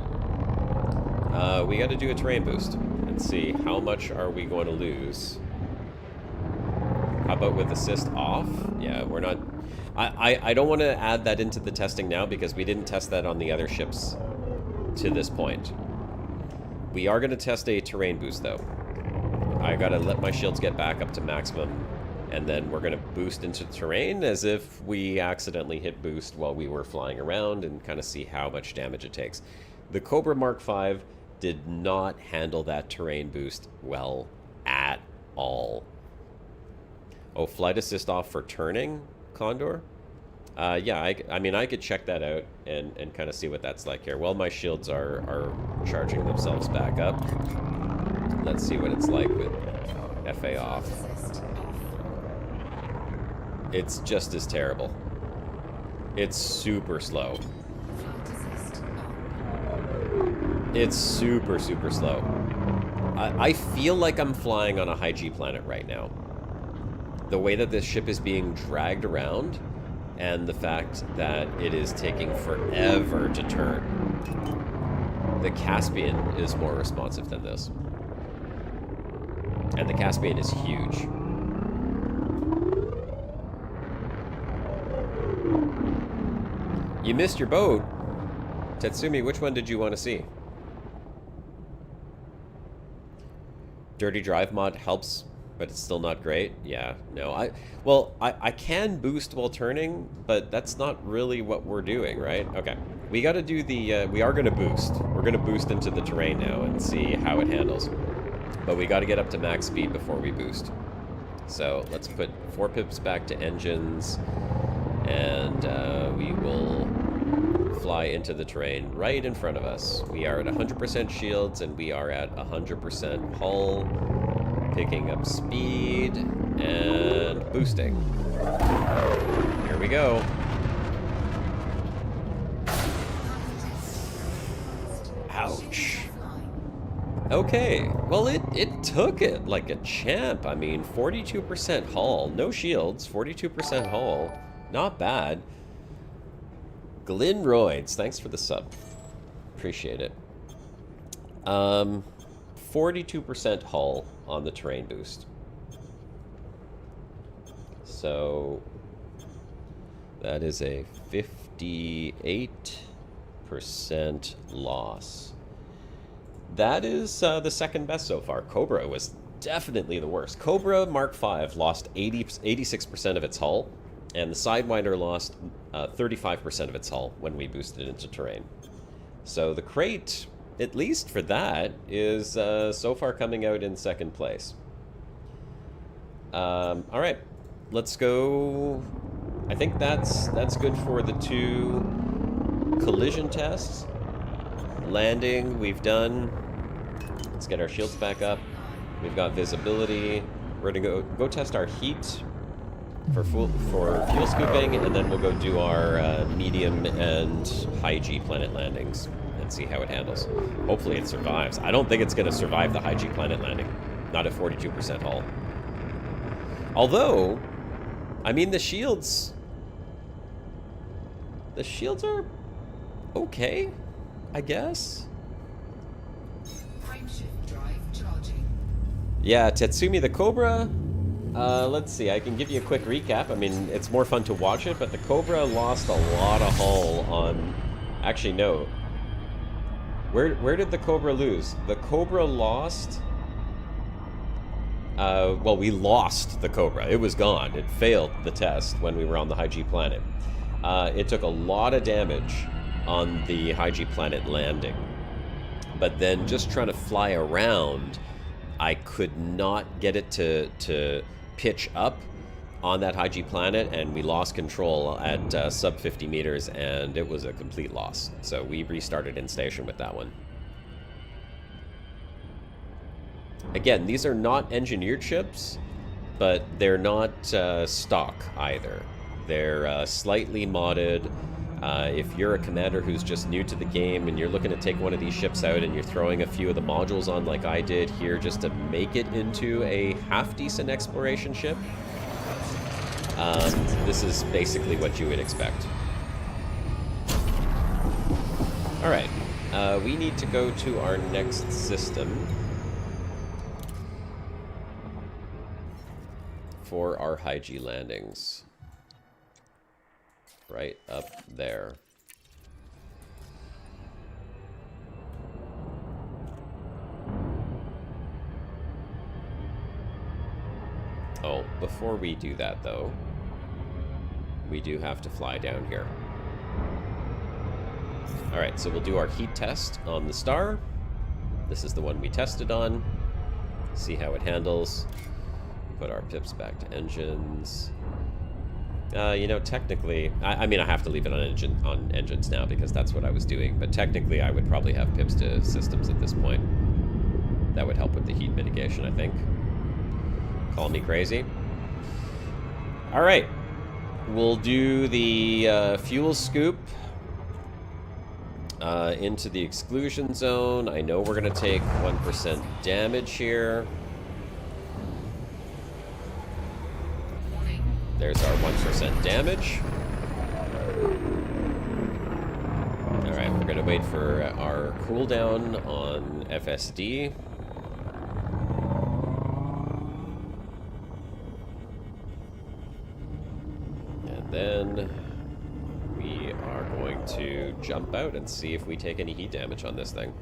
We got to do a terrain boost and see how much are we going to lose. How about with assist off? Yeah, we're not... I don't want to add that into the testing now because we didn't test that on the other ships to this point. We are going to test a terrain boost though. I got to let my shields get back up to maximum, and then we're going to boost into terrain as if we accidentally hit boost while we were flying around and kind of see how much damage it takes. The Cobra Mark V did not handle that terrain boost well at all. Oh, flight assist off for turning, Condor? Yeah, I mean, I could check that out and kind of see what that's like here. Well, my shields are charging themselves back up. Let's see what it's like with FA off. It's just as terrible. It's super slow. It's super, super slow. I feel like I'm flying on a high G planet right now. The way that this ship is being dragged around, and the fact that it is taking forever to turn. The Caspian is more responsive than this. And the Caspian is huge. You missed your boat. Tetsumi, which one did you want to see? Dirty Drive mod helps, but it's still not great. Yeah, no. I can boost while turning, but that's not really what we're doing, right? Okay. We got to do the we are going to boost. We're going to boost into the terrain now and see how it handles. But we got to get up to max speed before we boost. So, let's put 4 pips back to engines, and we will fly into the terrain right in front of us. We are at 100% shields, and we are at 100% hull. Picking up speed and boosting. Here we go. Ouch. Okay, well it took it like a champ. I mean, 42% hull, no shields, 42% hull, not bad. Glyn Royds, thanks for the sub. Appreciate it. 42% hull on the terrain boost. So that is a 58% loss. That is the second best so far. Cobra was definitely the worst. Cobra Mark V lost 86% of its hull, and the Sidewinder lost 35% of its hull when we boosted into terrain. So the Krait, at least for that, is so far coming out in second place. All right, let's go. I think that's good for the 2 collision tests. Landing, we've done. Let's get our shields back up. We've got visibility. We're gonna go test our heat for fuel scooping, and then we'll go do our medium and high G planet landings and see how it handles. Hopefully it survives. I don't think it's gonna survive the high G planet landing. Not at 42% hull. Although, I mean, the shields are okay, I guess. Frameshift drive charging. Yeah, Tetsumi the Cobra. Let's see, I can give you a quick recap. I mean, it's more fun to watch it, but the Cobra lost a lot of hull on... Actually, no. Where did the Cobra lose? The Cobra lost... well, we lost the Cobra. It was gone. It failed the test when we were on the high G planet. It took a lot of damage on the high G planet landing. But then just trying to fly around, I could not get it to pitch up on that high G planet, and we lost control at sub 50 meters, and it was a complete loss. So we restarted in station with that one. Again, these are not engineered ships, but they're not stock either. They're slightly modded. If you're a commander who's just new to the game and you're looking to take one of these ships out and you're throwing a few of the modules on like I did here just to make it into a half-decent exploration ship, this is basically what you would expect. Alright, we need to go to our next system for our high-G landings. Right up there. Oh, before we do that though, we do have to fly down here. Alright, so we'll do our heat test on the star. This is the one we tested on. See how it handles. Put our pips back to engines. You know, technically, I mean, I have to leave it on engines now because that's what I was doing. But technically, I would probably have pips to systems at this point. That would help with the heat mitigation, I think. Call me crazy. All right, we'll do the fuel scoop into the exclusion zone. I know we're gonna take 1% damage here. There's our 1% damage. Alright, we're gonna wait for our cooldown on FSD. And then we are going to jump out and see if we take any heat damage on this thing.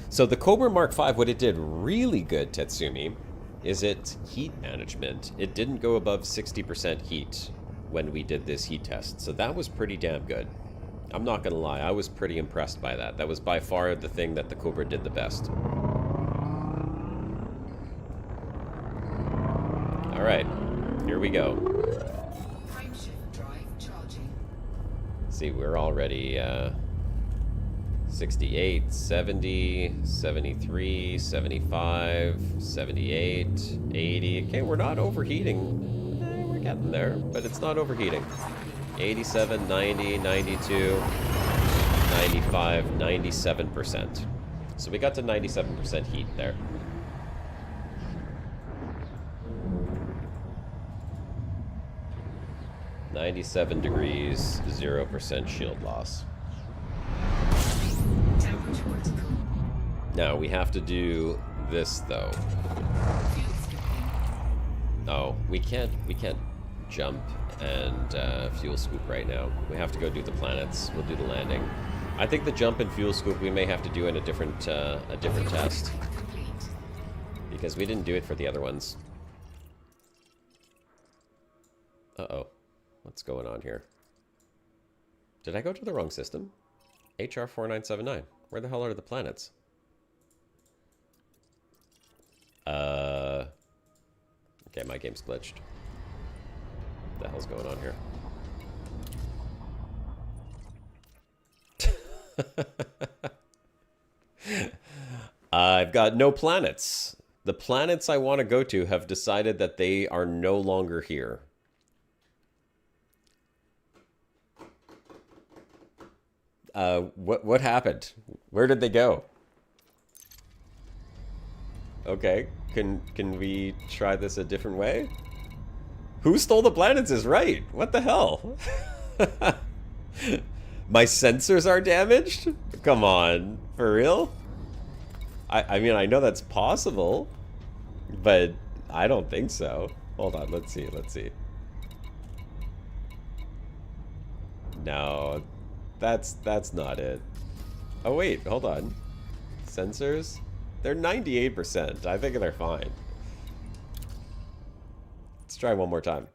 So the Cobra Mark V, what it did really good, Tetsumi, is it heat management. It didn't go above 60% heat when we did this heat test, so that was pretty damn good. I'm not gonna lie, I was pretty impressed by that. That was by far the thing that the Cobra did the best. Alright, here we go. Frameshift drive charging. See, we're already 68, 70, 73, 75, 78, 80. Okay, we're not overheating. We're getting there, but it's not overheating. 87, 90, 92, 95, 97%. So we got to 97% heat there. (97 degrees, 0% shield loss. Temperature critical. Now we have to do this though. Fuel skipping. Oh, we can't jump and fuel scoop right now. We have to go do the planets. We'll do the landing. I think the jump and fuel scoop we may have to do in a different test Complete. because we didn't do it for the other ones. Uh-oh. What's going on here? Did I go to the wrong system? HR 4979. Where the hell are the planets? Okay, my game's glitched. What the hell's going on here? I've got no planets. The planets I want to go to have decided that they are no longer here. What happened? Where did they go? Okay, can we try this a different way? Who stole the planets is right. What the hell? My sensors are damaged? Come on, for real? I mean, I know that's possible, but I don't think so. Hold on, let's see. No, that's not it. Oh wait, hold on. Sensors? They're 98%. I think they're fine. Let's try one more time.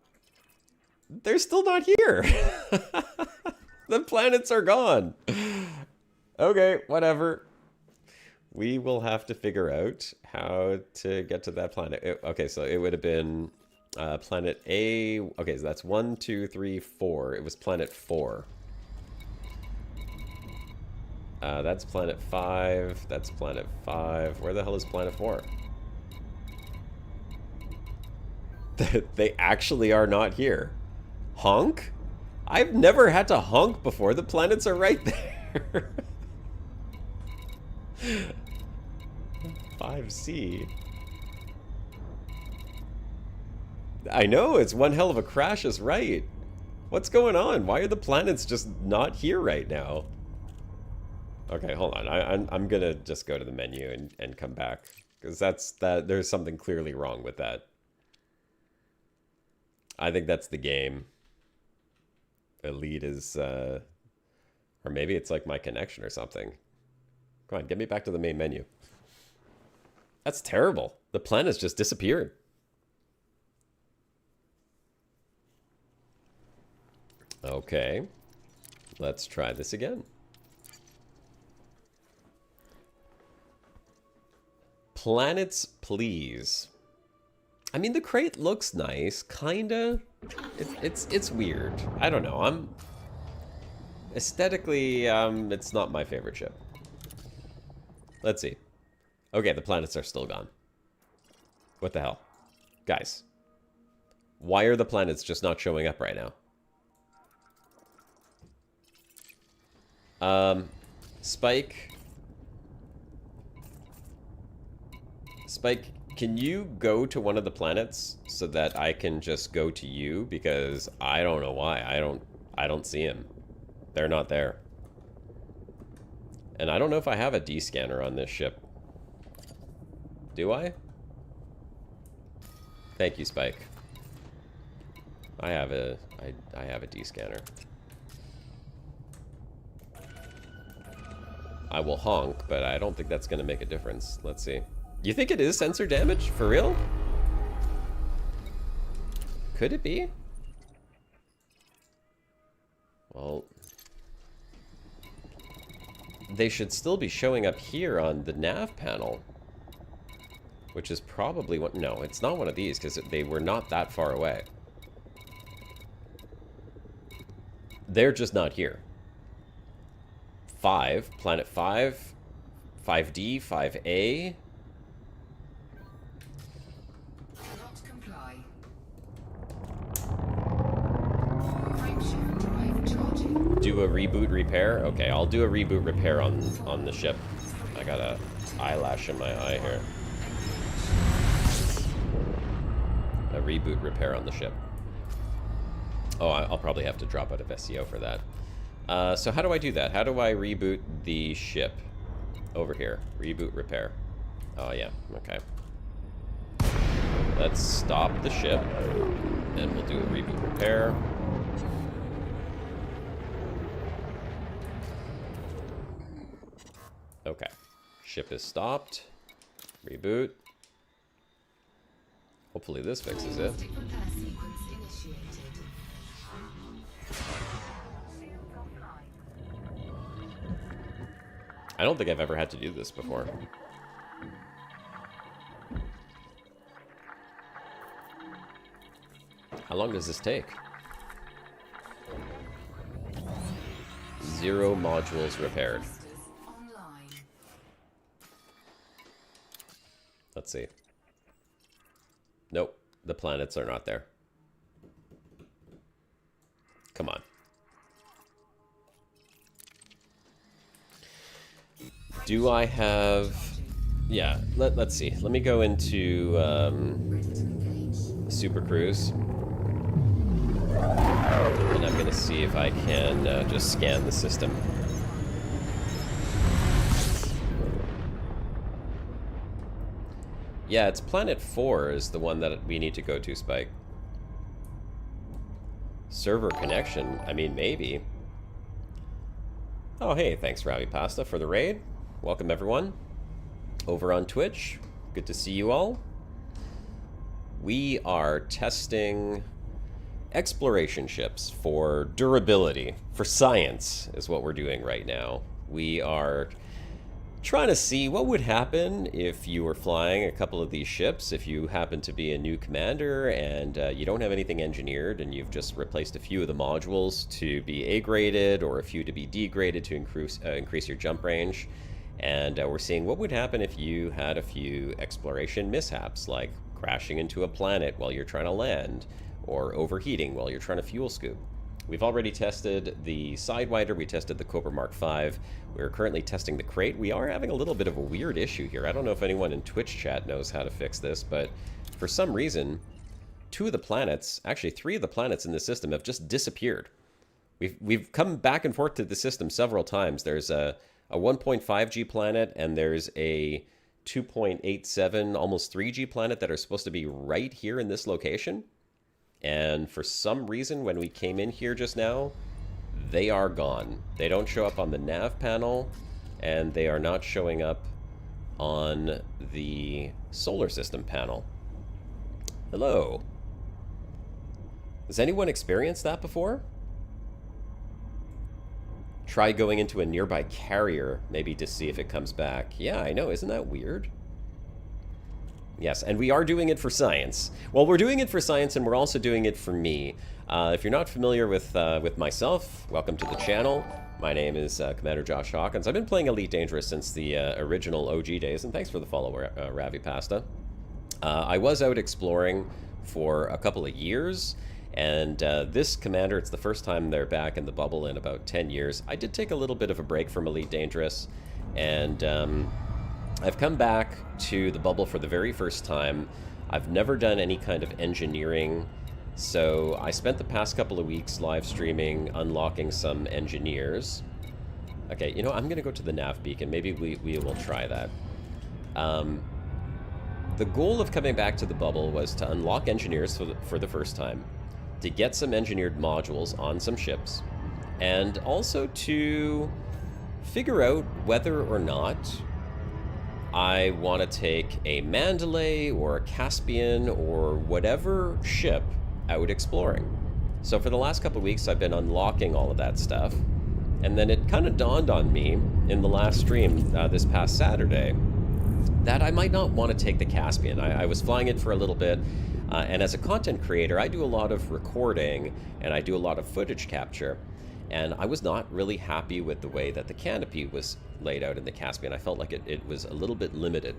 They're still not here. The planets are gone. Okay, whatever. We will have to figure out how to get to that planet. Okay, so it would have been planet A. Okay, so that's 1, 2, 3, 4. It was planet 4. That's planet 5. That's planet 5. Where the hell is planet 4? They actually are not here. Honk? I've never had to honk before. The planets are right there. 5C. I know, it's one hell of a crash is right. What's going on? Why are the planets just not here right now? Okay, hold on. I'm gonna just go to the menu and come back. Because there's something clearly wrong with that. I think that's the game. Elite is, or maybe it's like my connection or something. Come on, get me back to the main menu. That's terrible. The planets just disappeared. Okay, let's try this again. Planets, please. I mean, the Krait looks nice, kinda. It's weird. I don't know. Aesthetically, it's not my favorite ship. Let's see. Okay, the planets are still gone. What the hell? Guys. Why are the planets just not showing up right now? Spike, can you go to one of the planets so that I can just go to you? Because I don't know why. I don't see him. They're not there. And I don't know if I have a D scanner on this ship. Do I? Thank you, Spike. I have a D scanner. I will honk, but I don't think that's going to make a difference. Let's see. You think it is sensor damage? For real? Could it be? Well, they should still be showing up here on the nav panel. Which is probably what... No, it's not one of these, because they were not that far away. They're just not here. 5, planet 5, 5D, 5A. Not comply. Frameshift drive charging. Do a reboot repair? Okay, I'll do a reboot repair on the ship. I got a eyelash in my eye here. A reboot repair on the ship. Oh, I'll probably have to drop out of SEO for that. So how do I do that? How do I reboot the ship? Over here. Reboot repair. Oh, yeah. Okay. Let's stop the ship. And we'll do a reboot repair. Okay. Ship is stopped. Reboot. Hopefully this fixes it. Repair sequence initiated. I don't think I've ever had to do this before. How long does this take? 0 modules repaired. Online. Let's see. Nope, the planets are not there. Come on. Do I have... Yeah, let's see. Let me go into Super Cruise. And I'm going to see if I can just scan the system. Yeah, it's Planet 4 is the one that we need to go to, Spike. Server connection? I mean, maybe. Oh, hey, thanks, Ravi Pasta, for the raid. Welcome, everyone. Over on Twitch. Good to see you all. We are testing exploration ships for durability, for science, is what we're doing right now. We are trying to see what would happen if you were flying a couple of these ships, if you happen to be a new commander and you don't have anything engineered and you've just replaced a few of the modules to be A-graded or a few to be D-graded to increase your jump range. And we're seeing what would happen if you had a few exploration mishaps, like crashing into a planet while you're trying to land, or overheating while you're trying to fuel scoop. We've already tested the Sidewinder, we tested the Cobra Mark V. We're currently testing the Krait. We are having a little bit of a weird issue here. I don't know if anyone in Twitch chat knows how to fix this, but for some reason, 2 of the planets, actually 3 of the planets in the system have just disappeared. We've come back and forth to the system several times. There's a 1.5G planet, and there's a 2.87, almost 3G planet that are supposed to be right here in this location. And for some reason, when we came in here just now, they are gone. They don't show up on the nav panel, and they are not showing up on the solar system panel. Hello. Has anyone experienced that before? Try going into a nearby carrier, maybe to see if it comes back. Yeah, I know. Isn't that weird? Yes, and we are doing it for science. Well, we're doing it for science, and we're also doing it for me. If you're not familiar with myself, welcome to the channel. My name is Commander Josh Hawkins. I've been playing Elite Dangerous since the original OG days, and thanks for the follow, Ravi Pasta. I was out exploring for a couple of years, and this commander, it's the first time they're back in the bubble in about 10 years. I did take a little bit of a break from Elite Dangerous, and I've come back to the bubble for the very first time. I've never done any kind of engineering, so I spent the past couple of weeks live streaming, unlocking some engineers. Okay, you know, I'm going to go to the nav beacon. Maybe we will try that. The goal of coming back to the bubble was to unlock engineers for the first time, to get some engineered modules on some ships, and also to figure out whether or not I want to take a Mandalay or a Caspian or whatever ship out exploring. So for the last couple of weeks, I've been unlocking all of that stuff, and then it kind of dawned on me in the last stream this past Saturday that I might not want to take the Caspian. I was flying it for a little bit, and as a content creator, I do a lot of recording and I do a lot of footage capture, and I was not really happy with the way that the Canopy was laid out in the Caspian. I felt like it was a little bit limited.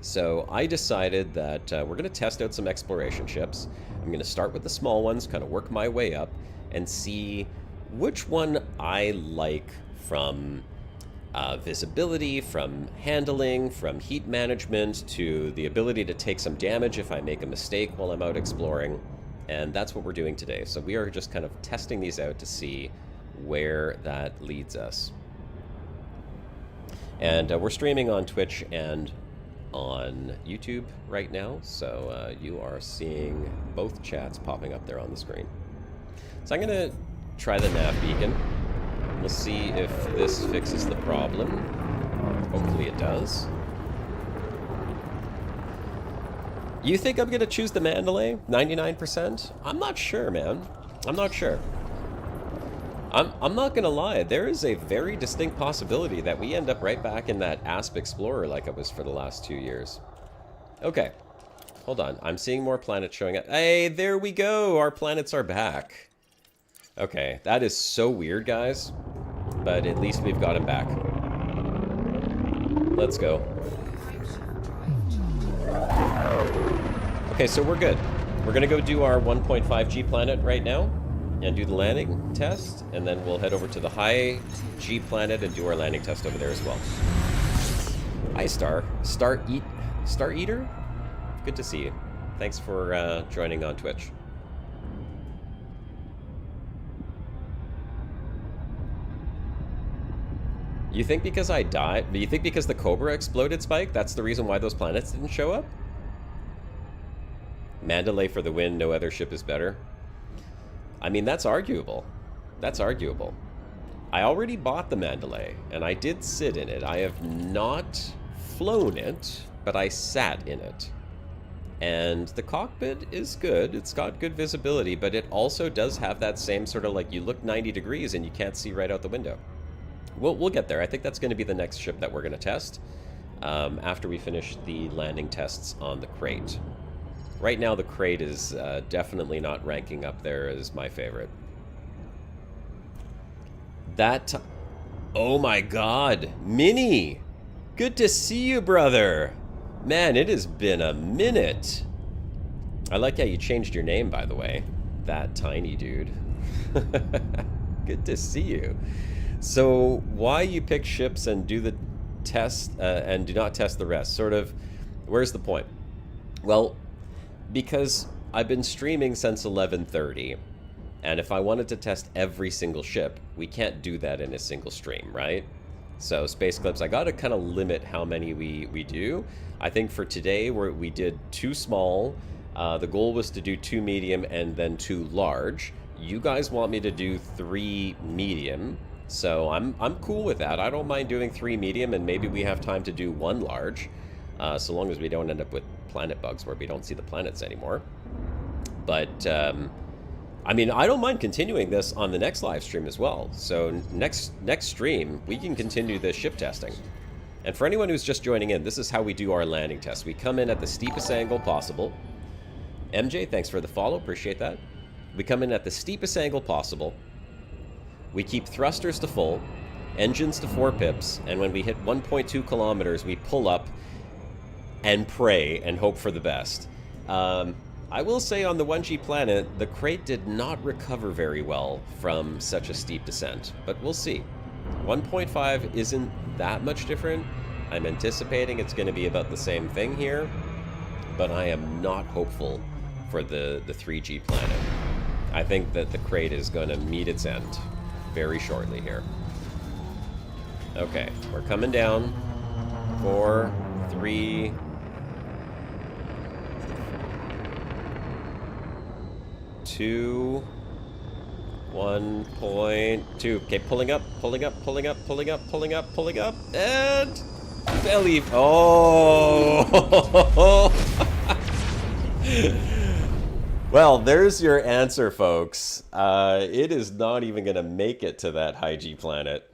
So I decided that we're going to test out some exploration ships. I'm going to start with the small ones, kind of work my way up, and see which one I like from visibility, from handling, from heat management, to the ability to take some damage if I make a mistake while I'm out exploring. And that's what we're doing today. So we are just kind of testing these out to see where that leads us. And we're streaming on Twitch and on YouTube right now, so you are seeing both chats popping up there on the screen. So I'm going to try the nav beacon. We'll see if this fixes the problem. Hopefully it does. You think I'm going to choose the Mandalay? 99%? I'm not sure, man. I'm not sure. I'm not gonna lie, there is a very distinct possibility that we end up right back in that ASP Explorer like it was for the last 2 years. Okay, hold on, I'm seeing more planets showing up. Hey, there we go, our planets are back. Okay, that is so weird, guys, but at least we've got them back. Let's go. Okay, so we're good. We're gonna go do our 1.5G planet right now and do the landing test, and then we'll head over to the high G planet and do our landing test over there as well. Hi, Star Eater. Good to see you. Thanks for joining on Twitch. You think because I died? You think because the Cobra exploded, Spike? That's the reason why those planets didn't show up? Mandalay for the win. No other ship is better. I mean, that's arguable. That's arguable. I already bought the Mandalay, and I did sit in it. I have not flown it, but I sat in it. And the cockpit is good. It's got good visibility, but it also does have that same sort of, like, you look 90 degrees and you can't see right out the window. We'll get there. I think that's going to be the next ship that we're going to test after we finish the landing tests on the Krait. Right now, the Krait is definitely not ranking up there as my favorite. Oh my god, Minnie! Good to see you, brother! Man, it has been a minute! I like how you changed your name, by the way. That tiny dude. Good to see you. So why you pick ships and do the test and do not test the rest? Sort of, where's the point? Well, because I've been streaming since 11:30, and if I wanted to test every single ship, we can't do that in a single stream, right? So space clips, I gotta kind of limit how many we do. I think for today we did 2 small. The goal was to do 2 medium and then 2 large. You guys want me to do 3 medium, so I'm cool with that. I don't mind doing 3 medium, and maybe we have time to do 1 large, so long as we don't end up with planet bugs where we don't see the planets anymore. But I mean, I don't mind continuing this on the next live stream as well. So next stream, we can continue this ship testing. And for anyone who's just joining in, this is how we do our landing test. We come in at the steepest angle possible. MJ, thanks for the follow, appreciate that. We come in at the steepest angle possible. We keep thrusters to full, engines to 4 pips, and when we hit 1.2 kilometers, we pull up and pray and hope for the best. I will say on the 1G planet, the Krait did not recover very well from such a steep descent, but we'll see. 1.5 isn't that much different. I'm anticipating it's going to be about the same thing here, but I am not hopeful for the 3G planet. I think that the Krait is going to meet its end very shortly here. Okay, we're coming down. 4, 3... 2, 1.2. Okay, pulling up, and belly. Oh! Well, there's your answer, folks. It is not even going to make it to that high G planet.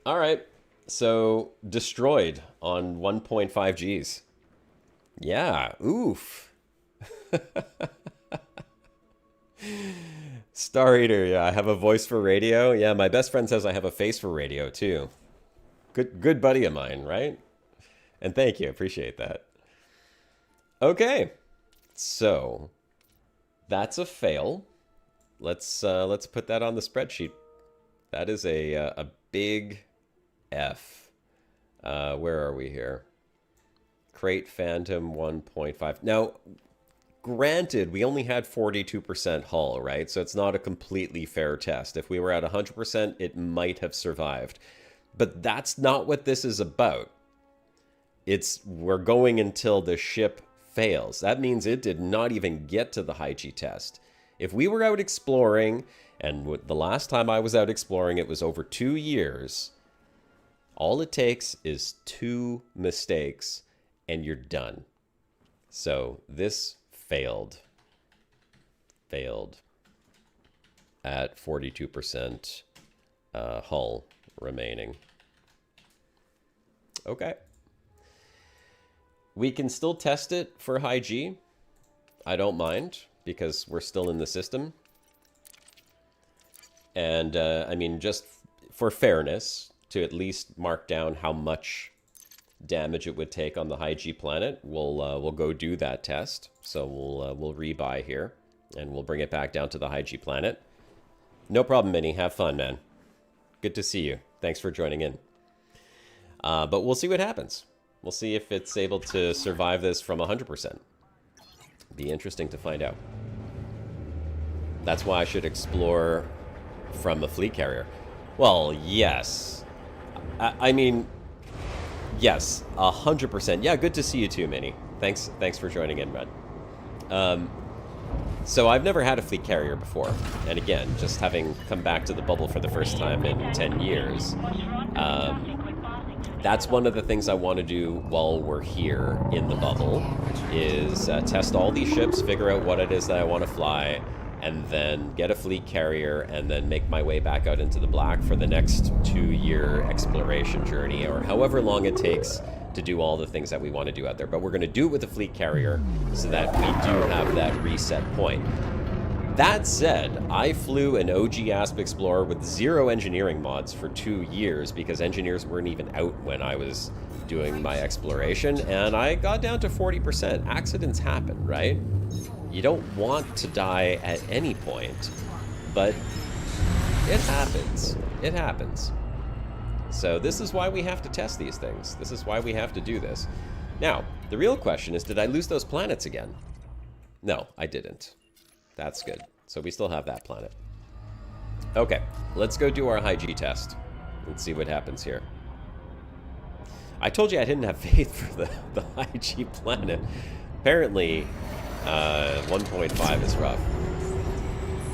All right, so destroyed on 1.5 Gs. Yeah, oof. Star Eater, yeah, I have a voice for radio. Yeah, my best friend says I have a face for radio too. Good buddy of mine, right? And thank you, appreciate that. Okay, so that's a fail. Let's put that on the spreadsheet. That is a big F. Where are we here? Krait Phantom 1.5. Now, granted, we only had 42% hull, right? So it's not a completely fair test. If we were at 100%, it might have survived. But that's not what this is about. We're going until the ship fails. That means it did not even get to the high G test. If we were out exploring, and the last time I was out exploring, it was over 2 years, all it takes is 2 mistakes, and you're done. So this failed at 42% hull remaining. Okay. We can still test it for high G. I don't mind, because we're still in the system. And, I mean, just for fairness, to at least mark down how much damage it would take on the high G planet, we'll go do that test. So we'll rebuy here, and we'll bring it back down to the high G planet. No problem, Minnie. Have fun, man. Good to see you. Thanks for joining in. But we'll see what happens. We'll see if it's able to survive this from 100%. Be interesting to find out. That's why I should explore from a fleet carrier. Well, yes. I mean, yes, 100%. Yeah, good to see you too, Minnie. Thanks for joining in, Red. So I've never had a fleet carrier before. And again, just having come back to the bubble for the first time in 10 years, that's one of the things I want to do while we're here in the bubble, is test all these ships, figure out what it is that I want to fly, and then get a fleet carrier, and then make my way back out into the black for the next 2-year exploration journey, or however long it takes to do all the things that we want to do out there. But we're going to do it with a fleet carrier so that we do have that reset point. That said, I flew an OG Asp Explorer with 0 engineering mods for 2 years because engineers weren't even out when I was doing my exploration, and I got down to 40%. Accidents happen, right? You don't want to die at any point, but it happens. It happens. So this is why we have to test these things. This is why we have to do this. Now, the real question is, did I lose those planets again? No, I didn't. That's good. So we still have that planet. Okay, let's go do our high G test and see what happens here. I told you I didn't have faith for the high G planet. Apparently, 1.5 is rough.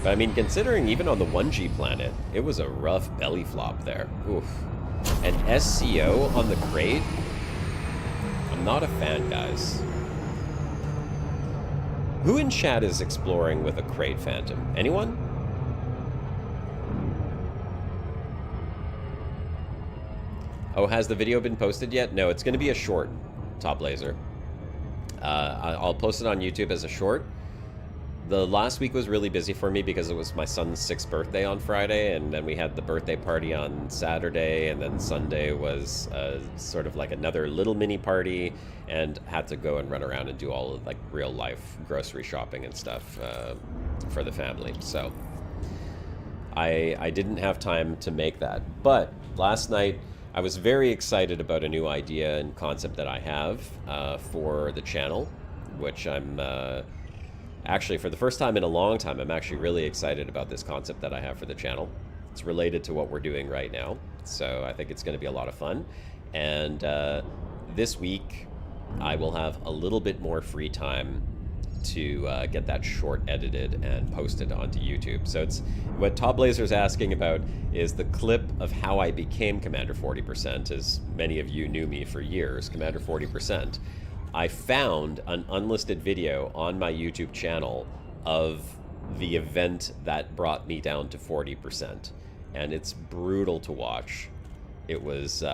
But I mean, considering even on the 1G planet, it was a rough belly flop there. Oof. And SCO on the Krait? I'm not a fan, guys. Who in chat is exploring with a Krait Phantom? Anyone? Oh, has the video been posted yet? No, it's going to be a short, Top Laser. I'll post it on YouTube as a short. The last week was really busy for me because it was my son's 6th birthday on Friday, and then we had the birthday party on Saturday, and then Sunday was sort of like another little mini party, and had to go and run around and do all of like real life grocery shopping and stuff for the family. So I didn't have time to make that. But last night I was very excited about a new idea and concept that I have for the channel, which I'm actually, for the first time in a long time, I'm actually really excited about this concept that I have for the channel. It's related to what we're doing right now, so I think it's going to be a lot of fun. And this week, I will have a little bit more free time to get that short edited and posted onto YouTube. So it's what Todd Blazer's asking about is the clip of how I became Commander 40%, as many of you knew me for years, Commander 40%. I found an unlisted video on my YouTube channel of the event that brought me down to 40%. And it's brutal to watch. It was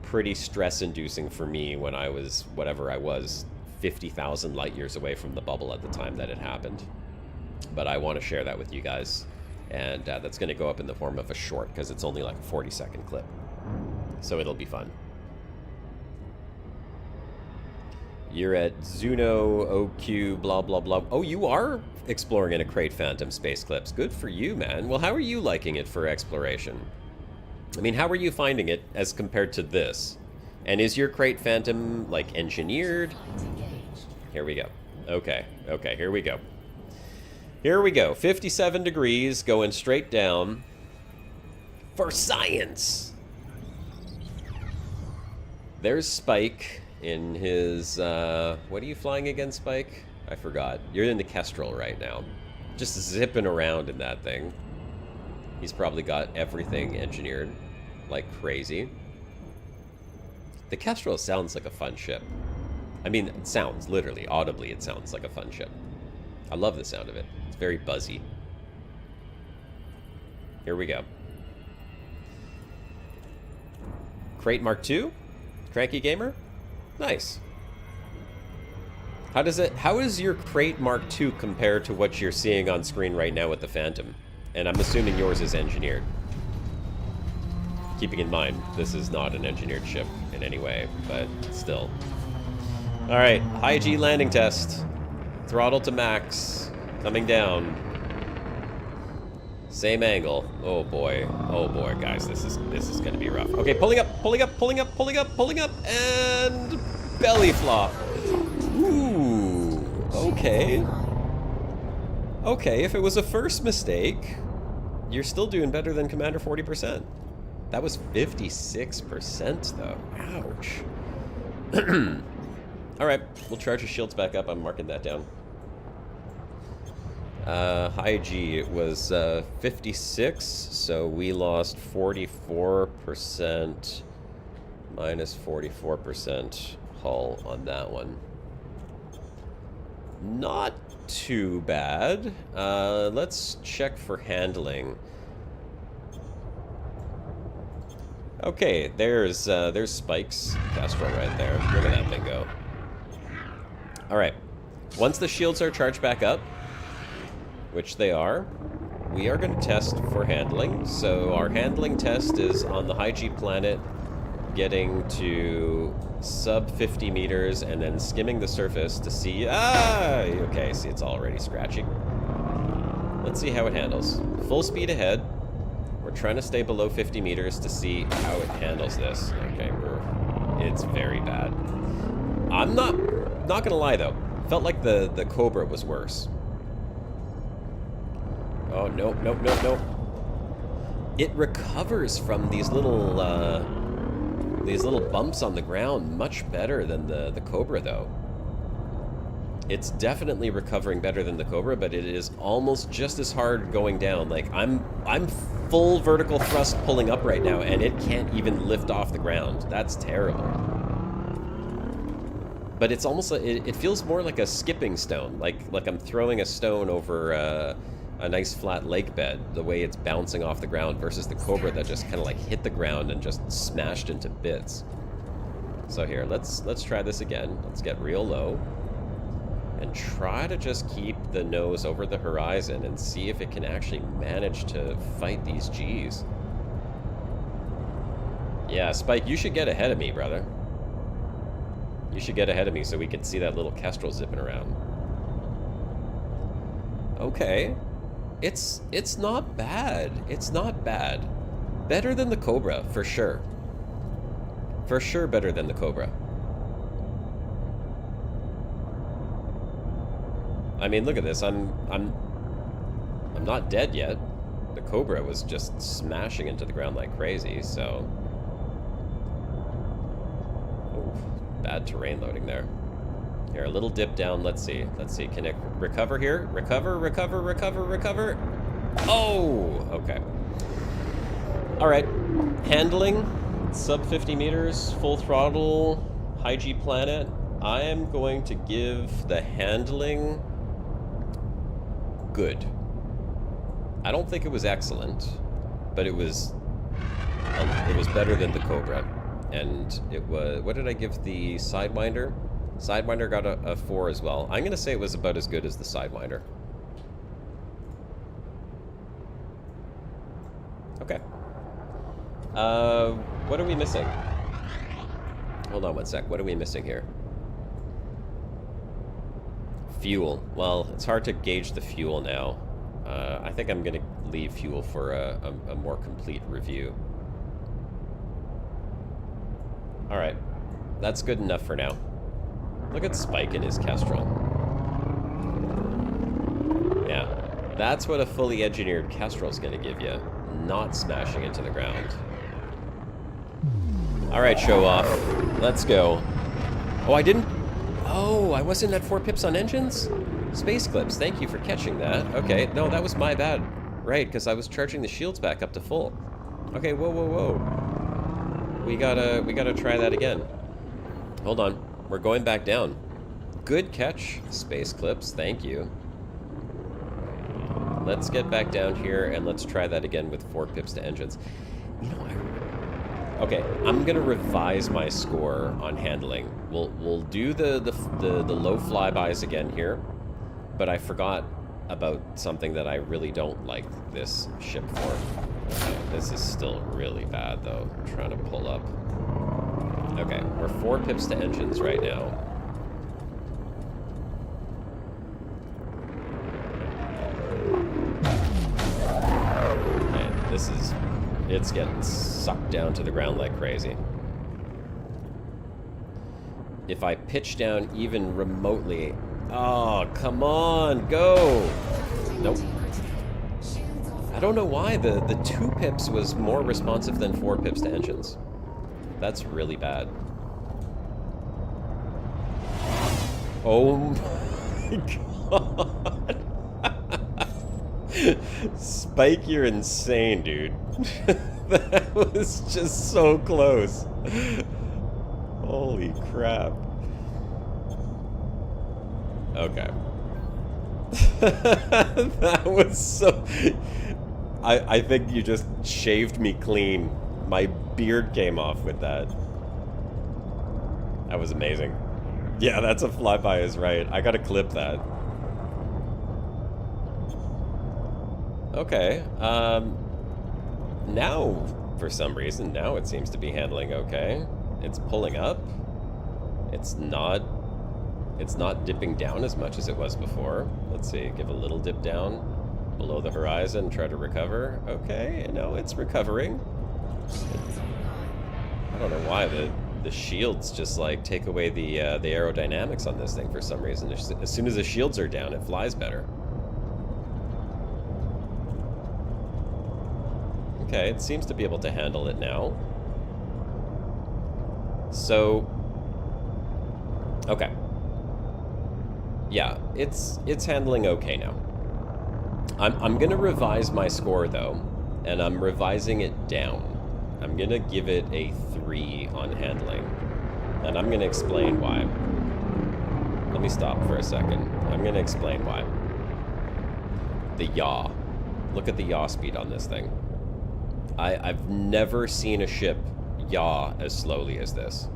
pretty stress-inducing for me when I was, whatever I was, 50,000 light years away from the bubble at the time that it happened. But I want to share that with you guys. And that's going to go up in the form of a short, because it's only like a 40-second clip. So it'll be fun. You're at Zuno, OQ, blah, blah, blah. Oh, you are exploring in a Krait Phantom space clips. Good for you, man. Well, how are you liking it for exploration? I mean, how are you finding it as compared to this? And is your Krait Phantom, like, engineered? Here we go. Okay, okay, here we go. Here we go. 57 degrees, going straight down. For science! There's Spike in his, what are you flying again, Spike? I forgot. You're in the Kestrel right now. Just zipping around in that thing. He's probably got everything engineered like crazy. The Kestrel sounds like a fun ship. I mean, it sounds, literally, audibly, it sounds like a fun ship. I love the sound of it. It's very buzzy. Here we go. Krait Mark II? Cranky Gamer? Nice. How is your Krait Mark II compare to what you're seeing on screen right now with the Phantom? And I'm assuming yours is engineered. Keeping in mind, this is not an engineered ship in any way, but still. Alright, high G landing test. Throttle to max. Coming down. Same angle. Oh boy, guys, this is gonna be rough. Okay, pulling up, and belly flop. Ooh, okay. Okay, if it was a first mistake, you're still doing better than Commander 40%. That was 56% though. Ouch. All right, we'll charge your shields back up. I'm marking that down. High G, it was 56, so we lost 44%, minus 44% hull on that one. Not too bad. Let's check for handling. Okay, there's Spike's Kestrel right there. Look at that thing go. All right, once the shields are charged back up, which they are, we are going to test for handling. So our handling test is on the high G planet, getting to sub 50 meters and then skimming the surface to see, okay, see it's already scratching. Let's see how it handles. Full speed ahead. We're trying to stay below 50 meters to see how it handles this. Okay, it's very bad. I'm not gonna lie though. Felt like the Cobra was worse. Oh, nope. It recovers from these little bumps on the ground much better than the Cobra though. It's definitely recovering better than the Cobra, but it is almost just as hard going down. Like I'm full vertical thrust pulling up right now, and it can't even lift off the ground. That's terrible. But it's almost like it feels more like a skipping stone, like I'm throwing a stone over a nice flat lake bed. The way it's bouncing off the ground versus the Cobra that just kind of like hit the ground and just smashed into bits. So here, let's try this again. Let's get real low. And try to just keep the nose over the horizon and see if it can actually manage to fight these Gs. Yeah, Spike, you should get ahead of me, brother. You should get ahead of me so we can see that little Kestrel zipping around. Okay. It's not bad. It's not bad. Better than the Cobra, for sure. For sure better than the Cobra. I mean, look at this. I'm not dead yet. The Cobra was just smashing into the ground like crazy, so... Oh, bad terrain loading there. Here, a little dip down. Let's see. Can it recover here? Recover. Oh! Okay. Alright. Handling. Sub 50 meters. Full throttle. High G planet. I am going to give the handling... good. I don't think it was excellent, but it was better than the Cobra. And it was, what did I give the Sidewinder? Sidewinder got a 4 as well. I'm gonna say it was about as good as the Sidewinder. Okay. What are we missing? Hold on one sec. What are we missing here? Fuel. Well, it's hard to gauge the fuel now. I think I'm going to leave fuel for a more complete review. Alright. That's good enough for now. Look at Spike in his Kestrel. Yeah. That's what a fully engineered Kestrel is going to give you. Not smashing into the ground. Alright, show off. Let's go. Oh, I didn't... Oh, I wasn't at 4 pips on engines? Space Clips, thank you for catching that. Okay, no, that was my bad. Right, because I was charging the shields back up to full. Okay, whoa. We gotta try that again. Hold on, we're going back down. Good catch, Space Clips, thank you. Let's get back down here and let's try that again with 4 pips to engines. You know, okay, I'm gonna revise my score on handling. We'll do the low flybys again here, but I forgot about something that I really don't like this ship for. Okay, this is still really bad though. I'm trying to pull up. Okay, we're 4 pips to engines right now. Okay, this is... It's getting sucked down to the ground like crazy. If I pitch down even remotely... Oh, come on, go! Nope. I don't know why the 2 pips was more responsive than 4 pips to engines. That's really bad. Oh my god. Spike, you're insane, dude. That was just so close. Holy crap. Okay. That was so... I think you just shaved me clean. My beard came off with that. That was amazing. Yeah, that's a flyby is right. I gotta clip that. Okay, now, for some reason, now it seems to be handling okay. It's pulling up. It's not dipping down as much as it was before. Let's see, give a little dip down. Below the horizon, try to recover. Okay, no, it's recovering. Shields online. I don't know why the shields just like take away the aerodynamics on this thing for some reason. As soon as the shields are down, it flies better. Okay, it seems to be able to handle it now. So, okay. Yeah, it's handling okay now. I'm gonna revise my score though, and I'm revising it down. I'm gonna give it a 3 on handling, and I'm gonna explain why. Let me stop for a second. I'm gonna explain why. The yaw. Look at the yaw speed on this thing. I've never seen a ship yaw as slowly as this.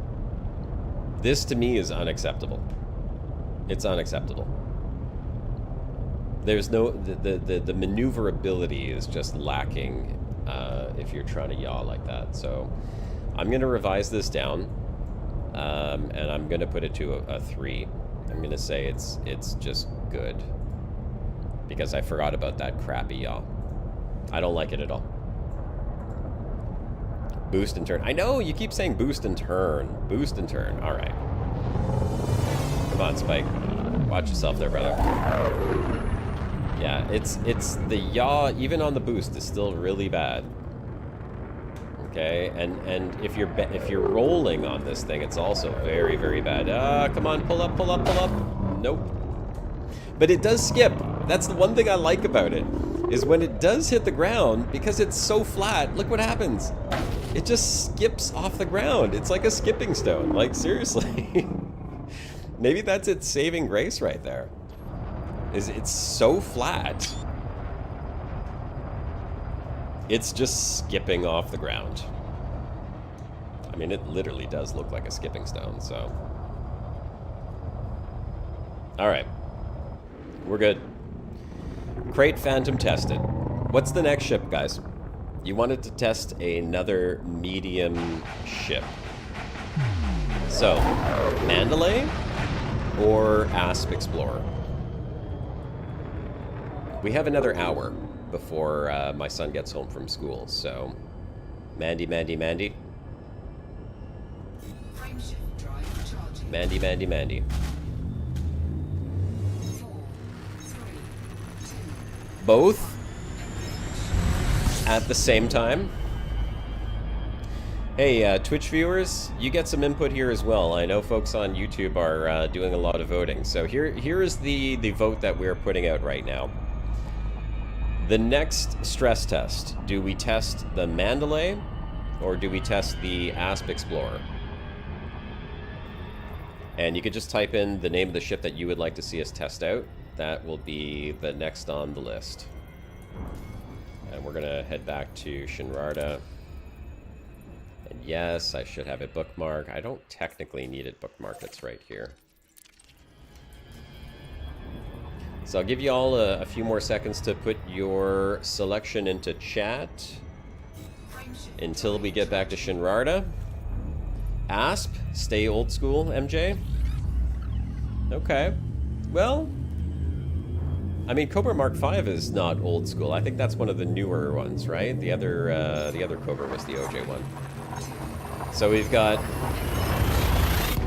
This to me is unacceptable. It's unacceptable. There's no the maneuverability is just lacking if you're trying to yaw like that. So I'm gonna revise this down, and I'm gonna put it to a 3. I'm gonna say it's just good because I forgot about that crappy yaw. I don't like it at all. Boost and turn. I know, you keep saying boost and turn. Boost and turn. All right. Come on, Spike. Watch yourself there, brother. Yeah, it's the yaw, even on the boost, is still really bad. Okay, and if you're rolling on this thing, it's also very, very bad. Come on, pull up, pull up, pull up. Nope. But it does skip. That's the one thing I like about it, is when it does hit the ground, because it's so flat, look what happens. It just skips off the ground. It's like a skipping stone. Like, seriously. Maybe that's its saving grace right there. Is it's so flat. It's just skipping off the ground. I mean, it literally does look like a skipping stone, so. Alright. We're good. Krait Phantom tested. What's the next ship, guys? You wanted to test another medium ship. So, Mandalay or Asp Explorer? We have another hour before my son gets home from school, so Mandy. Frameshift drive charging. Mandy. 4, 3, 2. Both at the same time. Hey, Twitch viewers, you get some input here as well. I know folks on YouTube are doing a lot of voting. So here is the vote that we're putting out right now. The next stress test. Do we test the Mandalay or do we test the Asp Explorer? And you could just type in the name of the ship that you would like to see us test out. That will be the next on the list. And we're gonna head back to Shinrarta. And yes, I should have it bookmarked. I don't technically need it bookmarked, it's right here. So I'll give you all a few more seconds to put your selection into chat until we get back to Shinrarta. Asp, stay old school, MJ. Okay. Well, I mean, Cobra Mark V is not old school. I think that's one of the newer ones, right? The other Cobra was the OJ one. So we've got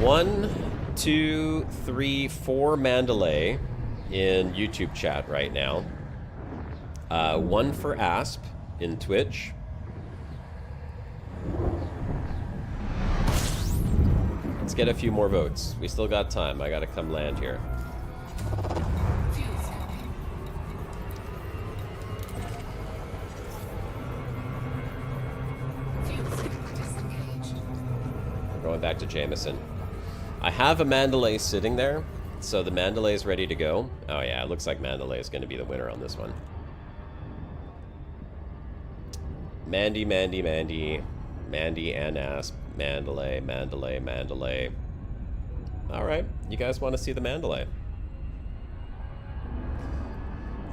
1, 2, 3, 4 Mandalay in YouTube chat right now. 1 for Asp in Twitch. Let's get a few more votes. We still got time. I gotta come land here. Going back to Jameson. I have a Mandalay sitting there, so the Mandalay is ready to go. Oh yeah, it looks like Mandalay is going to be the winner on this one. Mandy and Asp. Mandalay. Alright, you guys want to see the Mandalay.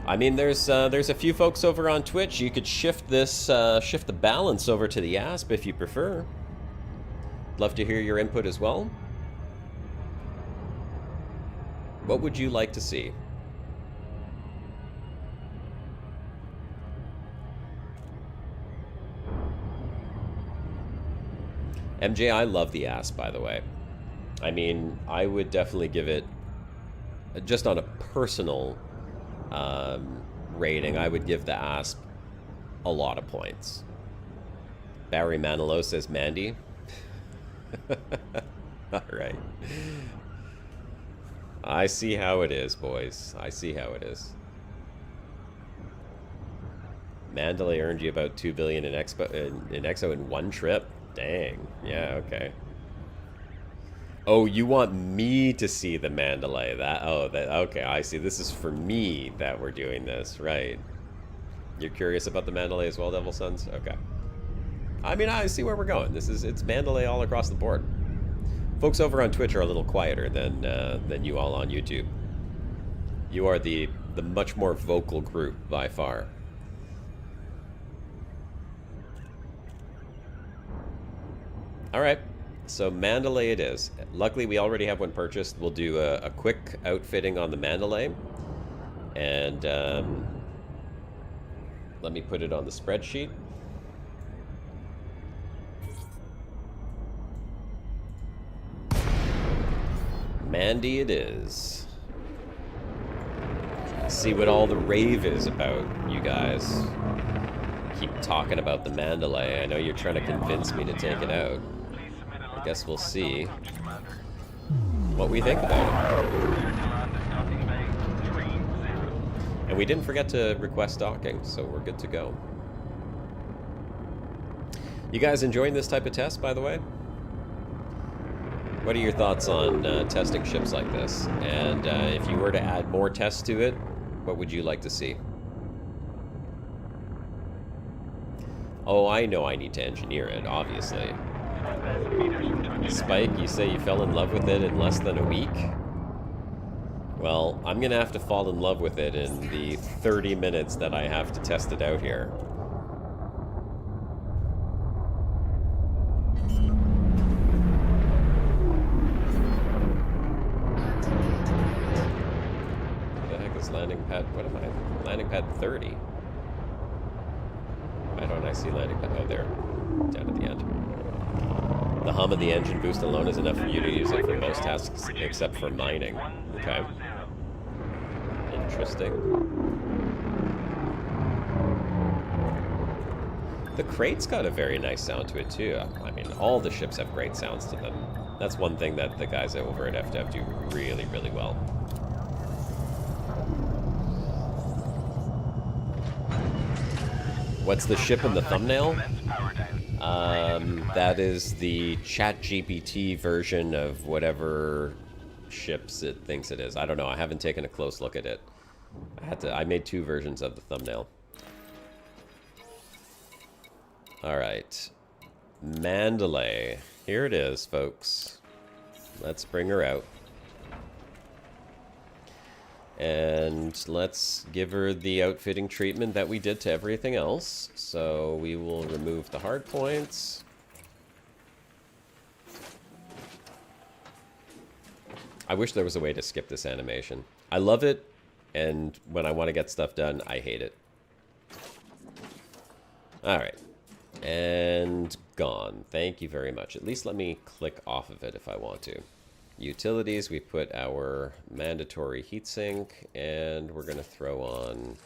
I mean, there's a few folks over on Twitch. You could shift the balance over to the Asp if you prefer. Love to hear your input as well. What would you like to see? MJ, I love the Asp, by the way. I mean, I would definitely give it, just on a personal rating, I would give the Asp a lot of points. Barry Manilow says Mandy. All right. I see how it is, boys. I see how it is. Mandalay earned you about $2 billion in Exo in one trip. Dang. Yeah. Okay. Oh, you want me to see the Mandalay? Okay. I see. This is for me that we're doing this, right? You're curious about the Mandalay as well, Devil Sons? Okay. I mean, I see where we're going. It's Mandalay all across the board. Folks over on Twitch are a little quieter than you all on YouTube. You are the much more vocal group by far. All right, so Mandalay it is. Luckily, we already have one purchased. We'll do a quick outfitting on the Mandalay, and let me put it on the spreadsheet. Mandy it is. See what all the rave is about, you guys. Keep talking about the Mandalay. I know you're trying to convince me to take it out. I guess we'll see what we think about it. And we didn't forget to request docking, so we're good to go. You guys enjoying this type of test, by the way? What are your thoughts on testing ships like this? And if you were to add more tests to it, what would you like to see? Oh, I know I need to engineer it, obviously. Spike, you say you fell in love with it in less than a week? Well, I'm gonna have to fall in love with it in the 30 minutes that I have to test it out here. What the heck is landing pad? What am I? Landing pad 30. Why don't I see landing pad? Oh, there. Down at the end. The hum of the engine boost alone is enough for you to use it for most tasks except for mining. Okay. Interesting. The Krait's got a very nice sound to it too. I mean, all the ships have great sounds to them. That's one thing that the guys over at FDev do really, really well. What's the ship in the thumbnail? That is the ChatGPT version of whatever ships it thinks it is. I don't know. I haven't taken a close look at it. I made two versions of the thumbnail. All right. Mandalay. Here it is, folks. Let's bring her out. And let's give her the outfitting treatment that we did to everything else. So we will remove the hard points. I wish there was a way to skip this animation. I love it, and when I want to get stuff done, I hate it. Alright. And gone. Thank you very much. At least let me click off of it if I want to. Utilities, we put our mandatory heatsink, and we're going to throw on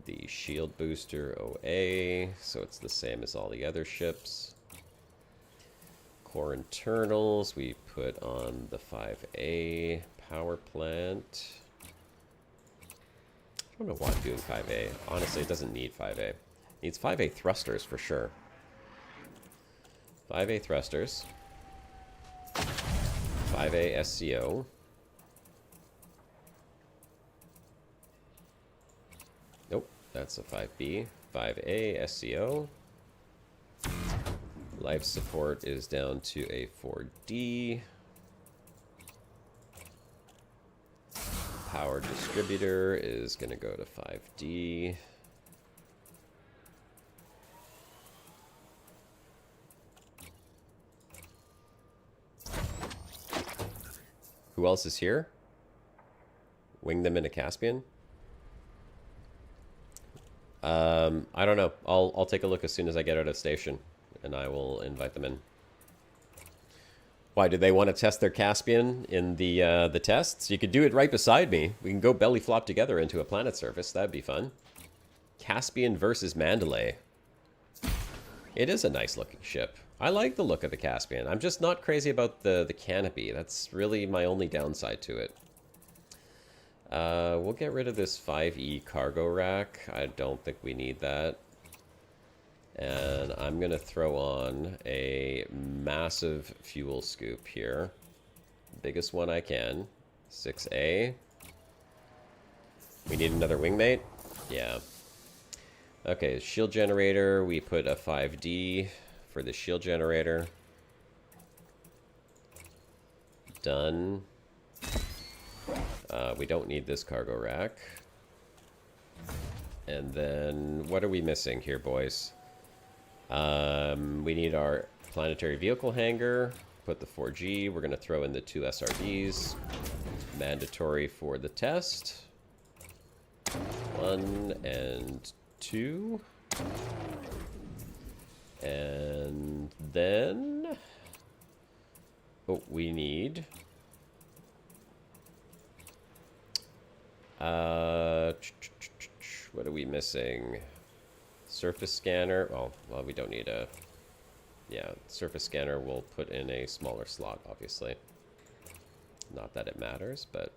the shield booster OA, so it's the same as all the other ships. Core internals, we put on the 5A power plant. I don't know why I'm doing 5A. Honestly, it doesn't need 5A. It needs 5A thrusters for sure. 5A thrusters. 5A SCO. Nope, that's a 5B. 5A SCO. Life support is down to a 4D. Power distributor is going to go to 5D. Who else is here? Wing them into Caspian? I don't know. I'll take a look as soon as I get out of station, and I will invite them in. Why, do they want to test their Caspian in the tests? You could do it right beside me. We can go belly flop together into a planet surface. That'd be fun. Caspian versus Mandalay. It is a nice looking ship. I like the look of the Caspian. I'm just not crazy about the Canopy. That's really my only downside to it. We'll get rid of this 5E cargo rack. I don't think we need that. And I'm going to throw on a massive fuel scoop here. Biggest one I can. 6A. We need another wingmate? Yeah. Okay, shield generator. We put a 5D for the shield generator. Done. We don't need this cargo rack. And then, what are we missing here, boys? We need our planetary vehicle hangar. Put the 4G. We're going to throw in the 2 SRDs. Mandatory for the test. 1 and 2. And then... oh, we need... what are we missing? Surface scanner. Oh, well, we don't need a... yeah, surface scanner we'll put in a smaller slot, obviously. Not that it matters, but...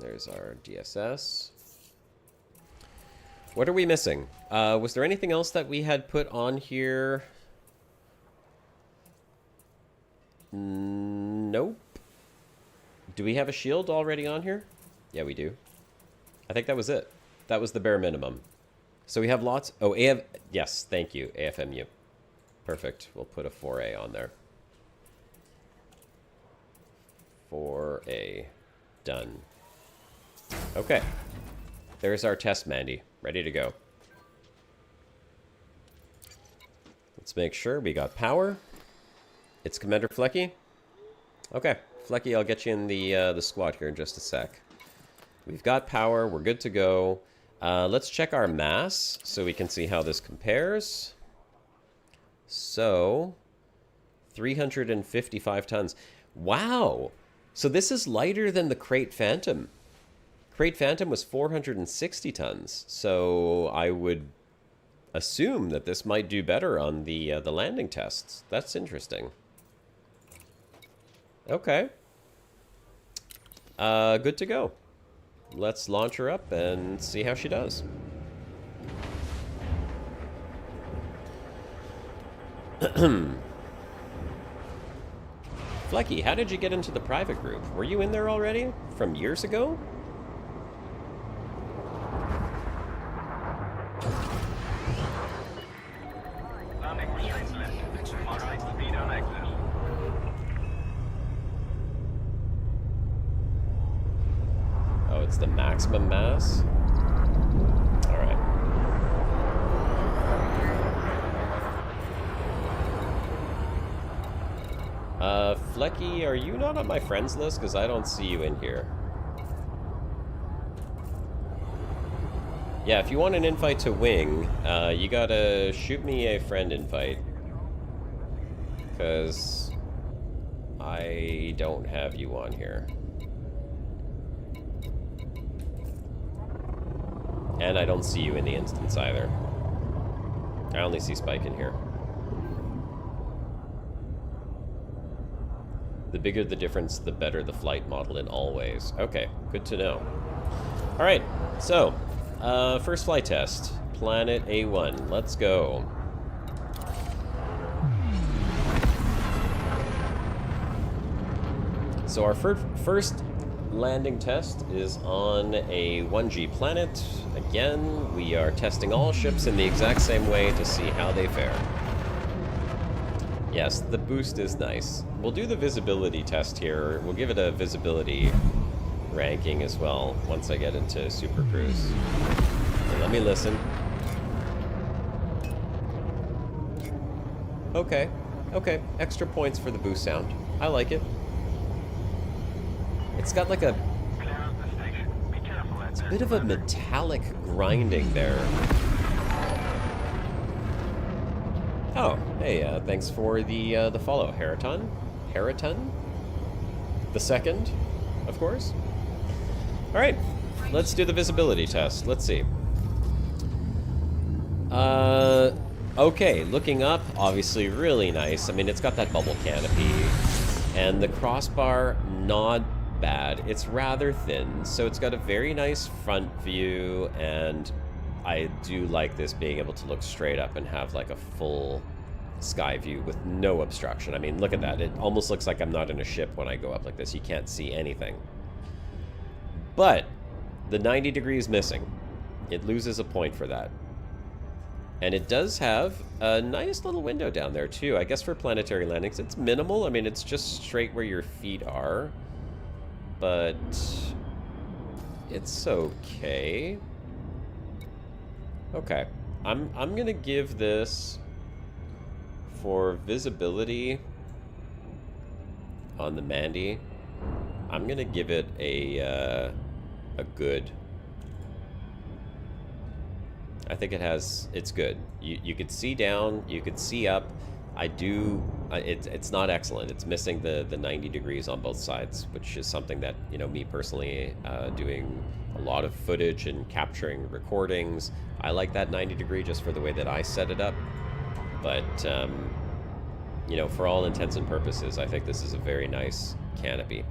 there's our DSS. What are we missing? Was there anything else that we had put on here? Nope. Do we have a shield already on here? Yeah, we do. I think that was it. That was the bare minimum. So we have lots... oh, yes, thank you. AFMU. Perfect. We'll put a 4A on there. 4A. Done. Okay. There's our test, Mandy. Ready to go. Let's make sure we got power. It's Commander Flecky. Okay. Flecky, I'll get you in the squad here in just a sec. We've got power. We're good to go. Let's check our mass so we can see how this compares. So, 355 tons. Wow! So this is lighter than the Krait Phantom. Krait Phantom was 460 tons. So I would assume that this might do better on the landing tests. That's interesting. Okay. Good to go. Let's launch her up and see how she does. Flecky, how did you get into the private group? Were you in there already? From years ago? Landing restraints lifted. Moderate speed on exit. Oh, it's the maximum mass? Alright. Flecky, are you not on my friends list? Because I don't see you in here. Yeah, if you want an invite to Wing, you gotta shoot me a friend invite. Because I don't have you on here. And I don't see you in the instance either. I only see Spike in here. The bigger the difference, the better the flight model in all ways. Okay, good to know. Alright, so, first flight test. Planet A1. Let's go. So our first landing test is on a 1G planet. Again, we are testing all ships in the exact same way to see how they fare. Yes, the boost is nice. We'll do the visibility test here. We'll give it a visibility ranking as well once I get into Super Cruise. So let me listen. Okay, okay. Extra points for the boost sound. I like it. It's got like a... Clear of the station. Be careful out there. bit of a metallic grinding there. Oh, hey, thanks for the follow, Heraton. Heraton? The second, of course. All right, let's do the visibility test. Let's see. Okay, looking up, obviously really nice. I mean, it's got that bubble canopy, and the crossbar, not bad. It's rather thin, so it's got a very nice front view, and I do like this being able to look straight up and have like a full sky view with no obstruction. I mean, look at that. It almost looks like I'm not in a ship when I go up like this. You can't see anything. But the 90 degrees missing. It loses a point for that. And it does have a nice little window down there too. I guess for planetary landings, it's minimal. I mean, it's just straight where your feet are. But it's okay. Okay. I'm gonna give this, for visibility on the Mandy, I'm gonna give it a good. I think it's good. You could see down, you could see up. It's not excellent. It's missing the 90 degrees on both sides, which is something that, you know, me personally, doing a lot of footage and capturing recordings, I like that 90 degree just for the way that I set it up. But, you know, for all intents and purposes, I think this is a very nice canopy.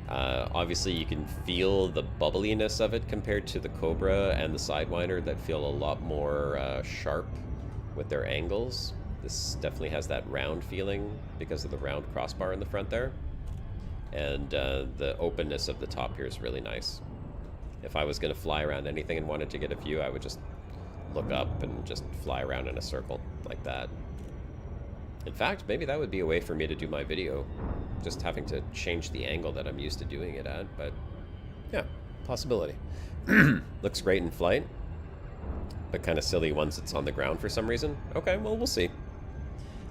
Obviously, you can feel the bubbliness of it compared to the Cobra and the Sidewinder that feel a lot more sharp with their angles. This definitely has that round feeling because of the round crossbar in the front there. And the openness of the top here is really nice. If I was going to fly around anything and wanted to get a view, I would just look up and just fly around in a circle like that. In fact, maybe that would be a way for me to do my video. Just having to change the angle that I'm used to doing it at, but yeah, possibility. Looks great in flight, but kind of silly once it's on the ground for some reason. Okay, well, we'll see.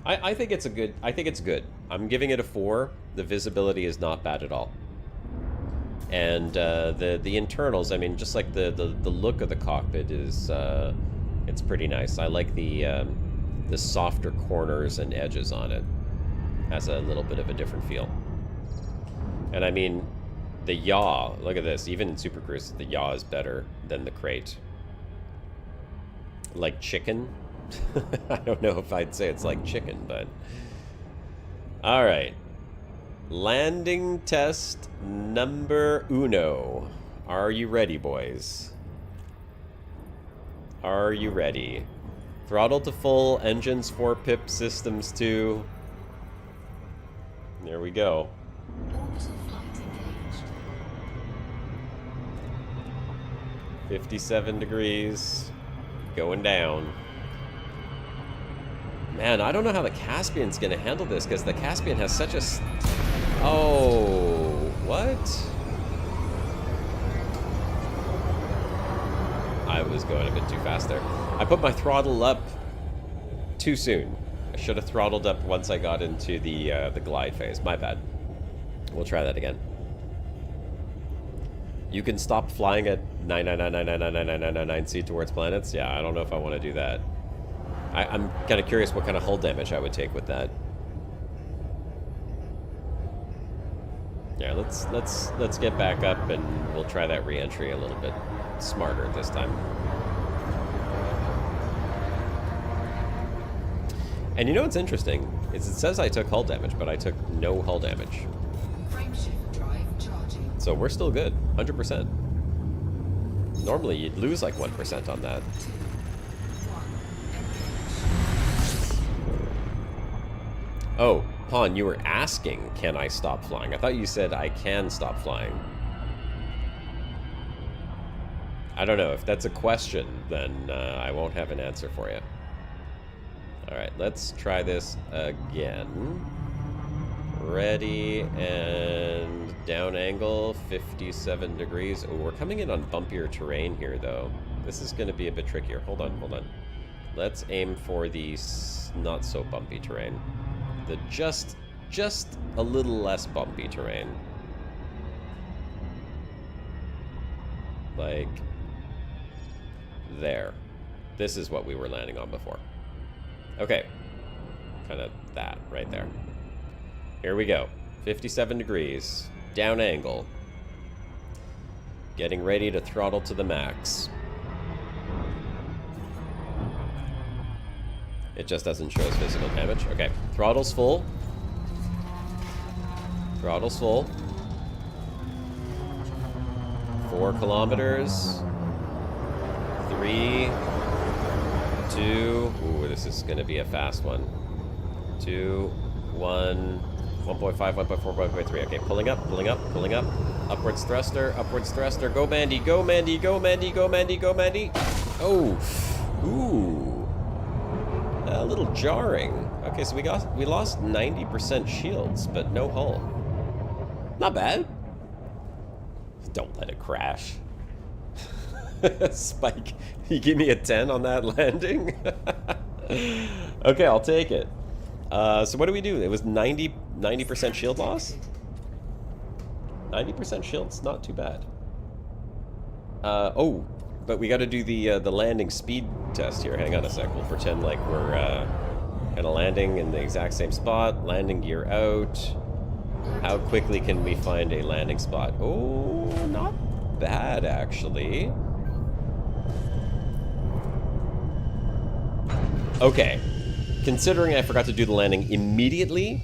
I think it's good. I'm giving it a 4. The visibility is not bad at all. And the internals, I mean, just like the look of the cockpit is, it's pretty nice. I like the softer corners and edges on it. Has a little bit of a different feel. And I mean, the yaw, look at this. Even in Super Cruise, the yaw is better than the Krait. Like chicken. I don't know if I'd say it's like chicken, but... Alright. Landing test number uno. Are you ready, boys? Are you ready? Throttle to full, engines 4 pip, systems 2. There we go. Orbital flight engaged. 57 degrees. Going down. Man, I don't know how the Caspian's gonna handle this, because the Caspian has such a... Oh, what? I was going a bit too fast there. I put my throttle up too soon. I should have throttled up once I got into the glide phase. My bad. We'll try that again. You can stop flying at 999999999 C towards planets. Yeah, I don't know if I want to do that. I'm kind of curious what kind of hull damage I would take with that. Yeah, let's get back up and we'll try that re-entry a little bit smarter this time. And you know what's interesting is it says I took hull damage, but I took no hull damage. Frameshift drive charging. So we're still good, 100%. Normally you'd lose like 1% on that. 1 engage. Oh, Pawn, you were asking, can I stop flying? I thought you said I can stop flying. I don't know. If that's a question, then I won't have an answer for you. Alright, let's try this again. Ready, and down angle, 57 degrees. Oh, we're coming in on bumpier terrain here, though. This is going to be a bit trickier. Hold on, hold on. Let's aim for the not so bumpy terrain. The just a little less bumpy terrain. Like there. This is what we were landing on before. Okay. Kind of that right there. Here we go. 57 degrees. Down angle. Getting ready to throttle to the max. It just doesn't show us physical damage. Okay. Throttle's full. Throttle's full. 4 kilometers. 3, 2. Ooh, this is going to be a fast one. 2, 1, 1.5, 1.4, 1.3. Okay, pulling up, pulling up, pulling up. Upwards thruster, upwards thruster. Go, Mandy, go, Mandy, go, Mandy, go, Mandy, go, Mandy. Oh, ooh. A little jarring. Okay, so we lost 90% shields, but no hull. Not bad. Don't let it crash. Spike, you give me a 10 on that landing? Okay, I'll take it. So what do we do? It was 90% shield loss? 90% shield's not too bad. Oh, but we got to do the landing speed test here. Hang on a sec. We'll pretend like we're kind of landing in the exact same spot. Landing gear out. How quickly can we find a landing spot? Oh, not bad, actually. Okay. Considering I forgot to do the landing immediately,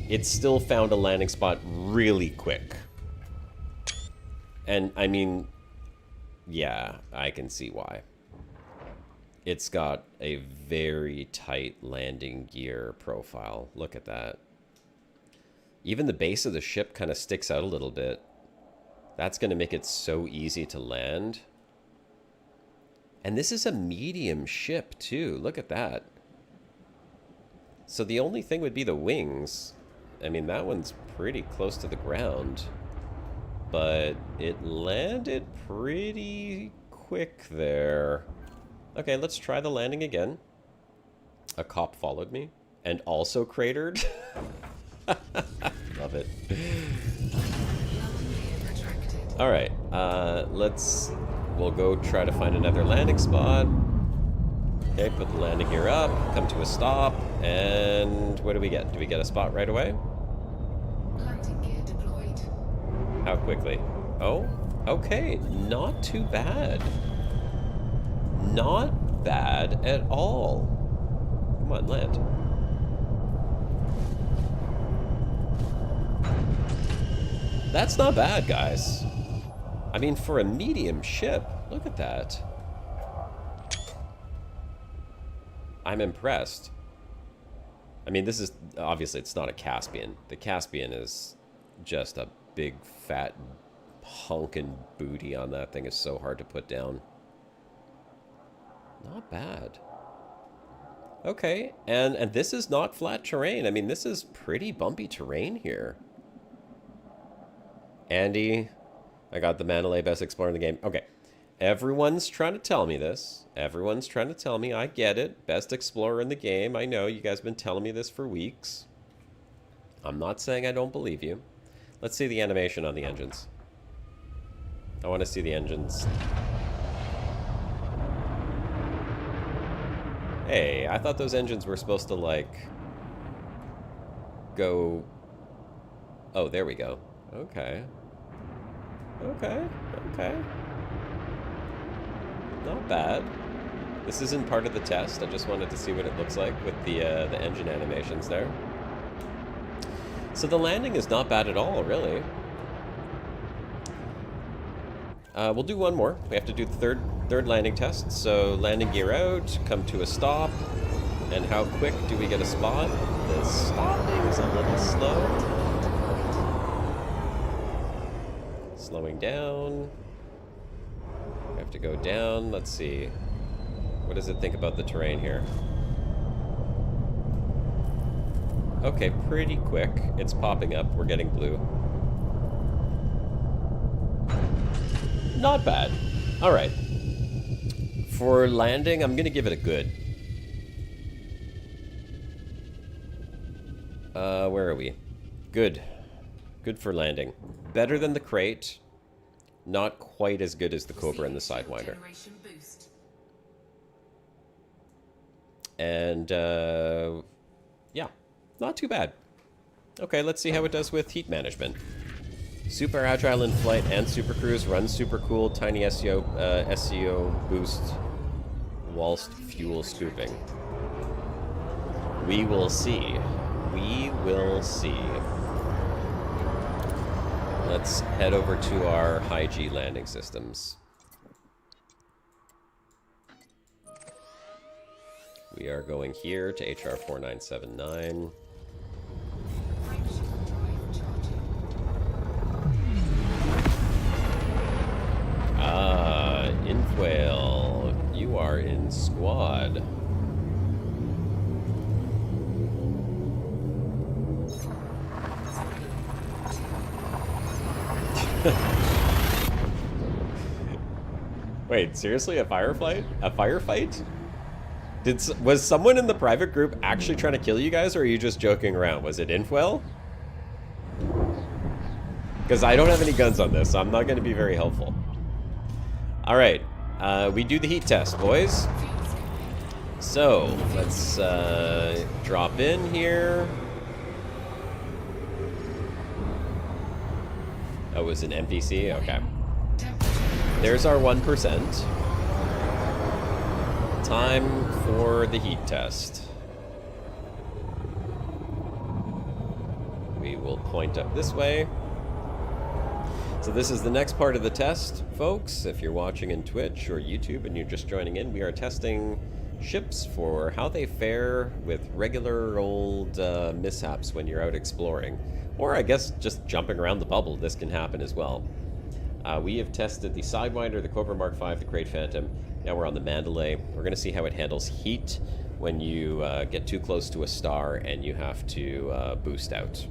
it still found a landing spot really quick. And, I mean, yeah, I can see why. It's got a very tight landing gear profile. Look at that. Even the base of the ship kind of sticks out a little bit. That's going to make it so easy to land. And this is a medium ship, too. Look at that. So the only thing would be the wings. I mean, that one's pretty close to the ground. But it landed pretty quick there. Okay, let's try the landing again. A cop followed me and also cratered. Love it. All right, we'll go try to find another landing spot. Okay, put the landing gear up, come to a stop, and what do we get? Do we get a spot right away? Landing gear deployed. How quickly? Oh, okay, not too bad. Not bad at all. Come on, land. That's not bad, guys. I mean, for a medium ship, look at that. I'm impressed. I mean, this is, obviously, it's not a Caspian. The Caspian is just a big, fat, honkin' booty on that thing. Is so hard to put down. Not bad. Okay, and this is not flat terrain. I mean, this is pretty bumpy terrain here. Andy, I got the Mandalay best explorer in the game. Okay, everyone's trying to tell me this. Everyone's trying to tell me. I get it. Best explorer in the game. I know you guys have been telling me this for weeks. I'm not saying I don't believe you. Let's see the animation on the engines. I want to see the engines. Hey, I thought those engines were supposed to, like, go... Oh, there we go. Okay. Okay. Okay. Not bad. This isn't part of the test. I just wanted to see what it looks like with the engine animations there. So the landing is not bad at all, really. We'll do one more. We have to do the third landing test. So landing gear out, come to a stop, and how quick do we get a spot? The stopping is a little slow. Slowing down. We have to go down. Let's see. What does it think about the terrain here? Okay, pretty quick. It's popping up. We're getting blue. Not bad. All right. For landing, I'm going to give it a good. Where are we? Good. Good for landing. Better than the Krait. Not quite as good as the Cobra and the Sidewinder. And yeah, not too bad. Okay, let's see how it does with heat management. Super agile in flight and super cruise, runs super cool, tiny SEO boost whilst fuel scooping. We will see. We will see. Let's head over to our high G landing systems. We are going here to HR 4979. Ah, Infwhale, you are in squad. Wait, seriously? A firefight? A firefight? Was someone in the private group actually trying to kill you guys, or are you just joking around? Was it Infwell? Because I don't have any guns on this, so I'm not going to be very helpful. Alright, we do the heat test, boys. So, let's drop in here. Oh, it was an NPC? Okay. There's our 1%. Time for the heat test. We will point up this way. So this is the next part of the test, folks. If you're watching in Twitch or YouTube and you're just joining in, we are testing ships for how they fare with regular old mishaps when you're out exploring. Or I guess just jumping around the bubble, this can happen as well. We have tested the Sidewinder, the Cobra Mark V, the Krait Phantom. Now we're on the Mandalay. We're going to see how it handles heat when you get too close to a star and you have to boost out.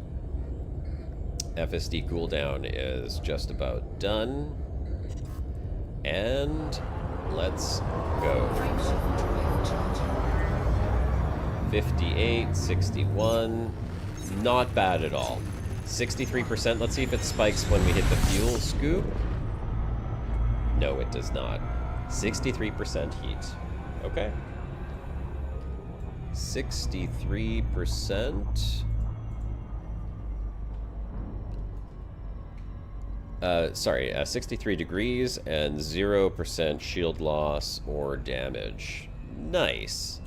FSD cooldown is just about done. And let's go. 58, 61. Not bad at all. 63%. Let's see if it spikes when we hit the fuel scoop. No, it does not. 63% heat. Okay. 63%. Sorry, 63 degrees and 0% shield loss or damage. Nice.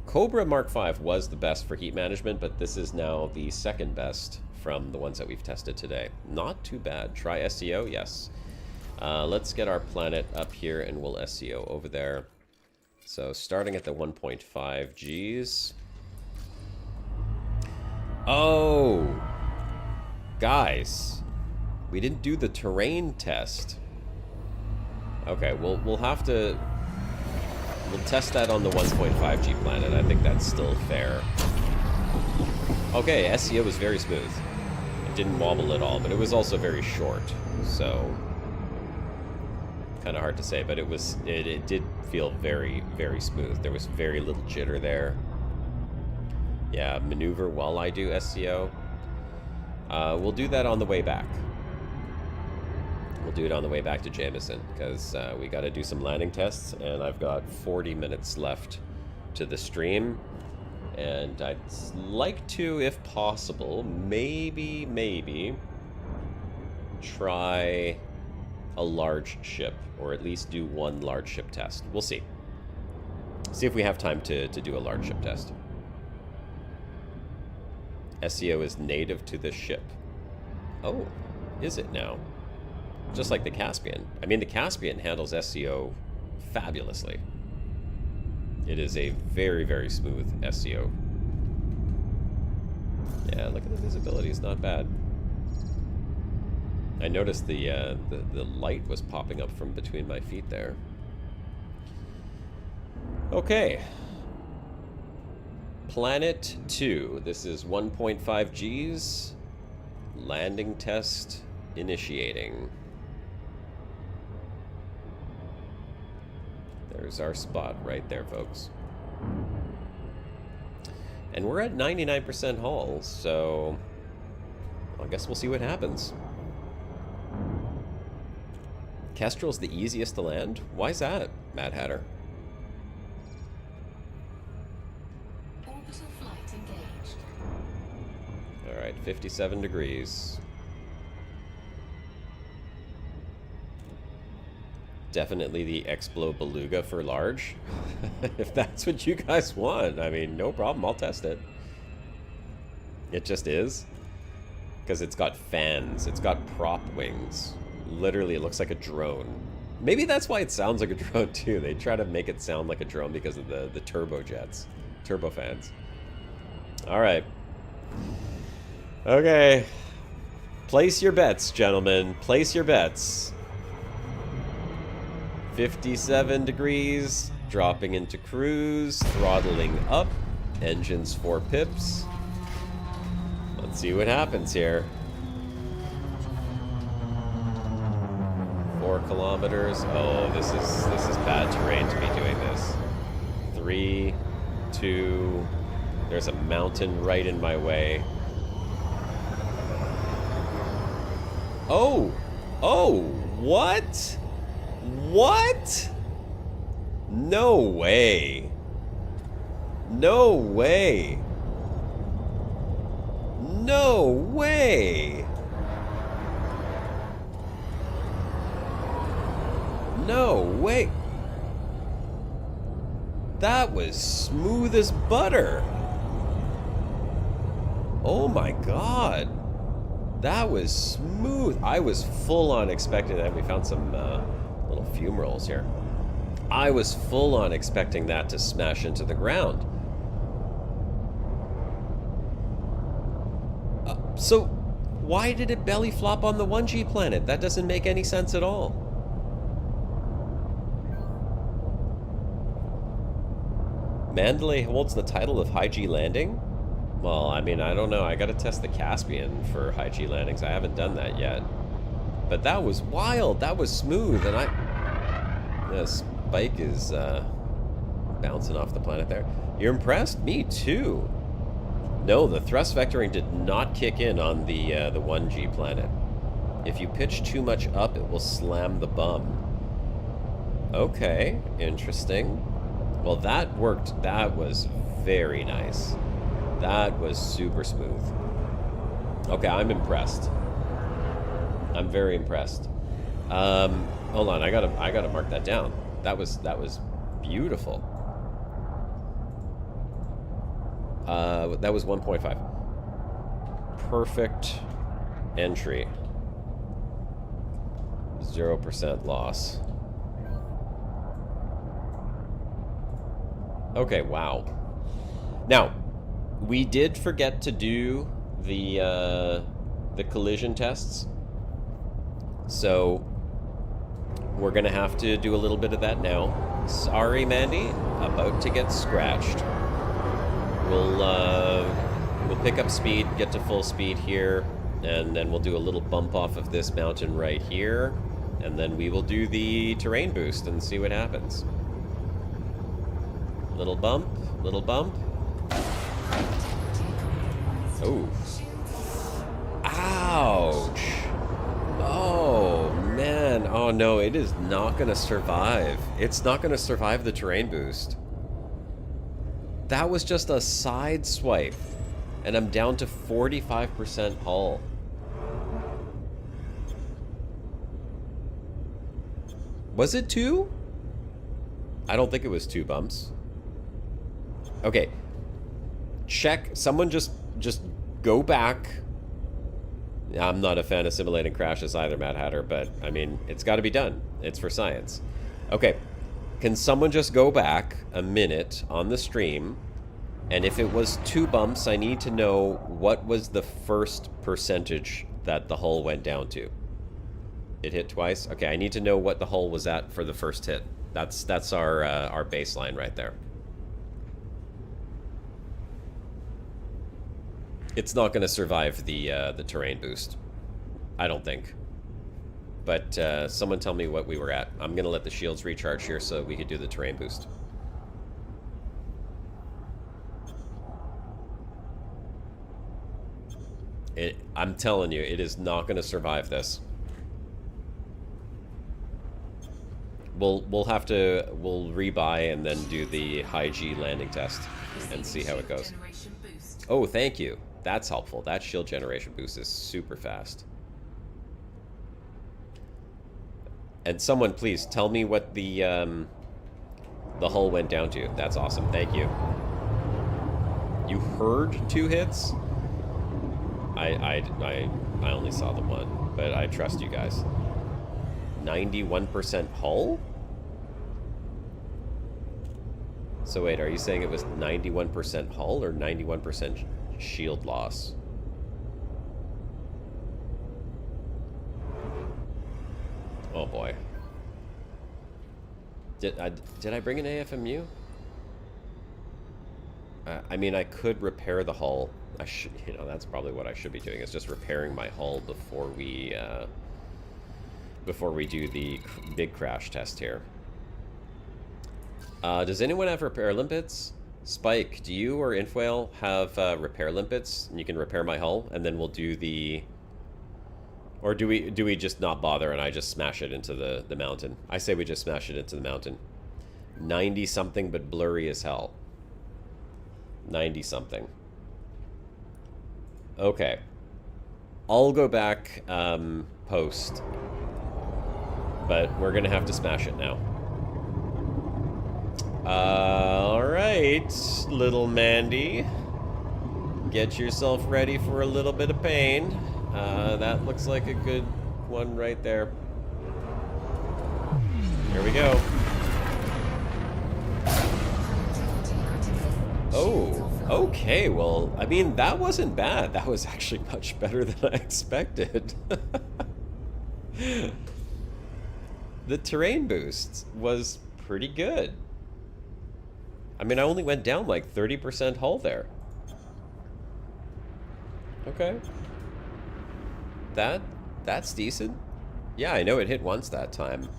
Cobra Mark V was the best for heat management, but this is now the second best from the ones that we've tested today. Not too bad. Try SEO, yes. Let's get our planet up here and we'll SEO over there. So starting at the 1.5 Gs. Oh, guys, we didn't do the terrain test. Okay, we'll have to. We'll test that on the 1.5 G planet. I think that's still fair. Okay, SEO was very smooth. It didn't wobble at all, but it was also very short, so kind of hard to say. But it did feel very, very smooth. There was very little jitter there. Yeah, maneuver while I do SEO. We'll do that on the way back. We'll do it on the way back to Jameson, because we got to do some landing tests, and I've got 40 minutes left to the stream. And I'd like to, if possible, maybe try a large ship, or at least do one large ship test. We'll see. See if we have time to do a large ship test. SEO is native to this ship. Oh, is it now? Just like the Caspian. I mean, the Caspian handles SEO fabulously. It is a very, very smooth SEO. Yeah, look at the visibility. It's not bad. I noticed the light was popping up from between my feet there. Okay. Planet 2. This is 1.5 Gs. Landing test initiating. There's our spot right there, folks. And we're at 99% hull, so I guess we'll see what happens. Kestrel's the easiest to land? Why's that, Mad Hatter? 57 degrees. Definitely the Explo Beluga for large. If that's what you guys want, I mean, no problem. I'll test it. It just is. Because it's got fans. It's got prop wings. Literally, it looks like a drone. Maybe that's why it sounds like a drone, too. They try to make it sound like a drone because of the turbojets. Turbofans. Alright. Okay. Place your bets, gentlemen. Place your bets. 57 degrees. Dropping into cruise. Throttling up. Engines 4 pips. Let's see what happens here. 4 kilometers. Oh, this is bad terrain to be doing this. 3, 2. There's a mountain right in my way. Oh! Oh! What? What? No way. No way. No way. No way. That was smooth as butter. Oh my god. That was smooth. I was full on expecting that. We found some little fume rolls here. I was full on expecting that to smash into the ground. So, why did it belly flop on the 1G planet? That doesn't make any sense at all. Mandalay holds the title of high G landing? Well, I mean, I don't know. I gotta test the Caspian for high G landings. I haven't done that yet. But that was wild. That was smooth. And this bike is bouncing off the planet there. You're impressed? Me too. No, the thrust vectoring did not kick in on the 1G planet. If you pitch too much up, it will slam the bum. Okay, interesting. Well, that worked. That was very nice. That was super smooth. Okay, I'm impressed. I'm very impressed. Hold on, I gotta mark that down. That was beautiful. That was 1.5. Perfect entry. 0% loss. Okay, wow. Now, we did forget to do the collision tests. So, we're gonna have to do a little bit of that now. Sorry, Mandy. About to get scratched. We'll pick up speed, get to full speed here, and then we'll do a little bump off of this mountain right here, and then we will do the terrain boost and see what happens. Little bump, little bump. Oh. Ouch. Oh, man. Oh, no, it is not going to survive. It's not going to survive the terrain boost. That was just a side swipe, and I'm down to 45% hull. Was it 2? I don't think it was 2 bumps. Okay. Check. Someone just go back. I'm not a fan of simulating crashes either, Mad Hatter, but, I mean, it's got to be done. It's for science. Okay. Can someone just go back a minute on the stream, and if it was 2 bumps, I need to know what was the first percentage that the hull went down to. It hit twice? Okay, I need to know what the hull was at for the first hit. That's our baseline right there. It's not going to survive the terrain boost. I don't think. But someone tell me what we were at. I'm going to let the shields recharge here so we could do the terrain boost. I'm telling you, it is not going to survive this. We'll rebuy and then do the high G landing test and see how it goes. Oh, thank you. That's helpful. That shield generation boost is super fast. And someone, please, tell me what the hull went down to. That's awesome. Thank you. You heard 2 hits? I only saw the one, but I trust you guys. 91% hull? So wait, are you saying it was 91% hull or 91% shield loss? Oh boy. Did I bring an AFMU? I mean, I could repair the hull. I should, you know, that's probably what I should be doing, is just repairing my hull before we do the big crash test here. Does anyone have repair limpets? Spike, do you or Infwhale have repair limpets? And you can repair my hull, and then we'll do the... Or do we just not bother and I just smash it into the mountain? I say we just smash it into the mountain. 90-something, but blurry as hell. 90-something. Okay. I'll go back post. But we're going to have to smash it now. Alright, little Mandy. Get yourself ready for a little bit of pain. That looks like a good one right there. Here we go. Oh, okay. Well, I mean, that wasn't bad. That was actually much better than I expected. The terrain boost was pretty good. I mean, I only went down like 30% hull there. Okay. That's decent. Yeah, I know it hit once that time.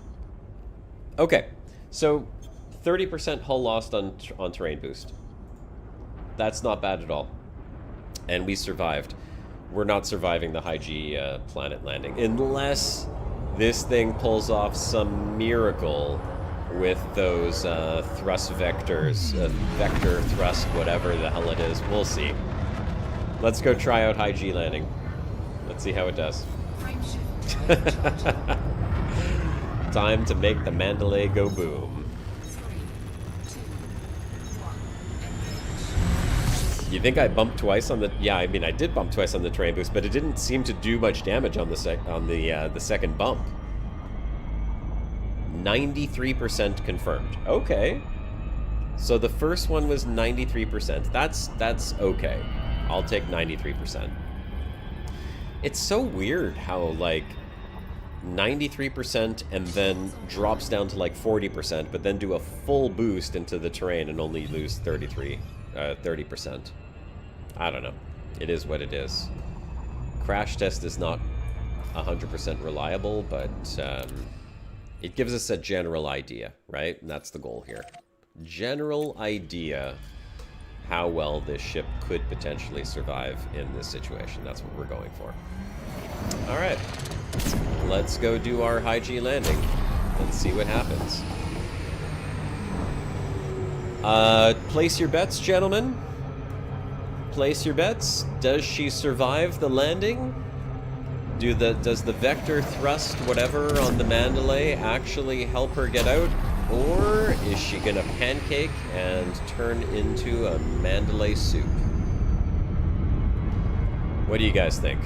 Okay, so 30% hull lost on terrain boost. That's not bad at all. And we survived. We're not surviving the high G planet landing unless this thing pulls off some miracle with those thrust vectors, vector thrust, whatever the hell it is. We'll see. Let's go try out high G landing. Let's see how it does. Time to make the Mandalay go boom. 3, 2, 1, You think I bumped twice on the... Yeah, I mean, I did bump twice on the terrain boost, but it didn't seem to do much damage on the second bump. 93% confirmed. Okay. So the first one was 93%. That's okay. I'll take 93%. It's so weird how, like, 93% and then drops down to, like, 40%, but then do a full boost into the terrain and only lose 30%. I don't know. It is what it is. Crash test is not 100% reliable, but it gives us a general idea, right? And that's the goal here. General idea how well this ship could potentially survive in this situation. That's what we're going for. All right. Let's go do our high G landing and see what happens. Place your bets, gentlemen. Place your bets. Does she survive the landing? Does the vector thrust whatever on the Mandalay actually help her get out? Or is she gonna pancake and turn into a Mandalay soup? What do you guys think?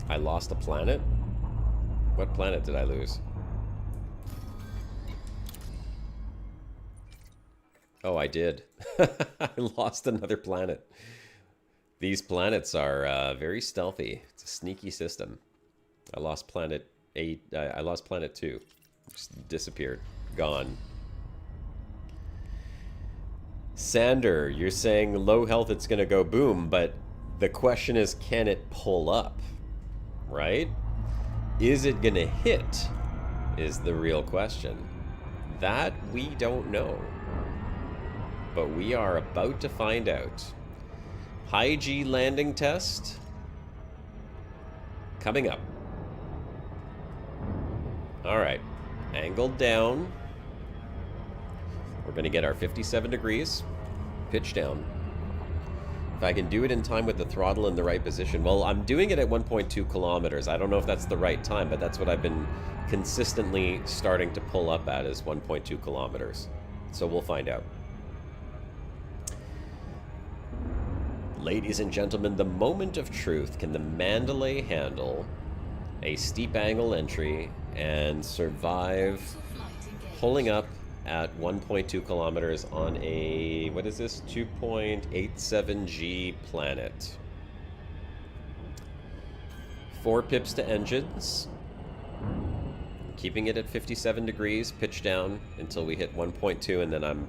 I lost a planet? What planet did I lose? Oh, I did. I lost another planet. These planets are very stealthy. It's a sneaky system. I lost planet 8. I lost planet 2. Just disappeared. Gone. Sander, you're saying low health, it's going to go boom, but the question is, can it pull up? Right? Is it going to hit? Is the real question. That we don't know. But we are about to find out. High G landing test coming up. All right, angled down. We're going to get our 57 degrees, pitch down. If I can do it in time with the throttle in the right position. Well, I'm doing it at 1.2 kilometers. I don't know if that's the right time, but that's what I've been consistently starting to pull up at, is 1.2 kilometers. So we'll find out. Ladies and gentlemen, the moment of truth. Can the Mandalay handle a steep angle entry and survive pulling up at 1.2 kilometers on a, what is this, 2.87G planet? 4 pips to engines. Keeping it at 57 degrees, pitch down until we hit 1.2, and then I'm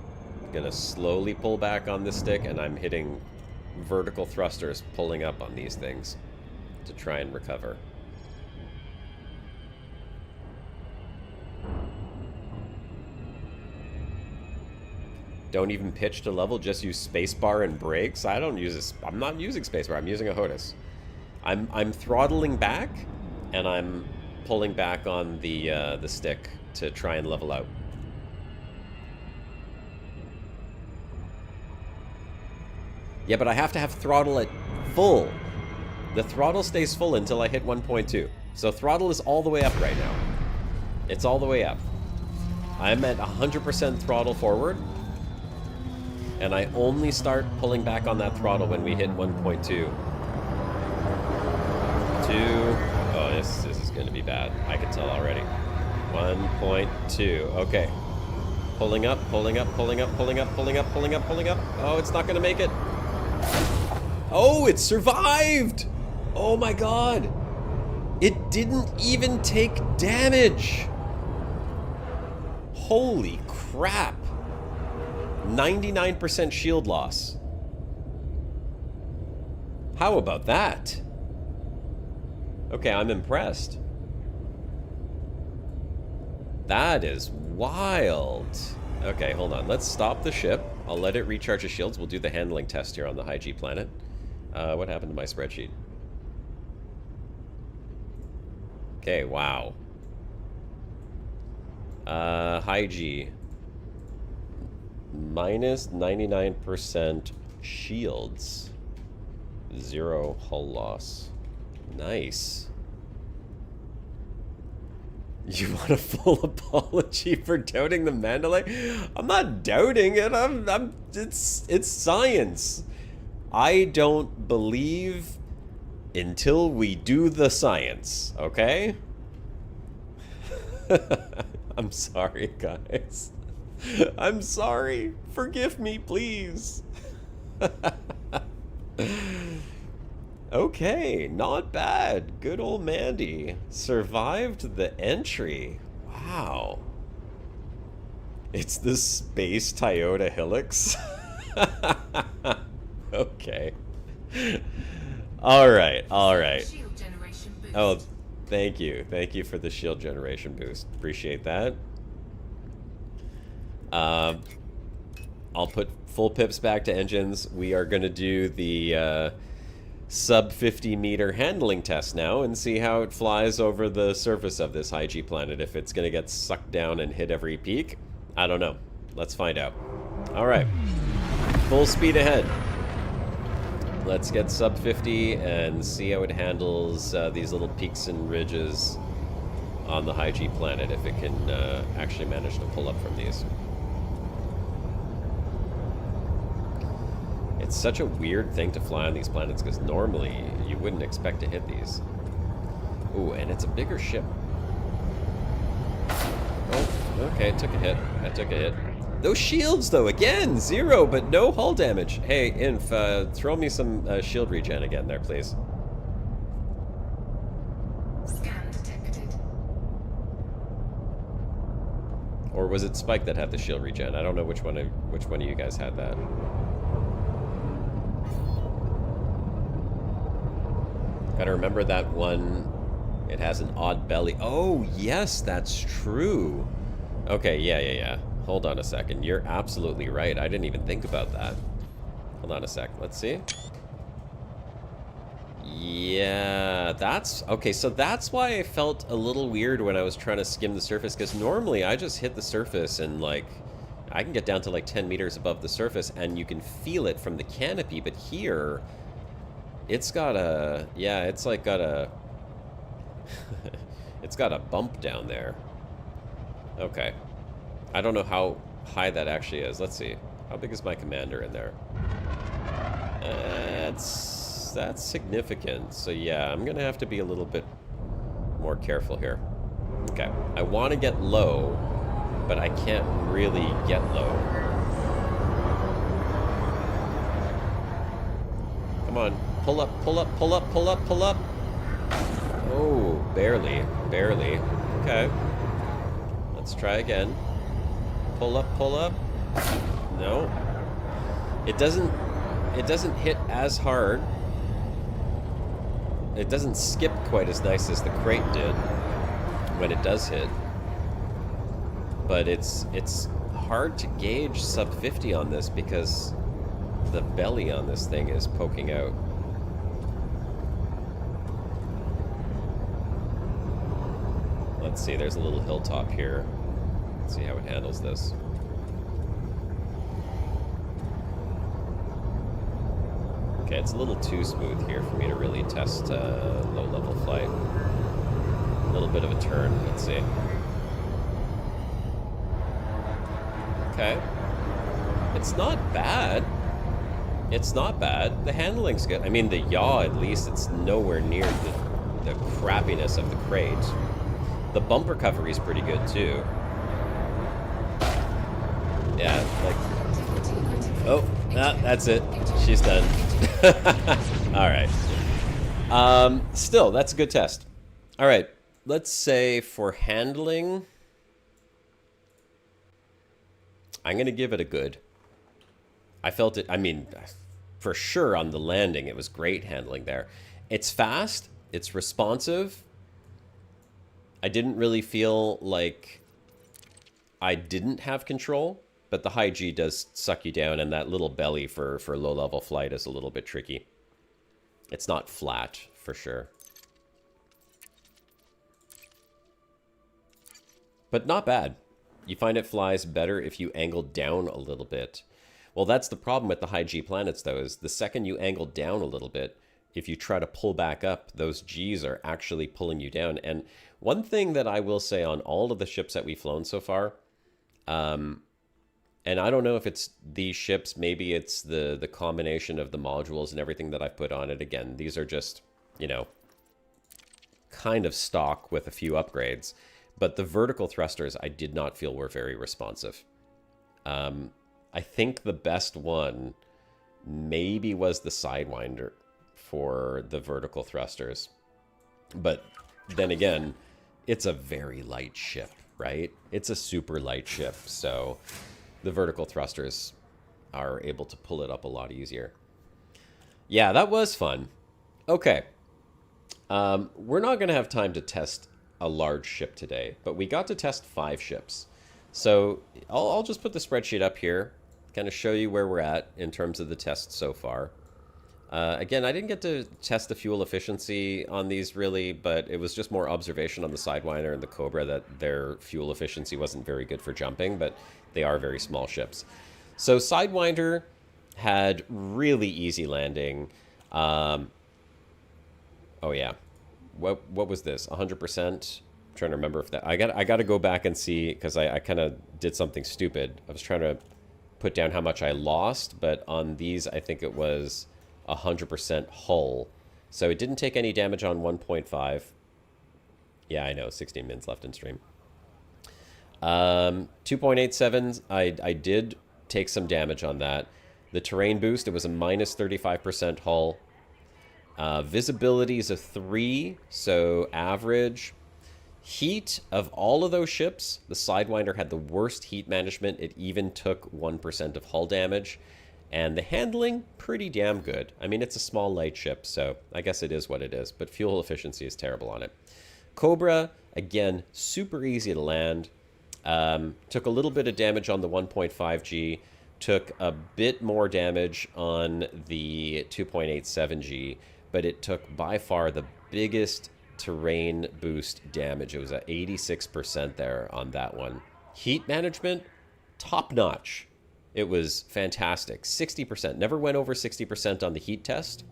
gonna slowly pull back on the stick, and I'm hitting vertical thrusters, pulling up on these things to try and recover. Don't even pitch to level, just use spacebar and brakes. I don't use this. I'm not using spacebar. I'm using a HOTAS. I'm throttling back, and I'm pulling back on the stick to try and level out. Yeah, but I have to have throttle at full. The throttle stays full until I hit 1.2. So throttle is all the way up right now. It's all the way up. I'm at 100% throttle forward. And I only start pulling back on that throttle when we hit 1.2. 2. Oh, this is going to be bad. I can tell already. 1.2. Okay. Pulling up, pulling up, pulling up, pulling up, pulling up, pulling up, pulling up. Oh, it's not going to make it. Oh, it survived! Oh my god. It didn't even take damage. Holy crap. 99% shield loss. How about that? Okay, I'm impressed. That is wild. Okay, hold on. Let's stop the ship. I'll let it recharge the shields. We'll do the handling test here on the high G planet. What happened to my spreadsheet? Okay, wow. High G. Minus 99% shields. 0 hull loss. Nice. You want a full apology for doubting the Mandalay? I'm not doubting it. It's science. I don't believe until we do the science, okay? I'm sorry, guys. I'm sorry. Forgive me, please. Okay, not bad. Good old Mandy. Survived the entry. Wow. It's the space Toyota Hilux. Okay. Alright, alright. Shield generation boost. Oh, thank you. Thank you for the shield generation boost. Appreciate that. I'll put full pips back to engines. We are going to do the sub 50 meter handling test now and see how it flies over the surface of this high G planet. If it's going to get sucked down and hit every peak, I don't know. Let's find out. All right, full speed ahead. Let's get sub 50 and see how it handles these little peaks and ridges on the high G planet, if it can actually manage to pull up from these. It's such a weird thing to fly on these planets, because normally you wouldn't expect to hit these. Ooh, and it's a bigger ship. Oh, okay, it took a hit. I took a hit. Those shields, though, again, 0, but no hull damage. Hey, Inf, throw me some shield regen again there, please. Scan detected. Or was it Spike that had the shield regen? I don't know which one of you guys had that. Gotta remember that one. It has an odd belly. Oh, yes, that's true. Okay, yeah. Hold on a second. You're absolutely right. I didn't even think about that. Hold on a sec. Let's see. Yeah, that's... Okay, so that's why I felt a little weird when I was trying to skim the surface, because normally I just hit the surface and, like, I can get down to like 10 meters above the surface, and you can feel it from the canopy. But here, it's got a... Yeah, it's like got a... it's got a bump down there. Okay. I don't know how high that actually is. Let's see. How big is my commander in there? That's significant. So yeah, I'm gonna have to be a little bit more careful here. Okay. I want to get low, but I can't really get low. Come on. Pull up, pull up, pull up, pull up, pull up. Oh, barely. Barely. Okay. Let's try again. Pull up, pull up. No. It doesn't hit as hard. It doesn't skip quite as nice as the Krait did when it does hit. But it's hard to gauge sub 50 on this because the belly on this thing is poking out. Let's see, there's a little hilltop here. Let's see how it handles this. Okay, it's a little too smooth here for me to really test low-level flight. A little bit of a turn, let's see. Okay. It's not bad. It's not bad. The handling's good. I mean, the yaw, at least, it's nowhere near the crappiness of the Krait. The bump recovery is pretty good, too. Yeah, like... Oh, that's it. She's done. Alright. Still, that's a good test. Alright, let's say for handling... I'm going to give it a good. I felt it, I mean, for sure on the landing, it was great handling there. It's fast, it's responsive. I didn't really feel like I didn't have control, but the high G does suck you down, and that little belly for low-level flight is a little bit tricky. It's not flat, for sure. But not bad. You find it flies better if you angle down a little bit. Well, that's the problem with the high G planets, though, is the second you angle down a little bit, if you try to pull back up, those Gs are actually pulling you down. And one thing that I will say on all of the ships that we've flown so far, and I don't know if it's these ships, maybe it's the combination of the modules and everything that I've put on it. Again, these are just, you know, kind of stock with a few upgrades. But the vertical thrusters, I did not feel were very responsive. I think the best one maybe was the Sidewinder for the vertical thrusters. But then again, it's a very light ship, right? It's a super light ship, so the vertical thrusters are able to pull it up a lot easier. Yeah, that was fun. Okay. We're not going to have time to test a large ship today, but we got to test 5 ships. So I'll just put the spreadsheet up here, kind of show you where we're at in terms of the tests so far. Again, I didn't get to test the fuel efficiency on these really, but it was just more observation on the Sidewinder and the Cobra that their fuel efficiency wasn't very good for jumping, but they are very small ships. So Sidewinder had really easy landing. Oh yeah. What was this? 100%? I'm trying to remember if that... I got to go back and see, because I kind of did something stupid. I was trying to put down how much I lost, but on these, I think it was 100% hull. So it didn't take any damage on 1.5. Yeah, I know. 16 mins left in stream. 2.87, I did take some damage on that. The terrain boost, it was a minus 35% hull. Visibility is a 3, so average. Heat, of all of those ships, the Sidewinder had the worst heat management. It even took 1% of hull damage. And the handling, pretty damn good. I mean, it's a small light ship, so I guess it is what it is. But fuel efficiency is terrible on it. Cobra, again, super easy to land. Took a little bit of damage on the 1.5G. Took a bit more damage on the 2.87G. But it took by far the biggest terrain boost damage. It was at 86% there on that one. Heat management, top notch. It was fantastic. 60%. Never went over 60% on the heat test.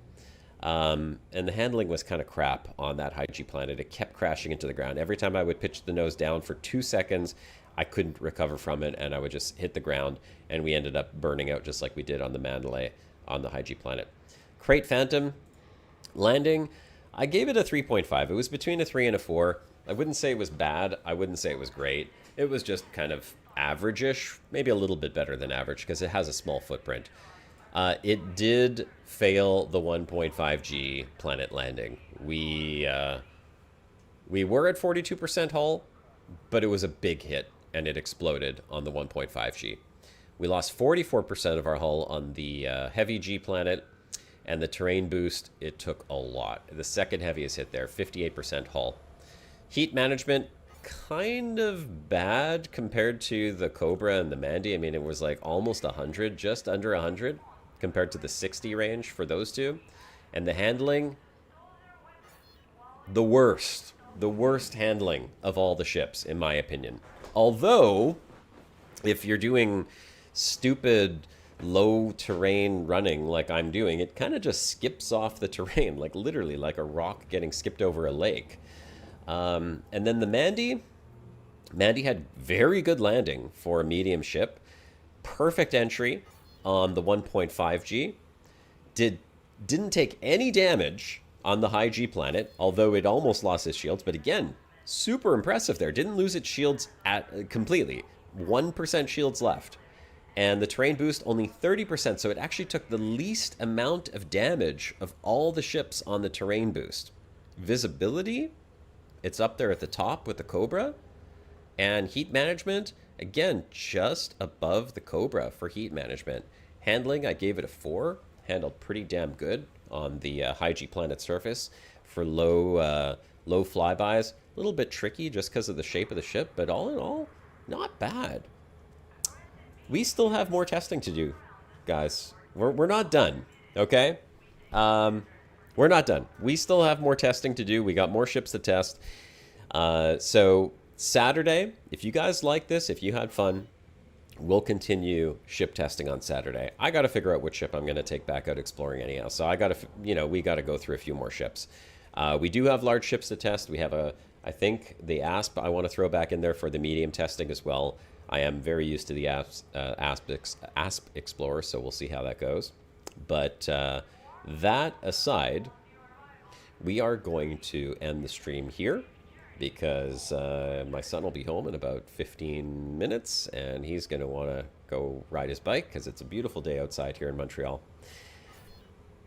And the handling was kind of crap on that high G planet. It kept crashing into the ground. Every time I would pitch the nose down for 2 seconds, I couldn't recover from it, and I would just hit the ground, and we ended up burning out just like we did on the Mandalay on the high G planet. Krait Phantom landing, I gave it a 3.5. It was between a 3 and a 4. I wouldn't say it was bad. I wouldn't say it was great. It was just kind of average-ish, maybe a little bit better than average because it has a small footprint. It did fail the 1.5G planet landing. We were at 42% hull, but it was a big hit, and it exploded on the 1.5G. We lost 44% of our hull on the heavy G planet, and the terrain boost, it took a lot. The second heaviest hit there, 58% hull. Heat management, kind of bad compared to the Cobra and the Mandy. I mean, it was like almost 100, just under 100 compared to the 60 range for those two. And the handling, the worst handling of all the ships, in my opinion. Although, if you're doing stupid low terrain running like I'm doing, it kind of just skips off the terrain, like literally like a rock getting skipped over a lake. And then the Mandy had very good landing for a medium ship. Perfect entry on the 1.5G. Didn't take any damage on the high G planet, although it almost lost its shields. But again, super impressive there. Didn't lose its shields completely. 1% shields left. And the terrain boost only 30%, so it actually took the least amount of damage of all the ships on the terrain boost. Visibility, it's up there at the top with the Cobra. And heat management, again, just above the Cobra for heat management. Handling, I gave it a 4. Handled pretty damn good on the high G planet surface. For low flybys, a little bit tricky just because of the shape of the ship, but all in all, not bad. We still have more testing to do, guys. We're not done, okay? We're not done. We still have more testing to do. We got more ships to test. So Saturday, if you guys like this, if you had fun, we'll continue ship testing on Saturday. I got to figure out which ship I'm going to take back out exploring anyhow. So I got to, we got to go through a few more ships. We do have large ships to test. We have I think the ASP I want to throw back in there for the medium testing as well. I am very used to the ASP Explorer, so we'll see how that goes. But that aside, we are going to end the stream here because my son will be home in about 15 minutes, and he's going to want to go ride his bike because it's a beautiful day outside here in Montreal.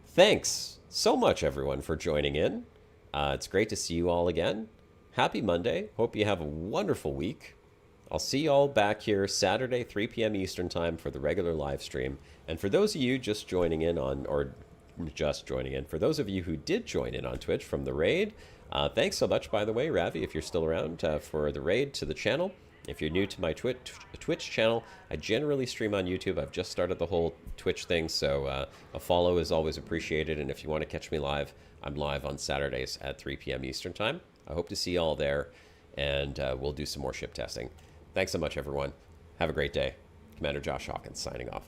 Thanks so much, everyone, for joining in. It's great to see you all again. Happy Monday. Hope you have a wonderful week. I'll see you all back here Saturday, 3 p.m. Eastern Time for the regular live stream. And for those of you just joining in for those of you who did join in on Twitch from the raid, thanks so much, by the way, Ravi, if you're still around, for the raid to the channel. If you're new to my Twitch channel, I generally stream on YouTube. I've just started the whole Twitch thing, so a follow is always appreciated. And if you want to catch me live, I'm live on Saturdays at 3 p.m. Eastern Time. I hope to see you all there, and we'll do some more ship testing. Thanks so much, everyone. Have a great day. Commander Josh Hawkins signing off.